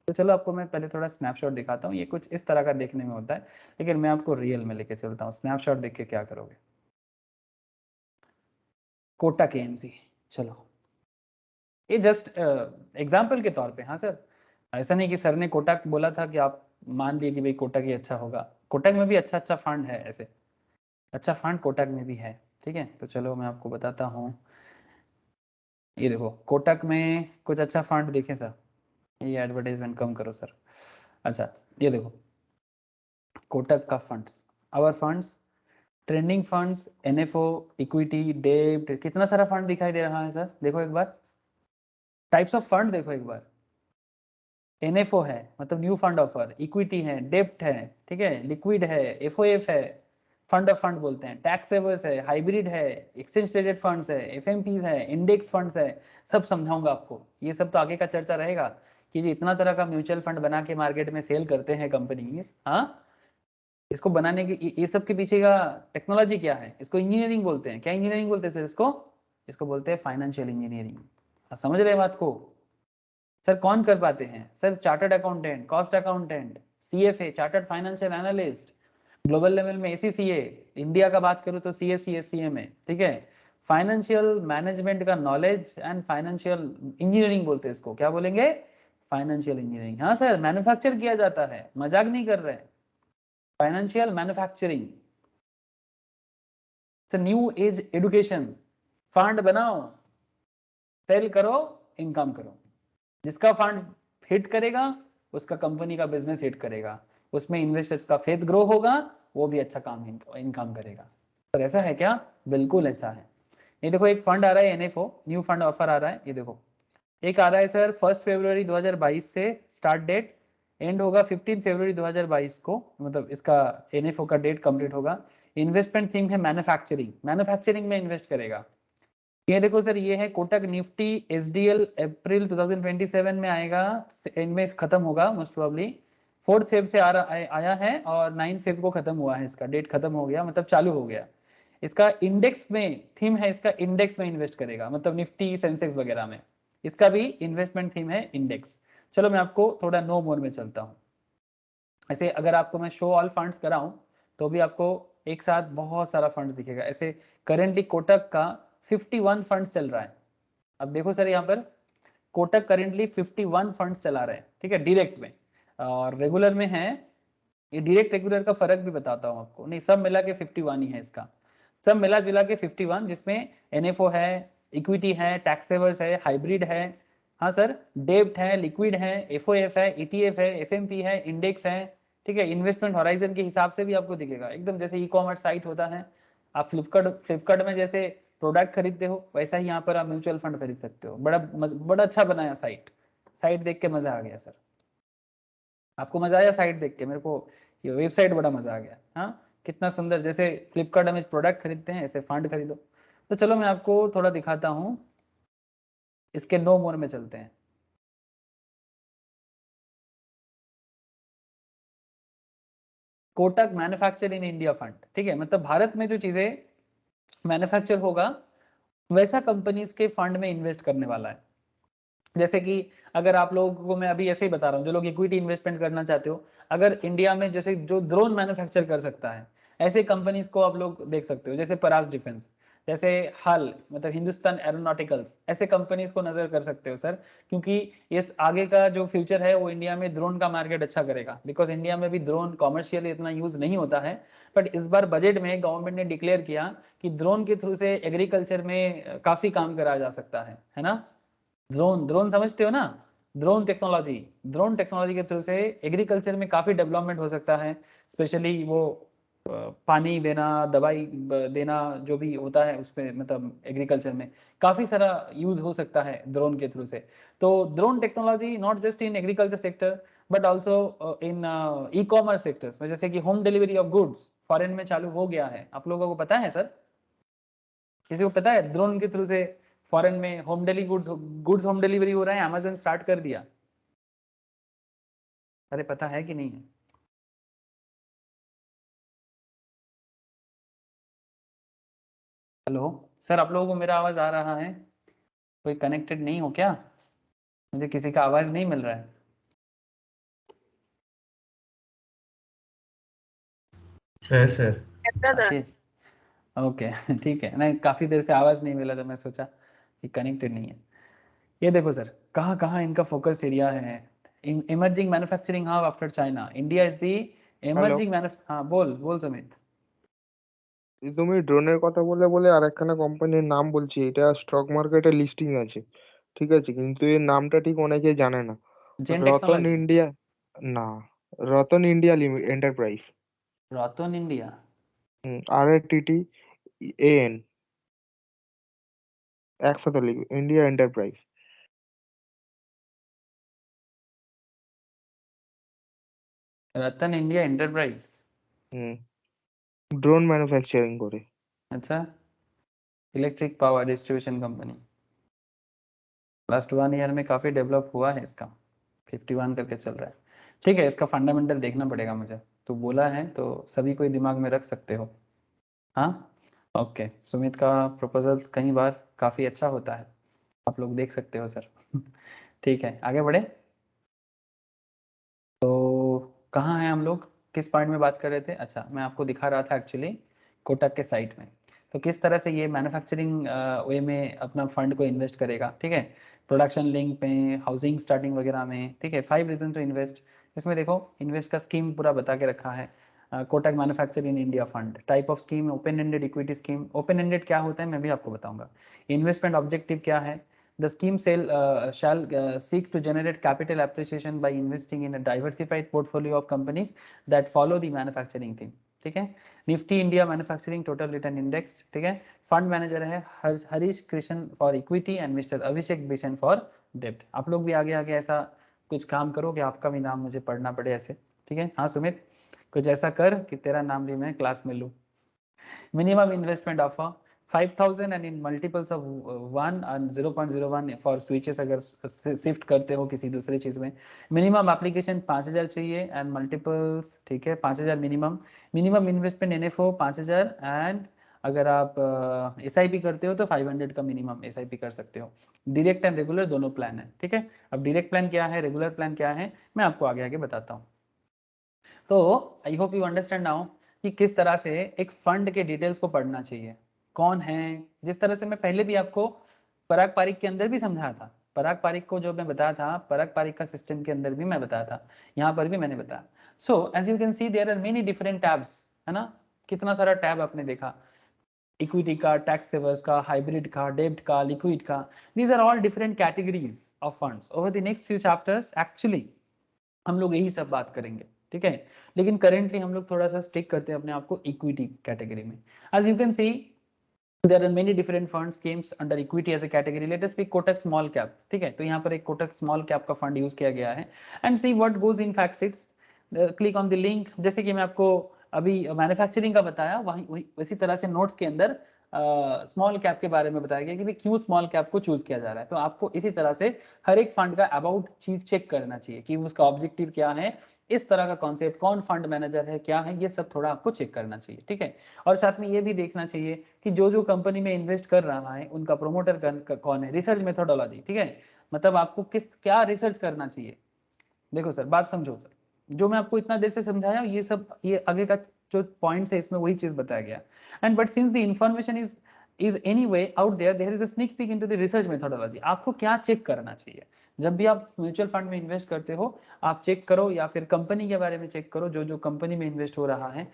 [SPEAKER 1] तो चलो आपको मैं पहले थोड़ा स्नैपशॉट दिखाता हूँ, ये कुछ इस तरह का देखने में होता है, लेकिन मैं आपको रियल में लेके चलता हूँ। स्नैपशॉट देख के क्या करोगे, कोटक एएमसी, चलो ये जस्ट एग्जाम्पल के तौर पे, हाँ सर, ऐसा नहीं कि सर ने कोटक बोला था कि आप मान लिए कि भाई कोटक ही अच्छा होगा। कोटक में भी अच्छा अच्छा फंड है, ऐसे अच्छा फंड कोटक में भी है, ठीक है। तो चलो मैं आपको बताता हूँ, ये देखो कोटक में कुछ अच्छा फंड देखें सर, ये एडवर्टाइजमेंट कम करो सर। अच्छा, ये देखो कोटक का funds, our funds, trending funds, NFO, equity, डेब्ट, कितना सारा फंड दिखाई दे रहा है सर, देखो एक बार टाइप्स ऑफ फंड देखो एक बार। एनएफओ है मतलब न्यू फंड ऑफर, इक्विटी है, डेब्ट है, ठीक है, लिक्विड है, एफओएफ है, फंड ऑफ फंड बोलते हैं, टैक्स सेवर्स है, हाइब्रिड है, एक्सचेंज ट्रेडेड फंड्स है, एफएमपीज है, इंडेक्स फंड्स है, सब समझाऊंगा आपको। ये सब तो आगे का चर्चा रहेगा कि जो इतना तरह का म्यूचुअल फंड बना के मार्केट में सेल करते हैं कंपनीज, हाँ, इसको बनाने के ये सब के पीछे का टेक्नोलॉजी क्या है, इसको इंजीनियरिंग बोलते हैं। क्या इंजीनियरिंग बोलते हैं सर इसको? इसको बोलते हैं फाइनेंशियल इंजीनियरिंग। समझ रहे हैं बात को? सर कौन कर पाते हैं sir? Chartered accountant, cost accountant, CFA, chartered financial analyst, global level में एसीसीए, इंडिया का बात करूं तो सीएससीएससीए में, ठीक है। फाइनेंशियल मैनेजमेंट का नॉलेज एंड फाइनेंशियल इंजीनियरिंग बोलते हैं इसको। क्या बोलेंगे? Financial engineering. हाँ सर, मैन्युफैक्चर किया जाता है, मजाक नहीं कर रहे। Financial manufacturing, new age education. Fund बनाओ, सेल करो, इनकम करो। जिसका फंड हिट करेगा उसका कंपनी का बिजनेस हिट करेगा, उसमें इन्वेस्टर्स का फेथ ग्रो होगा, वो भी अच्छा काम इनकम करेगा। तो ऐसा है क्या? बिल्कुल ऐसा है। ये देखो एक फंड आ रहा है एनएफओ, न्यू फंड ऑफर आ रहा है। ये देखो एक आ रहा है सर 1 फरवरी 2022 से स्टार्ट डेट, एंड होगा 15 फरवरी 2022 को, मतलब इसका एनएफओ का डेट कंप्लीट होगा। इन्वेस्टमेंट थीम है मैन्युफैक्चरिंग, मैन्युफैक्चरिंग में इन्वेस्ट करेगा। ये देखो सर, ये है कोटक निफ्टी एसडीएल, अप्रैल 2027 में आएगा, एंड में खत्म होगा मोस्ट प्रोबेबली। 4 फेब से आया है और 9 फेब को खत्म हुआ है, इसका डेट खत्म हो गया, मतलब चालू हो गया। इसका इंडेक्स में थीम है, इसका इंडेक्स में इन्वेस्ट करेगा, मतलब निफ्टी सेंसेक्स वगैरह में। इसका भी इन्वेस्टमेंट थीम है इंडेक्स। चलो मैं आपको थोड़ा नो मोर में चलता हूँ। ऐसे अगर आपको मैं शो ऑल फंड्स कराऊं तो भी आपको एक साथ बहुत सारा फंड्स दिखेगा। ऐसे करेंटली कोटक का 51 फंड्स चल रहा है। अब देखो सर यहाँ पर कोटक करेंटली 51 फंड्स चला रहे हैं, ठीक है, डायरेक्ट में और रेगुलर में है। ये डायरेक्ट रेगुलर का फर्क भी बताता हूँ आपको, नहीं सब मिला के 51 ही है इसका, सब मिला जुला के 51, जिसमें एनएफओ है, इक्विटी है, टैक्स सेवर्स है, हाइब्रिड है, हाँ सर, डेब्ट है, लिक्विड है, एफओएफ है, ईटीएफ है, एफएमपी है, इंडेक्स है, ठीक है। इन्वेस्टमेंट होराइजन के हिसाब से भी आपको दिखेगा, एकदम जैसे ई कॉमर्स साइट होता है। आप फ्लिपकार्ट में जैसे प्रोडक्ट खरीदते हो वैसा ही यहाँ पर आप म्यूचुअल फंड खरीद सकते हो। बड़ा अच्छा बनाया साइट, साइट देख के मजा आ गया सर। आपको मजा आया साइट देख के? मेरे को ये वेबसाइट बड़ा मजा आ गया। हाँ, कितना सुंदर, जैसे फ्लिपकार्ट में प्रोडक्ट खरीदते हैं ऐसे फंड खरीदो। तो चलो मैं आपको थोड़ा दिखाता हूँ, इसके नो मोर में चलते हैं। Kotak manufacture in India fund, ठीक है, मतलब भारत में जो चीजें मैन्युफैक्चर होगा वैसा कंपनीज के फंड में इन्वेस्ट करने वाला है। जैसे कि अगर आप लोगों को मैं अभी ऐसे ही बता रहा हूँ, जो लोग इक्विटी इन्वेस्टमेंट करना चाहते हो, अगर इंडिया में जैसे जो ड्रोन मैन्युफैक्चर कर सकता है ऐसे कंपनीज को आप लोग देख सकते हो, जैसे परास डिफेंस, जैसे हल मतलब हिंदुस्तान एरोनॉटिकल्स, ऐसे कंपनीज को नजर कर सकते हो सर। क्योंकि इस आगे का जो फ्यूचर है वो इंडिया में ड्रोन का मार्केट अच्छा करेगा, बिकॉज इंडिया में भी ड्रोन कॉमर्शियली इतना यूज नहीं होता है। बट इस बार बजट में गवर्नमेंट ने डिक्लेयर किया कि ड्रोन के थ्रू से एग्रीकल्चर में काफी काम करा जा सकता है ना। ड्रोन ड्रोन समझते हो ना? ड्रोन टेक्नोलॉजी के थ्रू से एग्रीकल्चर में काफी डेवलपमेंट हो सकता है। स्पेशली वो पानी देना, दवाई देना, जो भी होता है उसमें, मतलब एग्रीकल्चर में काफी सारा यूज हो सकता है ड्रोन के थ्रू से। तो drone technology not just in agriculture sector but also in e commerce sectors में, जैसे कि home delivery of goods foreign में चालू हो गया है। आप लोगों को पता है सर? किसी को पता है ड्रोन के थ्रू से फॉरेन में home delivery goods home delivery हो रहा है? अमेजन स्टार्ट कर दिया। अरे पता है कि नहीं है? हेलो सर, आप लोगों को मेरा आवाज आ रहा है? कोई कनेक्टेड नहीं हो क्या? मुझे किसी का आवाज नहीं मिल रहा है।
[SPEAKER 2] है सर।
[SPEAKER 1] अच्छी, ओके ठीक है। नहीं, काफी देर से आवाज नहीं मिला तो मैं सोचा कि कनेक्टेड नहीं है। ये देखो सर, कहाँ कहाँ इनका फोकस एरिया है। Emerging manufacturing hub after China, India is the
[SPEAKER 2] hello,
[SPEAKER 1] emerging हाँ बोल बोल समित।
[SPEAKER 2] তুমি ড্রোনের কথা বলে বলে আরেকখানা কোম্পানির নাম বলছি, এটা স্টক মার্কেটে লিস্টিং আছে, ঠিক আছে, কিন্তু এর নামটা ঠিক অনেকে জানে না।
[SPEAKER 1] जेन
[SPEAKER 2] রতন
[SPEAKER 1] टेक्नोलॉजी,
[SPEAKER 2] ইন্ডিয়া, না, Ratan India enterprise.
[SPEAKER 1] रॉटन India,
[SPEAKER 2] RATTAN, একসাথে লিখবে, ইন্ডিয়া এন্টারপ্রাইজ।
[SPEAKER 1] रतन इंडिया एंटरप्राइज।
[SPEAKER 2] হুম, ড্রোন ম্যানুফ্যাকচারিং করে।
[SPEAKER 1] अच्छा, electric power distribution company, last 1 year में काफी डेवलप हुआ है इसका, 51 करके चल रहा है। ठीक है, इसका फंडामेंटल देखना पड़ेगा मुझे। तू बोला है तो सभी कोई दिमाग में रख सकते हो। हाँ, ओके। सुमित का प्रपोजल कई बार काफ़ी अच्छा होता है, आप लोग देख सकते हो सर। ठीक है, आगे बढ़े। तो कहाँ हैं हम लोग, किस पॉइंट में बात कर रहे थे? अच्छा, मैं आपको दिखा रहा था एक्चुअली कोटक के साइट में, तो किस तरह से ये मैन्युफैक्चरिंग वे में अपना फंड को इन्वेस्ट करेगा। ठीक है, प्रोडक्शन लिंक पे, हाउसिंग स्टार्टिंग वगैरह में। ठीक है, 5 रीजन टू इन्वेस्ट। इसमें देखो इन्वेस्ट का स्कीम पूरा बता के रखा है। Kotak manufacture in India fund, type of scheme open ended equity scheme. Open ended क्या होता है मैं भी आपको बताऊंगा। इन्वेस्टमेंट ऑब्जेक्टिव क्या है? The scheme shall seek to generate capital appreciation by investing in a diversified portfolio of companies that follow the manufacturing theme. ठीक है, Nifty India manufacturing total return index. ठीक है, फंड मैनेजर है Harish Krishna for equity and mister Abhishek Bishan for डेब्ट। आप लोग भी आगे आगे ऐसा कुछ काम करो कि आपका भी नाम मुझे पढ़ना पड़े ऐसे। ठीक है, हाँ सुमित, कुछ ऐसा कर कि तेरा नाम भी मैं क्लास में लूँ। Minimum investment of 5,000 and in multiples of 1 and 0.01 for switches अगर शिफ्ट करते हो किसी दूसरी चीज में। मिनिमम एप्लीकेशन 5,000 चाहिए एंड मल्टीपल्स। ठीक है, 5,000 minimum. Minimum investment NFO 5,000 and अगर आप एसआईपी करते हो तो 500 का मिनिमम एसआईपी कर सकते हो। डायरेक्ट एंड रेगुलर दोनों प्लान है। ठीक है, अब डायरेक्ट प्लान क्या है, रेगुलर प्लान क्या है, मैं आपको आगे आगे बताता हूँ। तो आई होप यू अंडरस्टैंड नाउ कि किस तरह से एक फंड के डिटेल्स को पढ़ना चाहिए, कौन है। जिस तरह से मैं पहले भी आपको पराग पारिक के अंदर भी समझाया था, पराग पारिक को जो मैं बताया था, पराग पारिक का सिस्टम के अंदर भी मैं बताया था, यहाँ पर भी मैंने बताया। So as you can see there are many different tabs, है ना, कितना सारा टैब आपने देखा, इक्विटी का, टैक्स सेवर्स का, हाइब्रिड का, डेब्ट का, लिक्विड का। These are all different categories of funds. Over the next few chapters actually हम लोग यही सब बात करेंगे। ठीक है, लेकिन करेंटली हम लोग थोड़ा सा स्टिक करते हैं अपने आप को इक्विटी कैटेगरी में। As you can see there are many different fund schemes under equity as a category. Let us pick Kotak small cap. ठीक है, तो यहाँ पर एक Kotak small cap का फंड यूज किया गया है and see what goes in fact sits. Click on the link। जैसे कि मैं आपको अभी मैन्युफैक्चरिंग का बताया, वही वैसी तरह से नोट्स के अंदर स्मॉल कैप के बारे में बताया गया कि भाई क्यों स्मॉल कैप को चूज किया जा रहा है। तो आपको इसी तरह से हर एक फंड का अबाउट चीज चेक करना चाहिए कि उसका ऑब्जेक्टिव क्या है, इस तरह का कॉन्सेप्ट, कौन फंड मैनेजर है, क्या है, ये सब थोड़ा आपको चेक करना चाहिए। ठीक है, और साथ में ये भी देखना चाहिए कि जो जो कंपनी में इन्वेस्ट कर रहा है उनका प्रोमोटर कौन है, रिसर्च मेथोडोलॉजी। ठीक है, मतलब आपको किस क्या रिसर्च करना चाहिए। देखो सर, बात समझो सर, जो मैं आपको इतना देर से समझाया ये सब, ये आगे का जो पॉइंट्स है इसमें वही चीज बताया गया। And but since the information is anyway out there is a sneak peek into the research methodology. आपको क्या चेक करना चाहिए जब भी आप म्यूचुअल फंड में इन्वेस्ट करते हो, आप चेक करो या फिर कंपनी के बारे में चेक करो, जो जो कंपनी में इन्वेस्ट हो रहा है।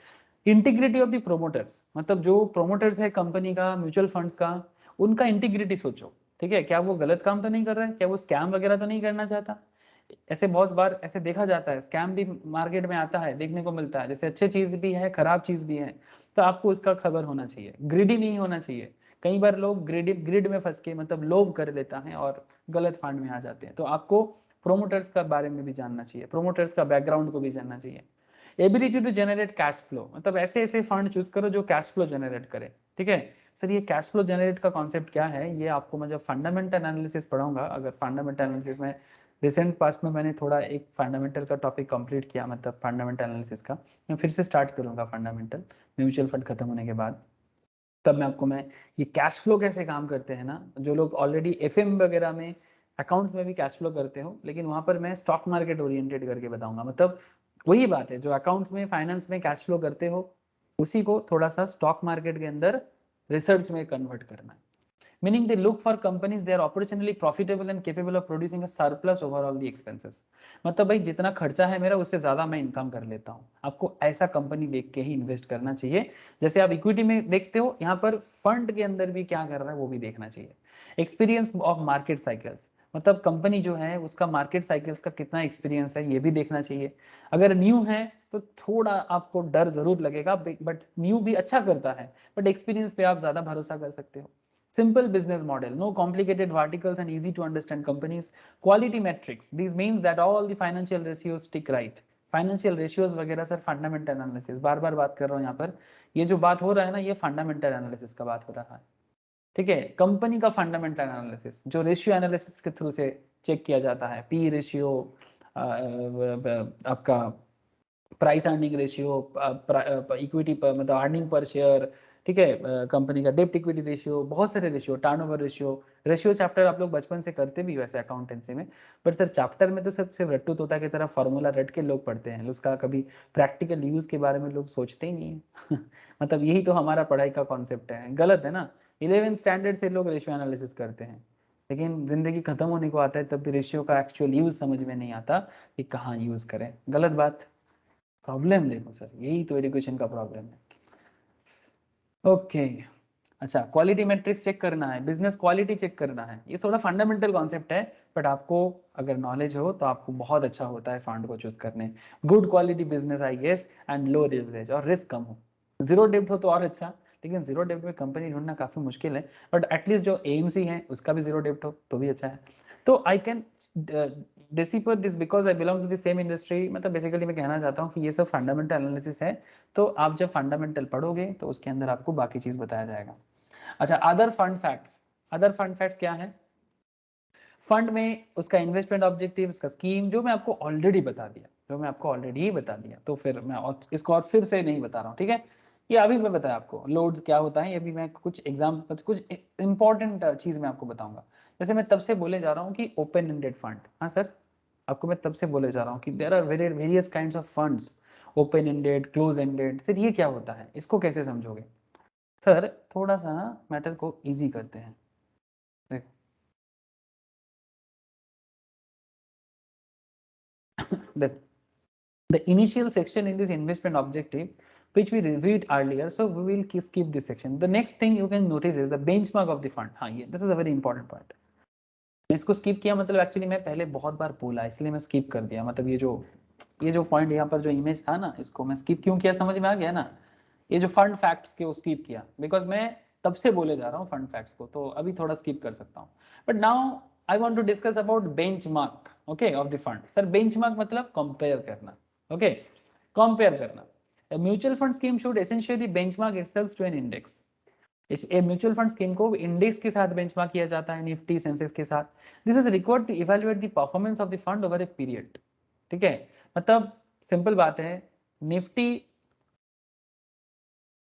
[SPEAKER 1] इंटीग्रिटी ऑफ द प्रोमोटर्स, मतलब जो प्रोमोटर्स है कंपनी का, म्यूचुअल फंड्स का, उनका इंटीग्रिटी सोचो। ठीक है, क्या वो गलत काम तो नहीं कर रहा है, क्या वो स्कैम वगैरह तो नहीं करना चाहता। ऐसे बहुत बार ऐसे देखा जाता है, स्कैम भी मार्केट में आता है, देखने को मिलता है, जैसे अच्छी चीज भी है, खराब चीज भी है। तो आपको उसका खबर होना चाहिए, ग्रिडी नहीं होना चाहिए। कई बार लोग ग्रिड में फंस के मतलब लोभ कर लेता है और गलत फंड में आ जाते हैं। तो आपको प्रोमोटर्स का बारे में भी जानना चाहिए, प्रोमोटर्स का बैकग्राउंड को भी जानना चाहिए। Ability to generate cash flow, मतलब ऐसे ऐसे फंड चूज करो जो कैश फ्लो जनरेट करे। ठीक है सर, ये कैश फ्लो जनरेट का कॉन्सेप्ट क्या है, ये आपको मैं जब फंडामेंटल एनालिसिस पढ़ाऊंगा, अगर फंडामेंटल एनालिसिस में रिसेंट पास्ट में मैंने थोड़ा एक फंडामेंटल का टॉपिक कंप्लीट किया, मतलब फंडामेंटल एनालिसिस का, मैं फिर से स्टार्ट करूंगा फंडामेंटल म्यूचुअल फंड खत्म होने के बाद। तब मैं ये कैश फ्लो कैसे काम करते हैं ना, जो लोग ऑलरेडी एफएम वगैरह में अकाउंट्स में भी कैश फ्लो करते हो, लेकिन वहां पर मैं स्टॉक मार्केट ओरिएंटेड करके बताऊंगा। मतलब वही बात है, जो अकाउंट्स में फाइनेंस में कैश फ्लो करते हो, उसी को थोड़ा सा स्टॉक मार्केट के अंदर रिसर्च में कन्वर्ट करना है। Meaning they look for companies they are operationally profitable and capable of producing a surplus over all the expenses। मतलब भाई जितना खर्चा है मेरा उससे ज्यादा मैं इनकम कर लेता हूँ। आपको ऐसा कंपनी देख के ही इन्वेस्ट करना चाहिए। जैसे आप इक्विटी में देखते हो, यहाँ पर फंड के अंदर भी क्या कर रहा है वो भी देखना चाहिए। एक्सपीरियंस ऑफ मार्केट साइकिल्स, मतलब कंपनी जो है उसका मार्केट साइकिल्स का कितना एक्सपीरियंस है ये भी देखना चाहिए। अगर न्यू है तो थोड़ा आपको डर जरूर लगेगा, बट न्यू भी अच्छा करता है, बट एक्सपीरियंस पे आप ज्यादा भरोसा कर सकते हो। Simple business model, no complicated verticals and easy to understand companies. Quality metrics, these means that all the financial ratios stick right। Financial ratios वगैरह सर फंडामेंटल एनालिसिस, बार बार बात कर रहा हूँ यहाँ पर, ये जो बात हो रहा है ना ये फंडामेंटल एनालिसिस का बात हो रहा है। ठीक है, कंपनी का फंडामेंटल एनालिसिस जो रेशियो एनालिसिस के थ्रू से चेक किया जाता है, पी रेशियो, आपका प्राइस अर्निंग रेशियो, इक्विटी मतलब अर्निंग पर शेयर, ठीक है, कंपनी का डेप्ट इक्विटी रेशियो, बहुत सारे ratio, turnover ratio. Ratio chapter आप लोग बचपन से करते भी वैसे अकाउंटेंसी में, पर सर चैप्टर में तो सिर्फ रट्टू तोता की तरह फॉर्मूला रट के लोग पढ़ते हैं, उसका कभी प्रैक्टिकल यूज के बारे में लोग सोचते ही नहीं है। मतलब यही तो हमारा पढ़ाई का कॉन्सेप्ट है, गलत है ना। 11th स्टैंडर्ड से लोग रेशियो एनालिसिस करते हैं, लेकिन जिंदगी खत्म होने को आता है तब भी रेशियो का एक्चुअल यूज समझ में नहीं आता कि कहाँ यूज करें। गलत बात। प्रॉब्लम देखो सर, यही तो एजुकेशन का प्रॉब्लम है। ओके, अच्छा, क्वालिटी मैट्रिक्स चेक करना है, बिजनेस क्वालिटी चेक करना है, ये थोड़ा फंडामेंटल कॉन्सेप्ट है, बट आपको अगर नॉलेज हो तो आपको बहुत अच्छा होता है फंड को चूज करने। Good quality business I guess, and low leverage और रिस्क कम हो। जीरो डेब्ट हो तो और अच्छा, लेकिन जीरो डेब्ट में कंपनी ढूंढना काफी मुश्किल है, बट एटलीस्ट जो एएमसी है उसका भी जीरो डेब्ट हो तो भी अच्छा है। तो I can decipher this because I belong to the same industry. मतलब बेसिकली मैं कहना चाहता हूँ कि ये सब फंडामेंटल एनालिसिस है, तो आप जब फंडामेंटल पढ़ोगे तो उसके अंदर आपको बाकी चीज बताया जाएगा। अच्छा, other fund facts. Other fund facts क्या है? फंड में उसका इन्वेस्टमेंट ऑब्जेक्टिव, उसका स्कीम, जो मैं आपको ऑलरेडी बता दिया, तो फिर मैं इसको और फिर से नहीं बता रहा हूँ, ठीक है। ये अभी मैं बताया आपको लोड्स क्या होता है, ये भी मैं कुछ एग्जाम्पल, कुछ इंपॉर्टेंट चीज मैं आपको बताऊंगा। जैसे मैं तब से बोले जा रहा हूँ कि ओपन एंडेड फंड, हाँ सर, आपको मैं तब से बोले जा रहा हूँ कि there are various kinds of funds, open ended, close ended. Sir ये क्या होता है, इसको कैसे समझोगे? सर थोड़ा सा मैटर को इजी करते हैं। देखो, the initial section in this investment objective which we reviewed earlier, so we will skip this section. The next thing you can notice is the benchmark of the fund. हाँ, ये this is a very important point. मैं इसको skip किया, मतलब actually मैं पहले बहुत बार बोला इसलिए मैं skip कर दिया। मतलब ये जो पॉइंट यहाँ पर जो इमेज था ना, इसको मैं skip क्यों किया, समझ में आ गया ना। ये जो फंड फैक्ट्स के, वो skip किया बिकॉज मैं तब से बोले जा रहा हूँ फंड फैक्ट्स को, तो अभी थोड़ा skip कर सकता हूँ। But now I want to discuss about benchmark, okay, of the fund. Sir benchmark मतलब कंपेयर करना, ओके, कंपेयर करना। A mutual fund scheme should essentially benchmark itself to an index. A mutual fund scheme को index के साथ benchmark किया जाता है, Nifty, Sensex के साथ। This is required to evaluate the performance of the fund over a period, ठीक है। मतलब सिंपल बात है, निफ्टी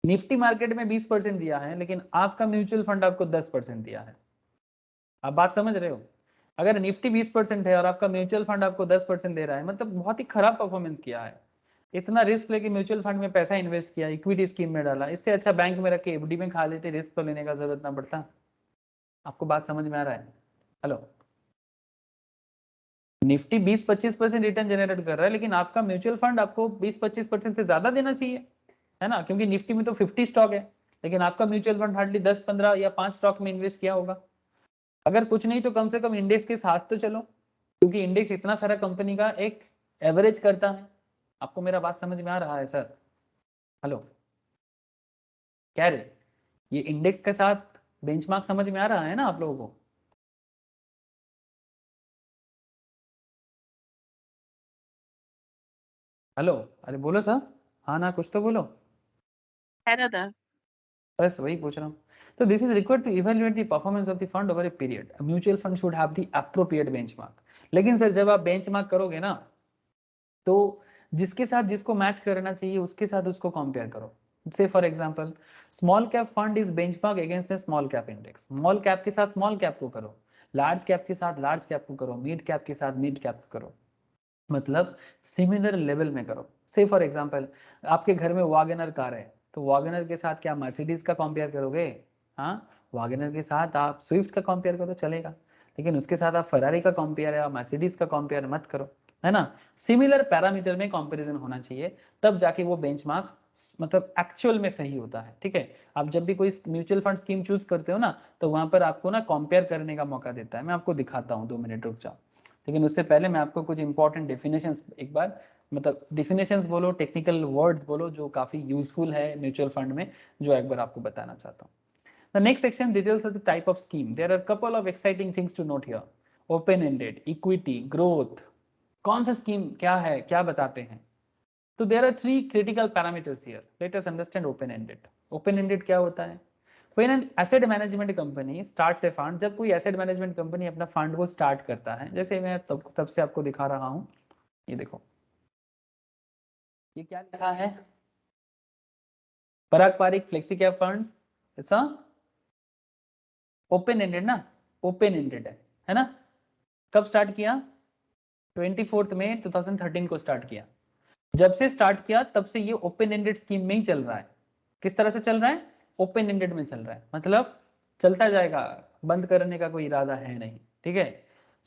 [SPEAKER 1] निफ्टी मार्केट में 20% दिया है, लेकिन आपका म्यूचुअल फंड आपको 10% दिया है। आप बात समझ रहे हो? अगर निफ्टी 20% है और आपका म्यूचुअल फंड आपको 10% दे रहा है, मतलब बहुत ही खराब परफॉर्मेंस किया है। इतना रिस्क लेके म्यूचुअल फंड में पैसा इन्वेस्ट किया, इक्विटी स्कीम में डाला, इससे अच्छा बैंक में रख के एफडी में खा लेते, रिस्क तो लेने का जरूरत ना पड़ता। आपको बात समझ में आ रहा है? हेलो, निफ्टी 20-25% रिटर्न जनरेट कर रहा है, लेकिन आपका म्यूचुअल फंड आपको 20-25% से ज्यादा देना चाहिए, है ना, क्योंकि निफ्टी में तो 50 स्टॉक है, लेकिन आपका म्यूचुअल फंड हार्डली 10-15 या 5 स्टॉक में इन्वेस्ट किया होगा। अगर कुछ नहीं तो कम से कम इंडेक्स के साथ तो चलो, क्योंकि इंडेक्स इतना सारा कंपनी का एक एवरेज करता है। आपको मेरा बात समझ में आ रहा है सर? हेलो, क्या रे, ये इंडेक्स के साथ बेंचमार्क समझ में आ रहा है ना आप लोगों को? हेलो, अरे बोलो सर, हाँ ना, कुछ तो बोलो।
[SPEAKER 3] है दादा।
[SPEAKER 1] बस वही पूछ रहा हूँ। तो this is required to evaluate the performance of the fund over a period. Mutual fund should have the appropriate benchmark. लेकिन सर जब आप बेंचमार्क करोगे ना, तो जिसके साथ जिसको मैच करना चाहिए उसके साथ उसको कंपेयर करो। से for example, small cap fund is benchmark against the small cap index. Small cap के साथ स्मॉल कैप को करो, लार्ज कैप के साथ लार्ज कैप को करो, मिड कैप के साथ मिड कैप को करो, मतलब सिमिलर लेवल में करो। से फॉर एग्जांपल, आपके घर में वैगनर कार है, तो वैगनर के साथ क्या मर्सिडीज का कंपेयर करोगे? हाँ, वैगनर के साथ आप स्विफ्ट का कंपेयर करो, चलेगा, लेकिन उसके साथ आप फरारी का कंपेयर या मर्सिडीज का कंपेयर मत करो, है ना। सिमिलर पैरामीटर में कंपैरिजन होना चाहिए, तब जाके वो बेंचमार्क मतलब एक्चुअल में सही होता है, ठीक है। आप जब भी कोई म्यूचुअल फंड स्कीम चूज करते हो ना, तो वहां पर आपको ना कंपेयर करने का मौका देता है। मैं आपको दिखाता हूँ, 2 मिनट रुक जाओ, लेकिन उससे पहले मैं आपको कुछ इंपॉर्टेंट डेफिनेशंस एक बार, मतलब डेफिनेशंस बोलो, टेक्निकल वर्ड्स बोलो, जो काफी यूजफुल है म्यूचुअल फंड में, जो एक बार आपको बताना चाहता हूँ। The next section details of the type of scheme. There are a couple of exciting things to note here. Open-ended, equity, growth. कौन सा स्कीम क्या है, क्या बताते हैं? तो there are 3 critical parameters here. Let us understand open-ended. Open-ended क्या होता है? When an asset management company starts a fund, जब कोई asset management company अपना फंड को स्टार्ट करता है, जैसे मैं तब से आपको दिखा रहा हूँ, ये देखो, ये क्या लिखा है? पारस्परिक फ्लेक्सी कैप फंड्स, ऐसा ओपन एंडेड ना, ओपन एंडेड है ना। कब स्टार्ट किया? 24 मई 2013 को स्टार्ट किया। जब से स्टार्ट किया तब से ये ओपन एंडेड स्कीम में ही चल रहा है। किस तरह से चल रहा है? ओपन एंडेड में चल रहा है, मतलब चलता जाएगा, बंद करने का कोई इरादा है नहीं, ठीक है।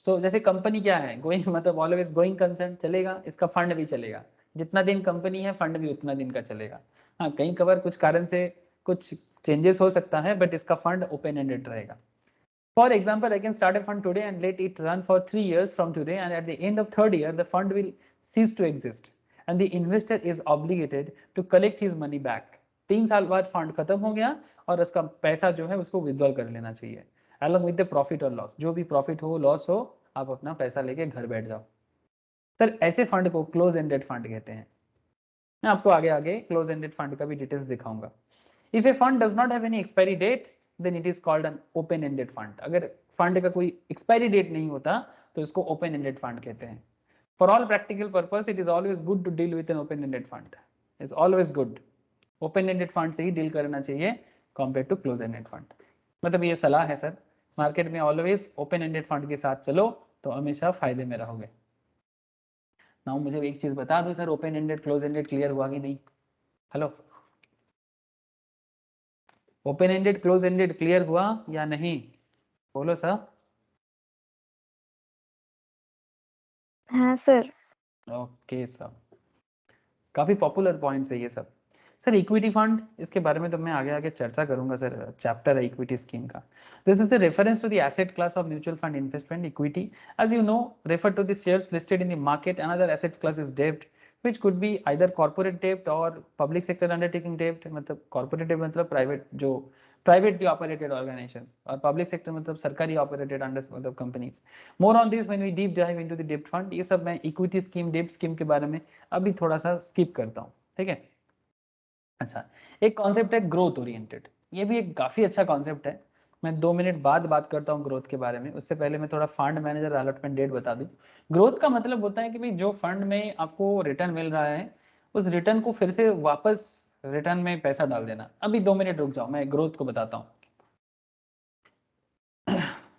[SPEAKER 1] सो जैसे कंपनी क्या है, गोइंग मतलब ऑलवेज गोइंग कंसर्न चलेगा, इसका फंड भी चलेगा, जितना दिन कंपनी है फंड भी उतना दिन का चलेगा। हाँ, कहीं कभार कुछ कारण से कुछ चेंजेस हो सकता है, बट इसका फंड ओपन एंडेड रहेगा। For example, I can start a fund today and let it run for 3 years from today, and at the end of 3rd year, the fund will cease to exist, and the investor is obligated to collect his money back. 3 साल बाद fund खत्म हो गया और उसका पैसा जो है उसको विथड्रॉ कर लेना चाहिए, along with the profit और लॉस। जो भी प्रॉफिट हो लॉस हो, आप अपना पैसा लेके घर बैठ जाओ। सर ऐसे फंड को क्लोज एंडेड फंड कहते हैं। मैं आपको आगे आगे क्लोज एंडेड फंड का भी डिटेल्स दिखाऊंगा। If a fund does not have any expiry date, then it is called an open ended fund. अगर फंड का कोई एक्सपायरी डेट नहीं होता तो इसको ओपन एंडेड फंड कहते हैं। For all practical purpose it is always good to deal with an open ended fund, is always good. Open ended fund से ही डील करना चाहिए compare to close ended fund. मतलब ये सलाह है सर, मार्केट में ऑलवेज ओपन एंडेड फंड के साथ चलो तो हमेशा फायदे में रहोगे। नाउ मुझे एक चीज बता दो sir, open ended close ended clear हुआ कि नहीं? Hello, open ended close ended clear हुआ या नहीं? बोलो सर।
[SPEAKER 4] हाँ सर।
[SPEAKER 1] ओके सर, काफी पॉपुलर पॉइंट्स है ये सब। सर इक्विटी फंड, इसके बारे में तो मैं आगे आगे चर्चा करूंगा सर, चैप्टर है इक्विटी स्कीम का। This is the reference to the asset class of mutual fund investment equity, as you know refer to the shares listed in the market. Another asset class is डेब्ट which could be either corporate debt or public sector undertaking debt। मतलब corporate debt मतलब private, जो privately operated organizations, और public sector मतलब सरकारी operated under मतलब companies। More on this when we deep dive into the debt fund। ये सब मैं equity scheme, debt scheme के बारे में अभी थोड़ा सा skip करता हूँ, ठीक है। अच्छा, एक कॉन्सेप्ट है ग्रोथ ओरिएंटेड, ये भी एक काफी अच्छा कॉन्सेप्ट है। मैं 2 मिनट बाद बात करता हूँ ग्रोथ के बारे में, उससे पहले मैं थोड़ा फंड मैनेजर अलॉटमेंट डेट बता दूं। ग्रोथ का मतलब होता है कि भाई जो फंड में आपको रिटर्न मिल रहा है उस रिटर्न को फिर से वापस रिटर्न में पैसा डाल देना। अभी 2 मिनट रुक जाओ, मैं ग्रोथ को बताता हूँ।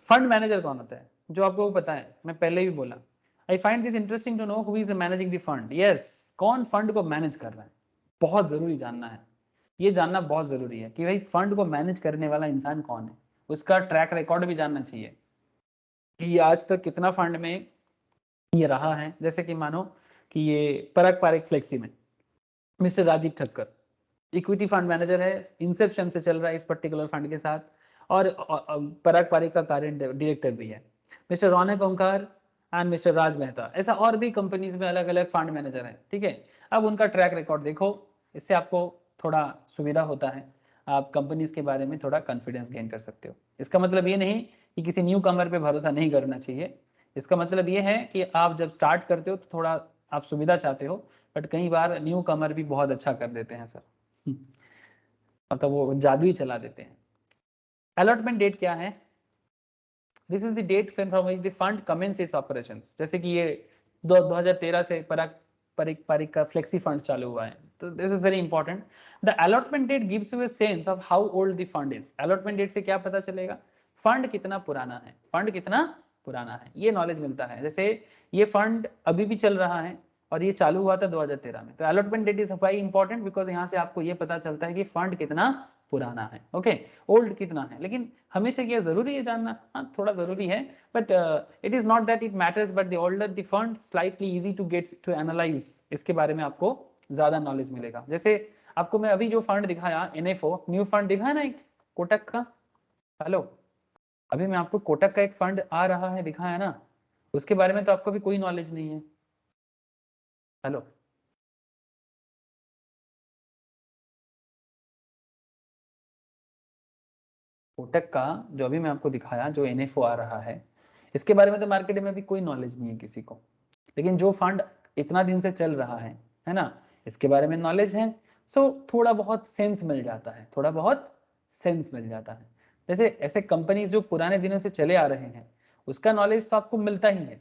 [SPEAKER 1] फंड मैनेजर कौन होता है जो आपको पता है, मैं पहले भी बोला। I find this interesting to know who is managing the fund. Yes, कौन फंड को मैनेज कर रहा है, बहुत जरूरी जानना है। ये जानना बहुत जरूरी है कि भाई फंड को मैनेज करने वाला इंसान कौन है, उसका ट्रैक रिकॉर्ड भी जानना चाहिए कि ये आज तक कितना फंड में ये रहा है। जैसे कि मानो कि ये पारस्परिक फ्लेक्सी में mister Rajeev Thakkar equity fund manager है, इंसेप्शन से चल रहा है इस पर्टिकुलर फंड के साथ, और पारस्परिक का करेंट डायरेक्टर भी है mister Raunak Omkar and mister Raj Mehta. ऐसा और भी कंपनीज में अलग अलग फंड मैनेजर हैं, ठीक है। अब उनका ट्रैक रिकॉर्ड देखो, इससे आपको थोड़ा सुविधा होता है, आप कंपनीज के बारे में थोड़ा कॉन्फिडेंस गेन कर सकते हो। इसका मतलब ये नहीं कि किसी न्यू कमर पे भरोसा नहीं करना चाहिए, इसका मतलब ये है कि आप जब स्टार्ट करते हो तो थोड़ा आप सुविधा चाहते हो, बट कई बार न्यू कमर भी बहुत अच्छा कर देते हैं सर, मतलब वो जादू ही चला देते हैं। अलॉटमेंट डेट क्या है? This is the date from which the fund commences its operations. जैसे कि ये 2013 से पारस्परिक का फ्लेक्सी फंड चालू हुआ है, तो this is very important. The allotment date gives you a sense of how old the fund is. Allotment date से क्या पता चलेगा? फंड कितना पुराना है, फंड कितना पुराना है, ये नॉलेज मिलता है। जैसे ये फंड अभी भी चल रहा है और ये चालू हुआ था 2013 में, तो allotment date is very important because यहाँ से आपको ये पता चलता है कि फंड कितना पुराना है, ओके, ओल्ड कितना है। लेकिन हमेशा ये जरूरी है जानना? हाँ, थोड़ा जरूरी है, but it is not that it matters, but the older the fund slightly easy to get to analyse, इसके बारे में आपको ज्यादा नॉलेज मिलेगा। जैसे आपको मैं अभी जो फंड दिखाया NFO न्यू फंड दिखाया ना एक कोटक का, हेलो, अभी मैं आपको कोटक का एक फंड आ रहा है दिखाया ना, उसके बारे में तो आपको भी कोई नॉलेज नहीं है। हेलो, कोटक का जो अभी मैं आपको दिखाया जो NFO आ रहा है, इसके बारे में तो मार्केट में अभी कोई नॉलेज नहीं है किसी को, लेकिन जो फंड इतना दिन से चल रहा है ना, इसके बारे में नॉलेज है। सो थोड़ा बहुत सेंस मिल जाता है, थोड़ा बहुत सेंस मिल जाता है। जैसे ऐसे कंपनीज जो पुराने दिनों से चले आ रहे हैं उसका नॉलेज तो आपको मिलता ही है,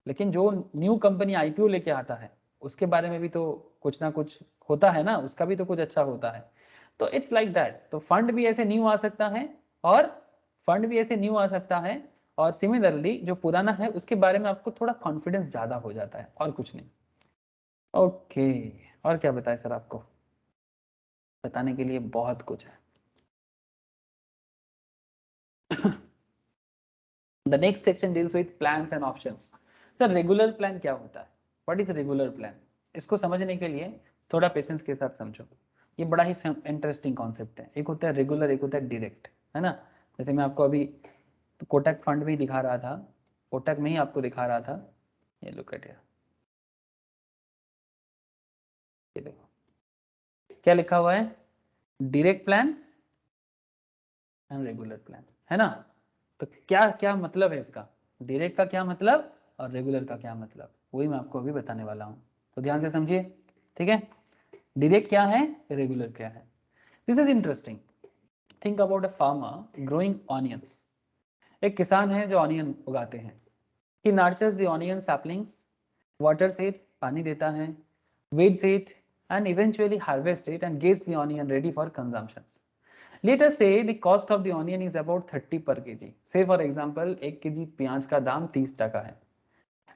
[SPEAKER 1] लेकिन जो न्यू कंपनी IPO लेके आता है उसके बारे में भी तो कुछ ना कुछ होता है ना, उसका भी तो कुछ अच्छा होता है। तो इट्स लाइक दैट। तो फंड भी ऐसे न्यू आ सकता है और सिमिलरली जो पुराना है उसके बारे में आपको थोड़ा कॉन्फिडेंस ज्यादा हो जाता है, और कुछ नहीं। ओके, और क्या बताएं सर, आपको बताने के लिए बहुत कुछ है। The next section deals with plans and options. Sir regular plan क्या होता है? What is regular plan? इसको समझने के लिए थोड़ा पेशेंस के साथ समझो। ये बड़ा ही इंटरेस्टिंग कॉन्सेप्ट है। एक होता है रेगुलर, एक होता है डायरेक्ट, है ना। जैसे मैं आपको अभी कोटक फंड में ही दिखा रहा था, कोटक में ही आपको दिखा रहा था। ये लुक एट हियर, ये देखो क्या लिखा हुआ है, direct plan and regular plan, है ना। तो क्या क्या मतलब है इसका, डायरेक्ट का क्या मतलब और रेगुलर का क्या मतलब, वही मैं आपको अभी बताने वाला हूँ। तो ध्यान से समझिए, ठीक है। डायरेक्ट क्या है, रेगुलर क्या है। This is interesting. Think about a farmer growing onions. एक किसान है जो ऑनियन उगाते हैं। He nurtures the onion saplings, waters it, पानी देता है, weeds it, and eventually harvests it and gets the onion ready for consumption. Let us say the cost of the onion is about 30 per kg. Say for example, 1 kg प्याज का दाम 30 टका है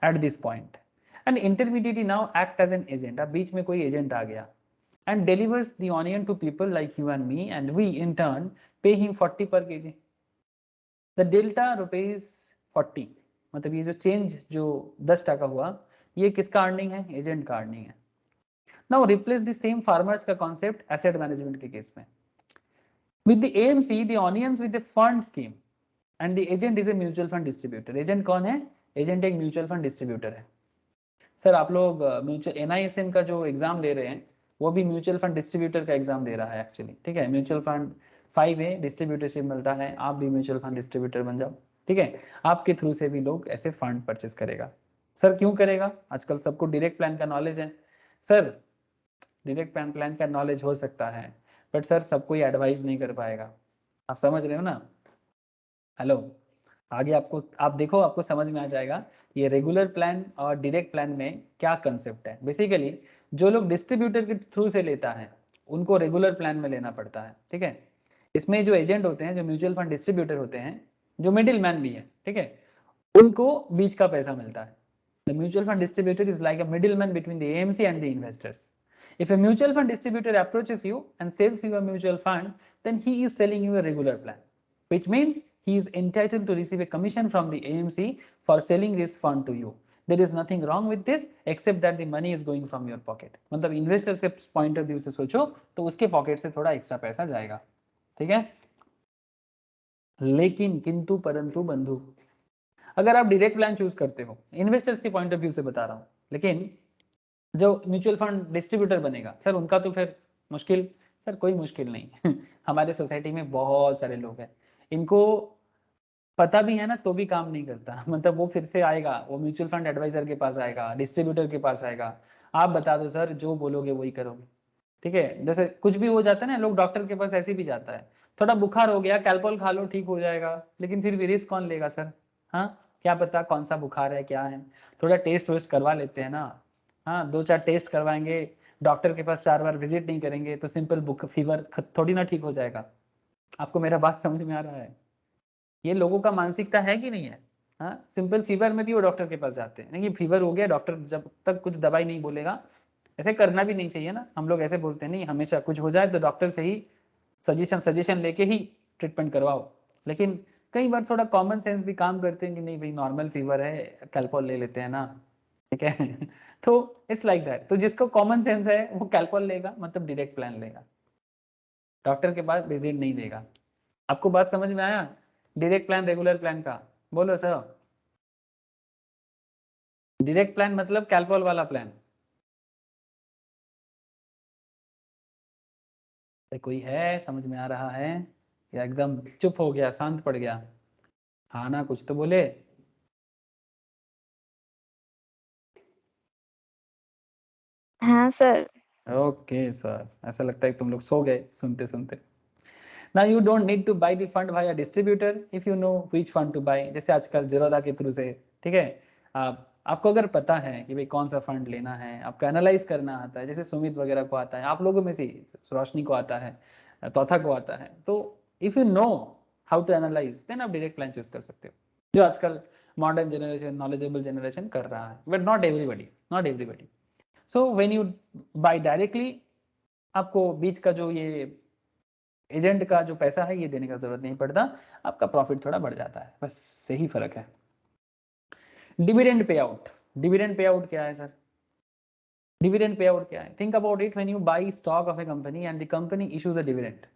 [SPEAKER 1] at this point. And intermediary now act as an agent. अब बीच में कोई agent आ गया and delivers the onion to people like you and me, and we in turn pay him 40 per kg. The delta rupees 40, मतलब ये जो change जो 10 टका हुआ, ये किसका अर्निंग है, एजेंट का अर्निंग है। Now replace the same farmers का कॉन्सेप्ट एसेट मैनेजमेंट के केस में। With the AMC the onions with the fund scheme and the agent is a mutual fund distributor. Agent कौन है, एजेंट एक mutual fund distributor है। Sir आप लोग mutual NISM का जो एग्जाम दे रहे हैं वो भी म्यूचुअल फंड डिस्ट्रीब्यूटर का एग्जाम दे रहा है एक्चुअली, ठीक है। म्यूचुअल फंड 5A डिस्ट्रीब्यूटरशिप मिलता है, आप भी म्यूचुअल फंड डिस्ट्रीब्यूटर बन जाओ, ठीक है। आपके थ्रू से भी लोग ऐसे फंड परचेस करेगा। सर क्यों करेगा, आजकल सबको डायरेक्ट प्लान का नॉलेज है। सर डायरेक्ट प्लान का नॉलेज हो सकता है, बट सर सब कोई एडवाइस नहीं कर पाएगा। आप समझ रहे हो ना, हेलो। आगे आपको आप देखो, आपको समझ में आ जाएगा ये रेगुलर प्लान और डायरेक्ट प्लान में क्या कंसेप्ट है। बेसिकली जो लोग डिस्ट्रीब्यूटर के थ्रू से लेता है उनको रेगुलर प्लान में लेना पड़ता है, ठीक है। इसमें जो एजेंट होते हैं, जो म्यूचुअल फंड डिस्ट्रीब्यूटर होते हैं, जो मिडिल मैन भी है, ठीक है, उनको बीच का पैसा मिलता है। The mutual fund distributor is like a middleman between the AMC and the investors. If a mutual fund distributor approaches you and sells you a mutual fund, then he is selling you a regular plan, which means he is entitled to receive a commission from the AMC for selling this fund to you. There is nothing wrong with this except that the money is going from your pocket. मतलब investors के point of view से सोचो तो उसके pocket से थोड़ा extra पैसा जाएगा, ठीक है। लेकिन किंतु परंतु बंधु, अगर आप डायरेक्ट प्लान चूज करते हो, इन्वेस्टर्स के पॉइंट ऑफ व्यू से बता रहा हूं, लेकिन जो म्यूचुअल फंड डिस्ट्रीब्यूटर बनेगा सर उनका तो फिर मुश्किल। सर कोई मुश्किल नहीं हमारे सोसाइटी में बहुत सारे लोग हैं, इनको पता भी है ना तो भी काम नहीं करता मतलब वो फिर से आएगा, वो म्यूचुअल फंड एडवाइजर के पास आएगा, डिस्ट्रीब्यूटर के पास आएगा, आप बता दो सर जो बोलोगे वही करोगे, ठीक है। जैसे कुछ भी हो जाता है ना, लोग डॉक्टर के पास ऐसे भी जाता है, थोड़ा बुखार हो गया कैल्पोल खा लो ठीक हो जाएगा, लेकिन फिर भी रिस्क कौन लेगा सर, हाँ क्या पता कौन सा बुखार है क्या है, थोड़ा टेस्ट वेस्ट करवा लेते हैं ना। हाँ 2-4 टेस्ट करवाएंगे, डॉक्टर के पास 4 बार विजिट नहीं करेंगे तो सिंपल बुक फीवर थोड़ी ना ठीक हो जाएगा। आपको मेरा बात समझ में आ रहा है, ये लोगों का मानसिकता है कि नहीं है। हाँ सिंपल फीवर में भी वो डॉक्टर के पास जाते हैं, नहीं फीवर हो गया डॉक्टर जब तक कुछ दवाई नहीं बोलेगा, ऐसे करना भी नहीं चाहिए ना। हम लोग ऐसे बोलते हैं नहीं हमेशा कुछ हो जाए तो डॉक्टर से ही सजेशन लेके ही ट्रीटमेंट करवाओ, लेकिन कई बार थोड़ा कॉमन सेंस भी काम करते हैं कि नहीं भाई नॉर्मल फीवर है कैल्पोल ले लेते हैं ना, ठीक है तो इट्स लाइक दैट। तो जिसको कॉमन सेंस है वो कैल्पोल लेगा, मतलब डायरेक्ट प्लान लेगा, डॉक्टर के पास विजिट नहीं देगा। आपको बात समझ में आया, डायरेक्ट प्लान रेगुलर प्लान का, बोलो सर। डायरेक्ट प्लान मतलब कैल्पोल वाला प्लान। कोई है समझ में आ रहा है या एकदम चुप हो गया, शांत पड़ गया, हाँ ना कुछ तो बोले।
[SPEAKER 4] हाँ सर।
[SPEAKER 1] ओके सर, ऐसा लगता है तुम लोग सो गए सुनते सुनते। Now you don't need to buy the fund via distributor if you know which fund to buy। जैसे आजकल जीरोधा के थ्रू से, ठीक है, आप आपको अगर पता है कि भाई कौन सा फंड लेना है, आपको एनालाइज करना आता है, जैसे सुमित वगैरह को आता है, आप लोगों में से रोशनी को आता है, तौथा को आता है, तो if you know how to analyse then आप डायरेक्ट प्लान चूज कर सकते हो, जो आजकल मॉडर्न जनरेशन, नॉलेजेबल जनरेशन कर रहा है, but not everybody. So when you buy directly, आपको बीच का जो ये एजेंट का जो पैसा है ये देने का जरूरत नहीं पड़ता, आपका प्रॉफिट थोड़ा बढ़ जाता है, बस सही फर्क है। डिविडेंड पे आउट क्या है सर? डिविडेंड पे आउट क्या है? Think about it, when you buy stock of a company and the company issues a dividend,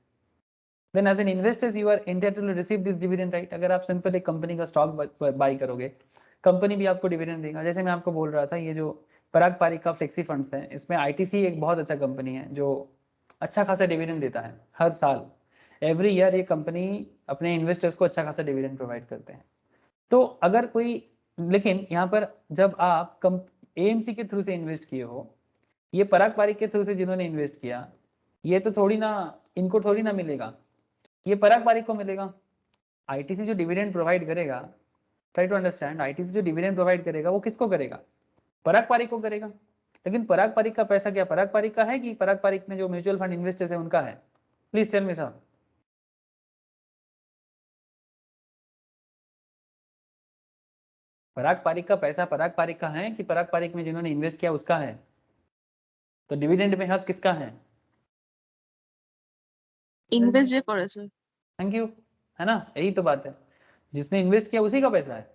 [SPEAKER 1] then as an investors you are entitled to receive this dividend, right? अगर आप simple एक company का stock bye करोगे, company भी आपको dividend देगा। जैसे मैं आपको बोल रहा था, ये जो पराग पारिक का फ्लेक्सी फंड्स है, इसमें आईटीसी एक बहुत अच्छा कंपनी है जो अच्छा खासा डिविडेंड देता है हर साल। एवरी ईयर ये कंपनी अपने इन्वेस्टर्स को अच्छा खासा डिविडेंड प्रोवाइड करते हैं। तो अगर कोई, लेकिन यहाँ पर जब आप एएमसी के थ्रू से इन्वेस्ट किए हो, ये पराग पारिक के थ्रू से जिन्होंने इन्वेस्ट किया, ये तो थोड़ी ना, इनको थोड़ी ना मिलेगा, ये पराग पारिक को मिलेगा। आईटीसी जो डिविडेंड प्रोवाइड करेगा, ट्राई टू अंडरस्टैंड, आईटीसी जो डिविडेंड प्रोवाइड करेगा वो किसको करेगा? पराग पारिक को करेगा। लेकिन पराग पारिक का पैसा क्या पराग पारिक का है कि पराग पारिक में जो म्यूचुअल फंड इन्वेस्टर्स है उनका है? Please tell me sir. Parag Parikh का पैसा पराग पारिक का है कि पराग पारिक में जिन्होंने इन्वेस्ट किया उसका है? तो डिविडेंड में हक किसका है?
[SPEAKER 3] इन्वेस्ट जे करेছে।
[SPEAKER 1] थैंक यू, है ना? यही तो बात है, जिसने इन्वेस्ट किया उसी का पैसा है,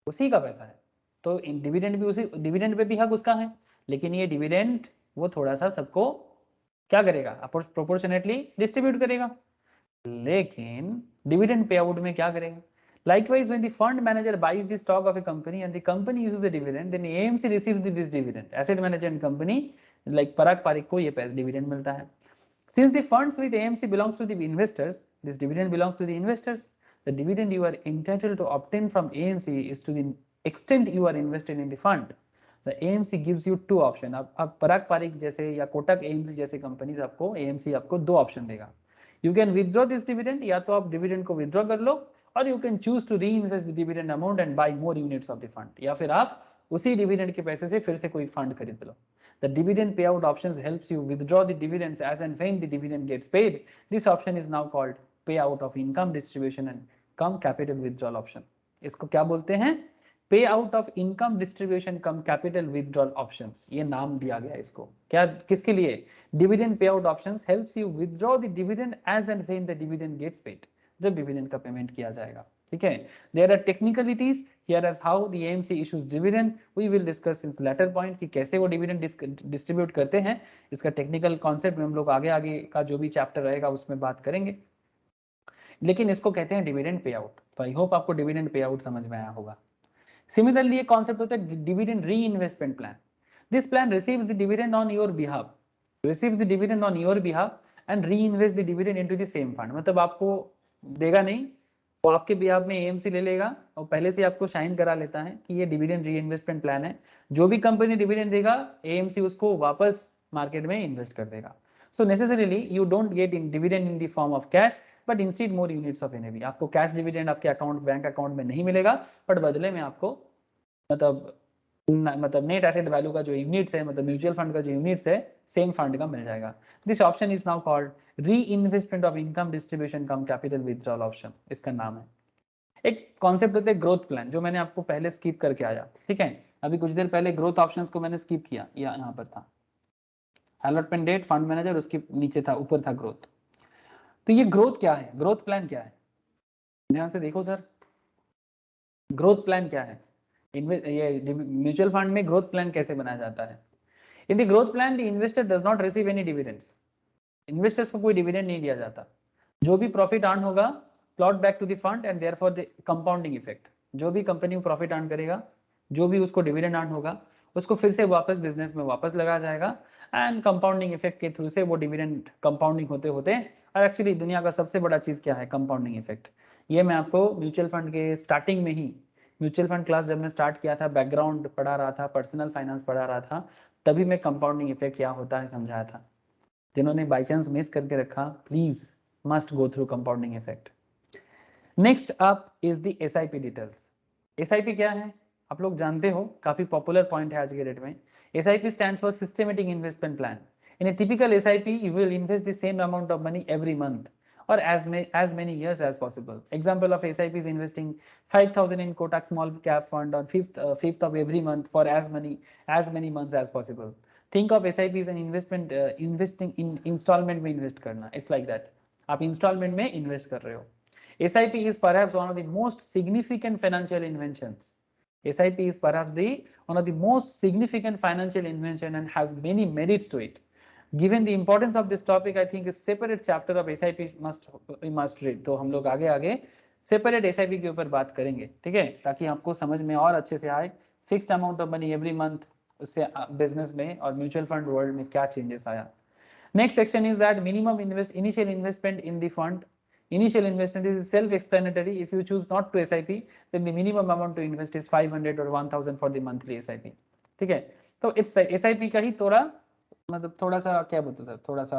[SPEAKER 1] उसी का पैसा है। तो डिविडेंड भी उसी, डिविडेंड पे भी हक उसका है, लेकिन ये डिविडेंड वो थोड़ा सा सबको क्या करेगा? प्रोपोर्शनेटली डिस्ट्रीब्यूट करेगा। लेकिन डिविडेंड पे आउट में क्या करेगा? Likewise, when the fund manager buys the stock of a company and the company uses the dividend, then AMC receives this dividend. Asset management company like Parag Parikh को ये dividend मिलता है। Since the funds with AMC belongs to the investors, this dividend belongs to the investors. The dividend you are entitled to obtain from AMC is to the extent you are invested in the fund. The AMC gives you two option. अब पराग पारिक जैसे या Kotak AMC जैसे companies आपको, AMC आपको दो option देगा। You can withdraw this dividend, या तो आप डिविडेंड को विथड्रॉ कर लो, और you can choose to reinvest the dividend amount and buy more units of the fund, या फिर आप उसी डिविडेंड के पैसे से फिर से कोई फंड खरीद लो। The dividend payout options helps you withdraw the dividends as and when the dividend gets paid. This option is now called payout of income distribution and cum capital withdrawal option. इसको क्या बोलते हैं? पे out of income distribution cum capital withdrawal options, ये नाम दिया गया इसको। क्या, किसके लिए? Dividend pay out options helps you withdraw the dividend as and when the dividend gets paid, जब डिविडेंड का पेमेंट किया जाएगा। ठीक है, there are technicalities here as how the AMC issues dividend, we will discuss since later point कि कैसे वो dividend distribute करते हैं। इसका टेक्निकल कॉन्सेप्ट में हम लोग आगे आगे का जो भी चैप्टर रहेगा उसमें बात करेंगे, लेकिन इसको कहते हैं डिविडेंड पे आउट। तो आई होप आपको डिविडेंड पे आउट समझ में आया होगा। सिमिलरली एक कॉन्सेप्ट होता है dividend reinvestment plan. This plan receives the dividend on your behalf, receives the dividend on your behalf and reinvest the dividend into the same fund. मतलब आपको देगा नहीं, वो आपके बिहाफ में एएमसी ले लेगा और पहले से आपको साइन करा लेता है कि ये डिविडेंड री इन्वेस्टमेंट प्लान है, जो भी कंपनी डिविडेंड देगा एएमसी उसको वापस मार्केट में इन्वेस्ट कर देगा। So necessarily you don't get in dividend in the form of cash but instead more units of NAV. आपको कैश डिविडेंड आपके अकाउंट, बैंक अकाउंट में नहीं मिलेगा, बट बदले में आपको मतलब नेट एसेट वैल्यू का जो यूनिट्स है, मतलब म्यूचुअल फंड का जो यूनिट्स है, सेम फंड का मिल जाएगा। This option is now called reinvestment of income distribution cum capital withdrawal option, इसका नाम है। एक कॉन्सेप्ट होता है ग्रोथ प्लान, जो मैंने आपको पहले स्किप करके आया। ठीक है, अभी कुछ देर पहले ग्रोथ ऑप्शंस को मैंने स्किप किया, यहाँ पर था अलॉटमेंट डेट, फंड मैनेजर, उसके नीचे था, ऊपर था ग्रोथ। तो ये ग्रोथ क्या है, ग्रोथ प्लान क्या है? ध्यान से देखो सर, ग्रोथ प्लान क्या है? ये म्यूचुअल फंड में ग्रोथ प्लान कैसे बनाया जाता है? In the growth plan the investor does not receive any dividends. Investors को कोई डिविडेंड नहीं दिया जाता। जो भी प्रॉफिट अर्न होगा ploughed back to the fund and therefore the compounding effect. जो भी कंपनी में प्रॉफिट अर्न करेगा, जो भी उसको डिविडेंड अर्न होगा, उसको फिर से वापस बिजनेस में वापस लगाया जाएगा एंड कंपाउंडिंग इफेक्ट के थ्रू से वो डिविडेंड कंपाउंडिंग होते होते, और एक्चुअली दुनिया का सबसे बड़ा चीज क्या है? Compounding effect. ये मैं आपको म्यूचुअल फंड के स्टार्टिंग में ही, म्यूचुअल फंड क्लास जब मैं स्टार्ट किया था, बैकग्राउंड पढ़ा रहा था, पर्सनल फाइनेंस पढ़ा रहा था, तभी मैं कंपाउंडिंग इफेक्ट क्या होता है समझाया था। जिन्होंने बाई चांस मिस करके रखा, please must go through compounding effect. Next up is the SIP details. SIP क्या है? आप लोग जानते हो, काफी पॉपुलर पॉइंट है आज के डेट में। SIP stands for systematic investment plan. In A typical SIP you will invest the same amount of money every month or as many years as possible. Example of SIP is investing 5,000 in Kotak small cap fund on fifth of every month for as many months as possible. Think of SIP as an investment, investing in installment में invest करना. It's like that. आप installment में invest कर रहे हो. SIP is perhaps one of the most significant financial inventions. SIP is perhaps one of the most significant financial invention and has many merits to it. Given the importance of this topic, I think a separate chapter of SIP must read. तो हम लोग आगे separate SIP के ऊपर बात करेंगे, ठीक है, ताकि आपको समझ में और अच्छे से आए fixed amount of money every month, उससे बिजनेस में और म्यूचुअल फंड वर्ल्ड में क्या चेंजेस आया. Next section is that initial investment in the fund. Initial investment is self-explanatory. If you choose not to SIP, then the minimum amount to invest is 500 or 1000 for the monthly SIP. ठीक है, तो इस SIP का ही थोड़ा मतलब थोड़ा सा क्या बोलते हैं, थोड़ा सा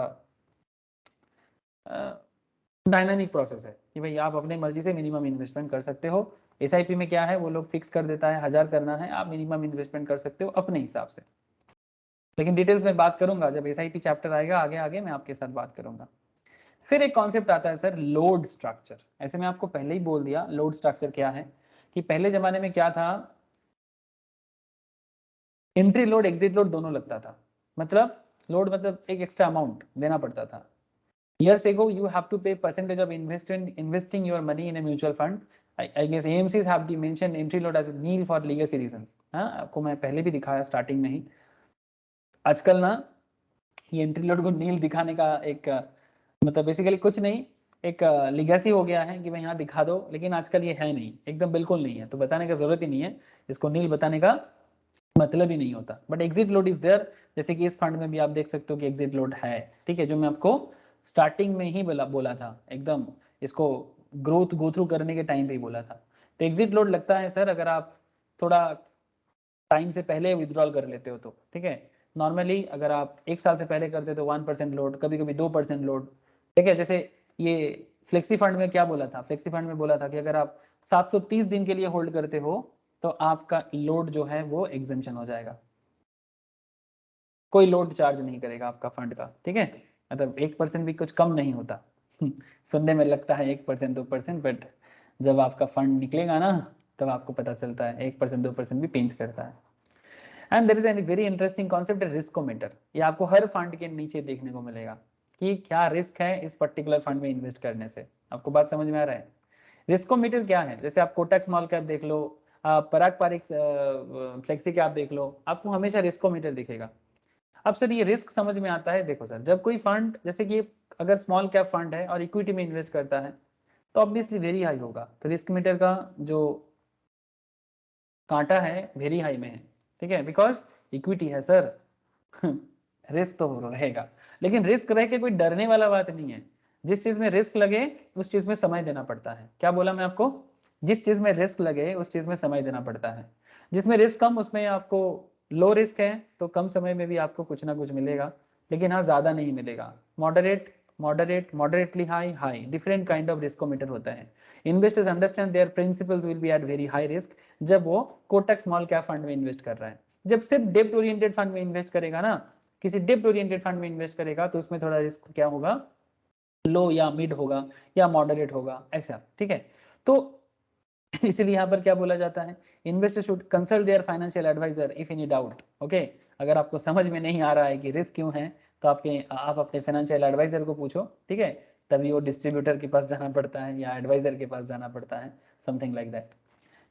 [SPEAKER 1] डायनामिक प्रोसेस है कि भाई आप अपने मर्जी से मिनिमम इन्वेस्टमेंट कर सकते हो. SIP में क्या है, वो लोग फिक्स कर देता है 1000 करना है, आप मिनिमम इन्वेस्टमेंट कर सकते हो अपने हिसाब से. लेकिन डिटेल्स में बात करूंगा जब SIP चैप्टर आएगा, आगे मैं आपके साथ बात करूंगा. फिर एक कॉन्सेप्ट आता है सर, लोड स्ट्रक्चर. ऐसे मैं आपको पहले ही बोल दिया लोड स्ट्रक्चर क्या है, कि पहले जमाने में क्या था, एंट्री लोड एग्जिट लोड दोनों लगता था. मतलब लोड मतलब एक एक्स्ट्रा अमाउंट देना पड़ता था. Years ago you have to pay percentage of investing your money in a mutual fund. I guess AMCs have the mentioned entry load as nil for legacy reasons. हाँ, आपको मैं पहले भी दिखाया स्टार्टिंग में ही. आजकल ना ये एंट्री लोड को नील दिखाने का एक मतलब बेसिकली कुछ नहीं, एक लीगेसी हो गया है कि भाई यहाँ दिखा दो, लेकिन आजकल ये है नहीं, एकदम बिल्कुल नहीं है, तो बताने का जरूरत ही नहीं है, इसको नील बताने का मतलब ही नहीं होता. But exit load is there, जैसे कि इस फंड में भी आप देख सकते हो कि एग्जिट लोड है, ठीक है, जो मैं आपको स्टार्टिंग में ही बोला था, एकदम इसको ग्रोथ गो थ्रू करने के टाइम पे ही बोला था. तो एग्जिट लोड लगता है सर अगर आप थोड़ा टाइम से पहले विड्रॉल कर लेते हो तो, ठीक है. नॉर्मली अगर आप एक साल से पहले करते तो 1% लोड, कभी कभी 2% लोड, ठीक है. जैसे ये फ्लेक्सी फंड में क्या बोला था, फ्लेक्सी फंड में बोला था कि अगर आप 730 दिन के लिए होल्ड करते हो तो आपका लोड जो है वो एग्जेम्पशन हो जाएगा, कोई लोड चार्ज नहीं करेगा आपका फंड का, ठीक है. मतलब 1% भी कुछ कम नहीं होता. सुनने में लगता है 1% 2%, बट जब आपका फंड निकलेगा ना तब आपको पता चलता है 1% 2% भी पिंच करता है. And there is an very interesting concept, riskometer. ये आपको हर फंड के नीचे देखने को मिलेगा कि क्या रिस्क है इस पर्टिकुलर फंड में इन्वेस्ट करने से. आपको बात समझ में आ रहा है. रिस्कोमीटर क्या है, जैसे आप कोटक स्मॉल कैप देख लो, पराग पारिक फ्लेक्सी कैप देख लो, आपको हमेशा रिस्कोमीटर दिखेगा. अब सर ये रिस्क समझ में आता है, देखो सर जब कोई फंड जैसे कि अगर स्मॉल कैप फंड है और इक्विटी में इन्वेस्ट करता है तो ऑब्वियसली वेरी हाई होगा, तो रिस्क मीटर का जो कांटा है वेरी हाई में है, ठीक है, बिकॉज इक्विटी है सर. रिस्क तो रहेगा, लेकिन रिस्क रह के कोई डरने वाला बात नहीं है. जिस चीज में रिस्क लगे उस चीज में समय देना पड़ता है. क्या बोला मैं आपको, जिस चीज में रिस्क लगे उस चीज में समय देना पड़ता है. जिसमें रिस्क कम उसमें आपको लो रिस्क है तो कम समय में भी आपको कुछ ना कुछ मिलेगा, लेकिन हाँ ज्यादा नहीं मिलेगा. Moderately high, different kind of riskometer होता है. Investors understand their principals will be at very high risk जब वो कोटक स्मॉल कैप फंड में इन्वेस्ट कर रहा है. जब सिर्फ डेप्ट ओरिएंटेड फंड में इन्वेस्ट करेगा ना, किसी डेप्ट ओरिएंटेड फंड में इन्वेस्ट करेगा तो उसमें थोड़ा रिस्क क्या होगा, लो या मिड होगा या मॉडरेट होगा, ऐसा, ठीक है. तो इसीलिए यहाँ पर क्या बोला जाता है, investor should consult their financial advisor if any doubt. Okay, अगर आपको समझ में नहीं आ रहा है कि रिस्क क्यों है तो आप अपने फाइनेंशियल एडवाइजर को पूछो, ठीक है. तभी वो डिस्ट्रीब्यूटर के पास जाना पड़ता है या एडवाइजर के पास जाना पड़ता है, something like that.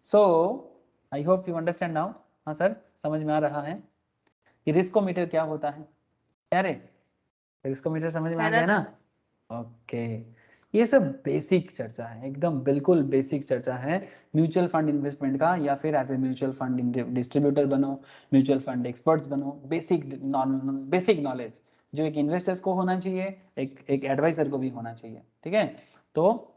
[SPEAKER 1] So I hope you understand now. हाँ सर, समझ में आ रहा है कि रिस्कोमीटर क्या होता है. अरे रिस्कोमीटर समझ में आ गया ना. ओके, ये सब बेसिक चर्चा है, एकदम बिल्कुल बेसिक चर्चा है म्यूचुअल फंड इन्वेस्टमेंट का, या फिर as a mutual fund distributor बनो, म्यूचुअल फंड एक्सपर्ट्स बनो. बेसिक नॉलेज जो एक इन्वेस्टर्स को होना चाहिए, एक एडवाइजर को भी होना चाहिए, ठीक है. तो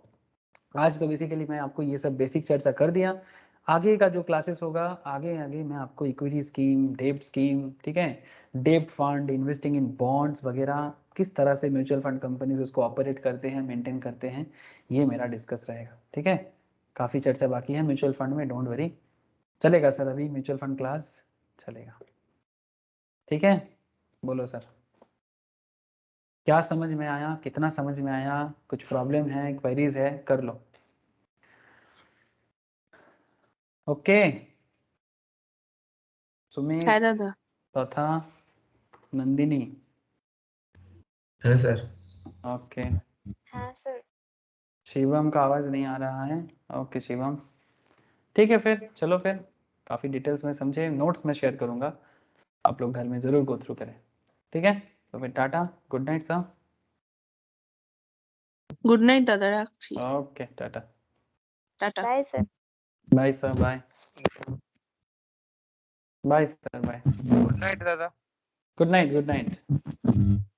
[SPEAKER 1] आज तो बेसिकली मैं आपको ये सब बेसिक चर्चा कर दिया. आगे का जो क्लासेस होगा, आगे मैं आपको इक्विटी स्कीम, डेब्ट स्कीम, ठीक है, डेब्ट फंड, इन्वेस्टिंग इन बॉन्ड्स वगैरह, किस तरह से म्यूचुअल फंड कंपनीज उसको ऑपरेट करते हैं, मेंटेन करते हैं, ये मेरा डिस्कस रहेगा, ठीक है. काफ़ी चर्चा बाकी है म्यूचुअल फंड में, डोंट वरी. चलेगा सर, अभी म्यूचुअल फंड क्लास चलेगा, ठीक है। बोलो सर, क्या समझ में आया, कितना समझ में आया, कुछ प्रॉब्लम है, क्वेरीज है, कर लो। ओके सुमित
[SPEAKER 3] है दादा।
[SPEAKER 1] तथा नंदिनी,
[SPEAKER 5] हाँ सर।
[SPEAKER 1] ओके।
[SPEAKER 4] हाँ सर।
[SPEAKER 1] शिवम का आवाज नहीं आ रहा है, ओके शिवम, ठीक है फिर चलो, फिर काफ़ी डिटेल्स में समझे, नोट्स मैं शेयर करूँगा, आप लोग घर में ज़रूर गो थ्रू करें, ठीक है। तो फिर tata, good night sir.
[SPEAKER 3] Good night दादा, রাখছি।
[SPEAKER 1] Okay tata,
[SPEAKER 3] tata.
[SPEAKER 4] Bye sir.
[SPEAKER 1] Bye sir, bye bye sir, bye,
[SPEAKER 2] good night दादा।
[SPEAKER 1] Good night, good night.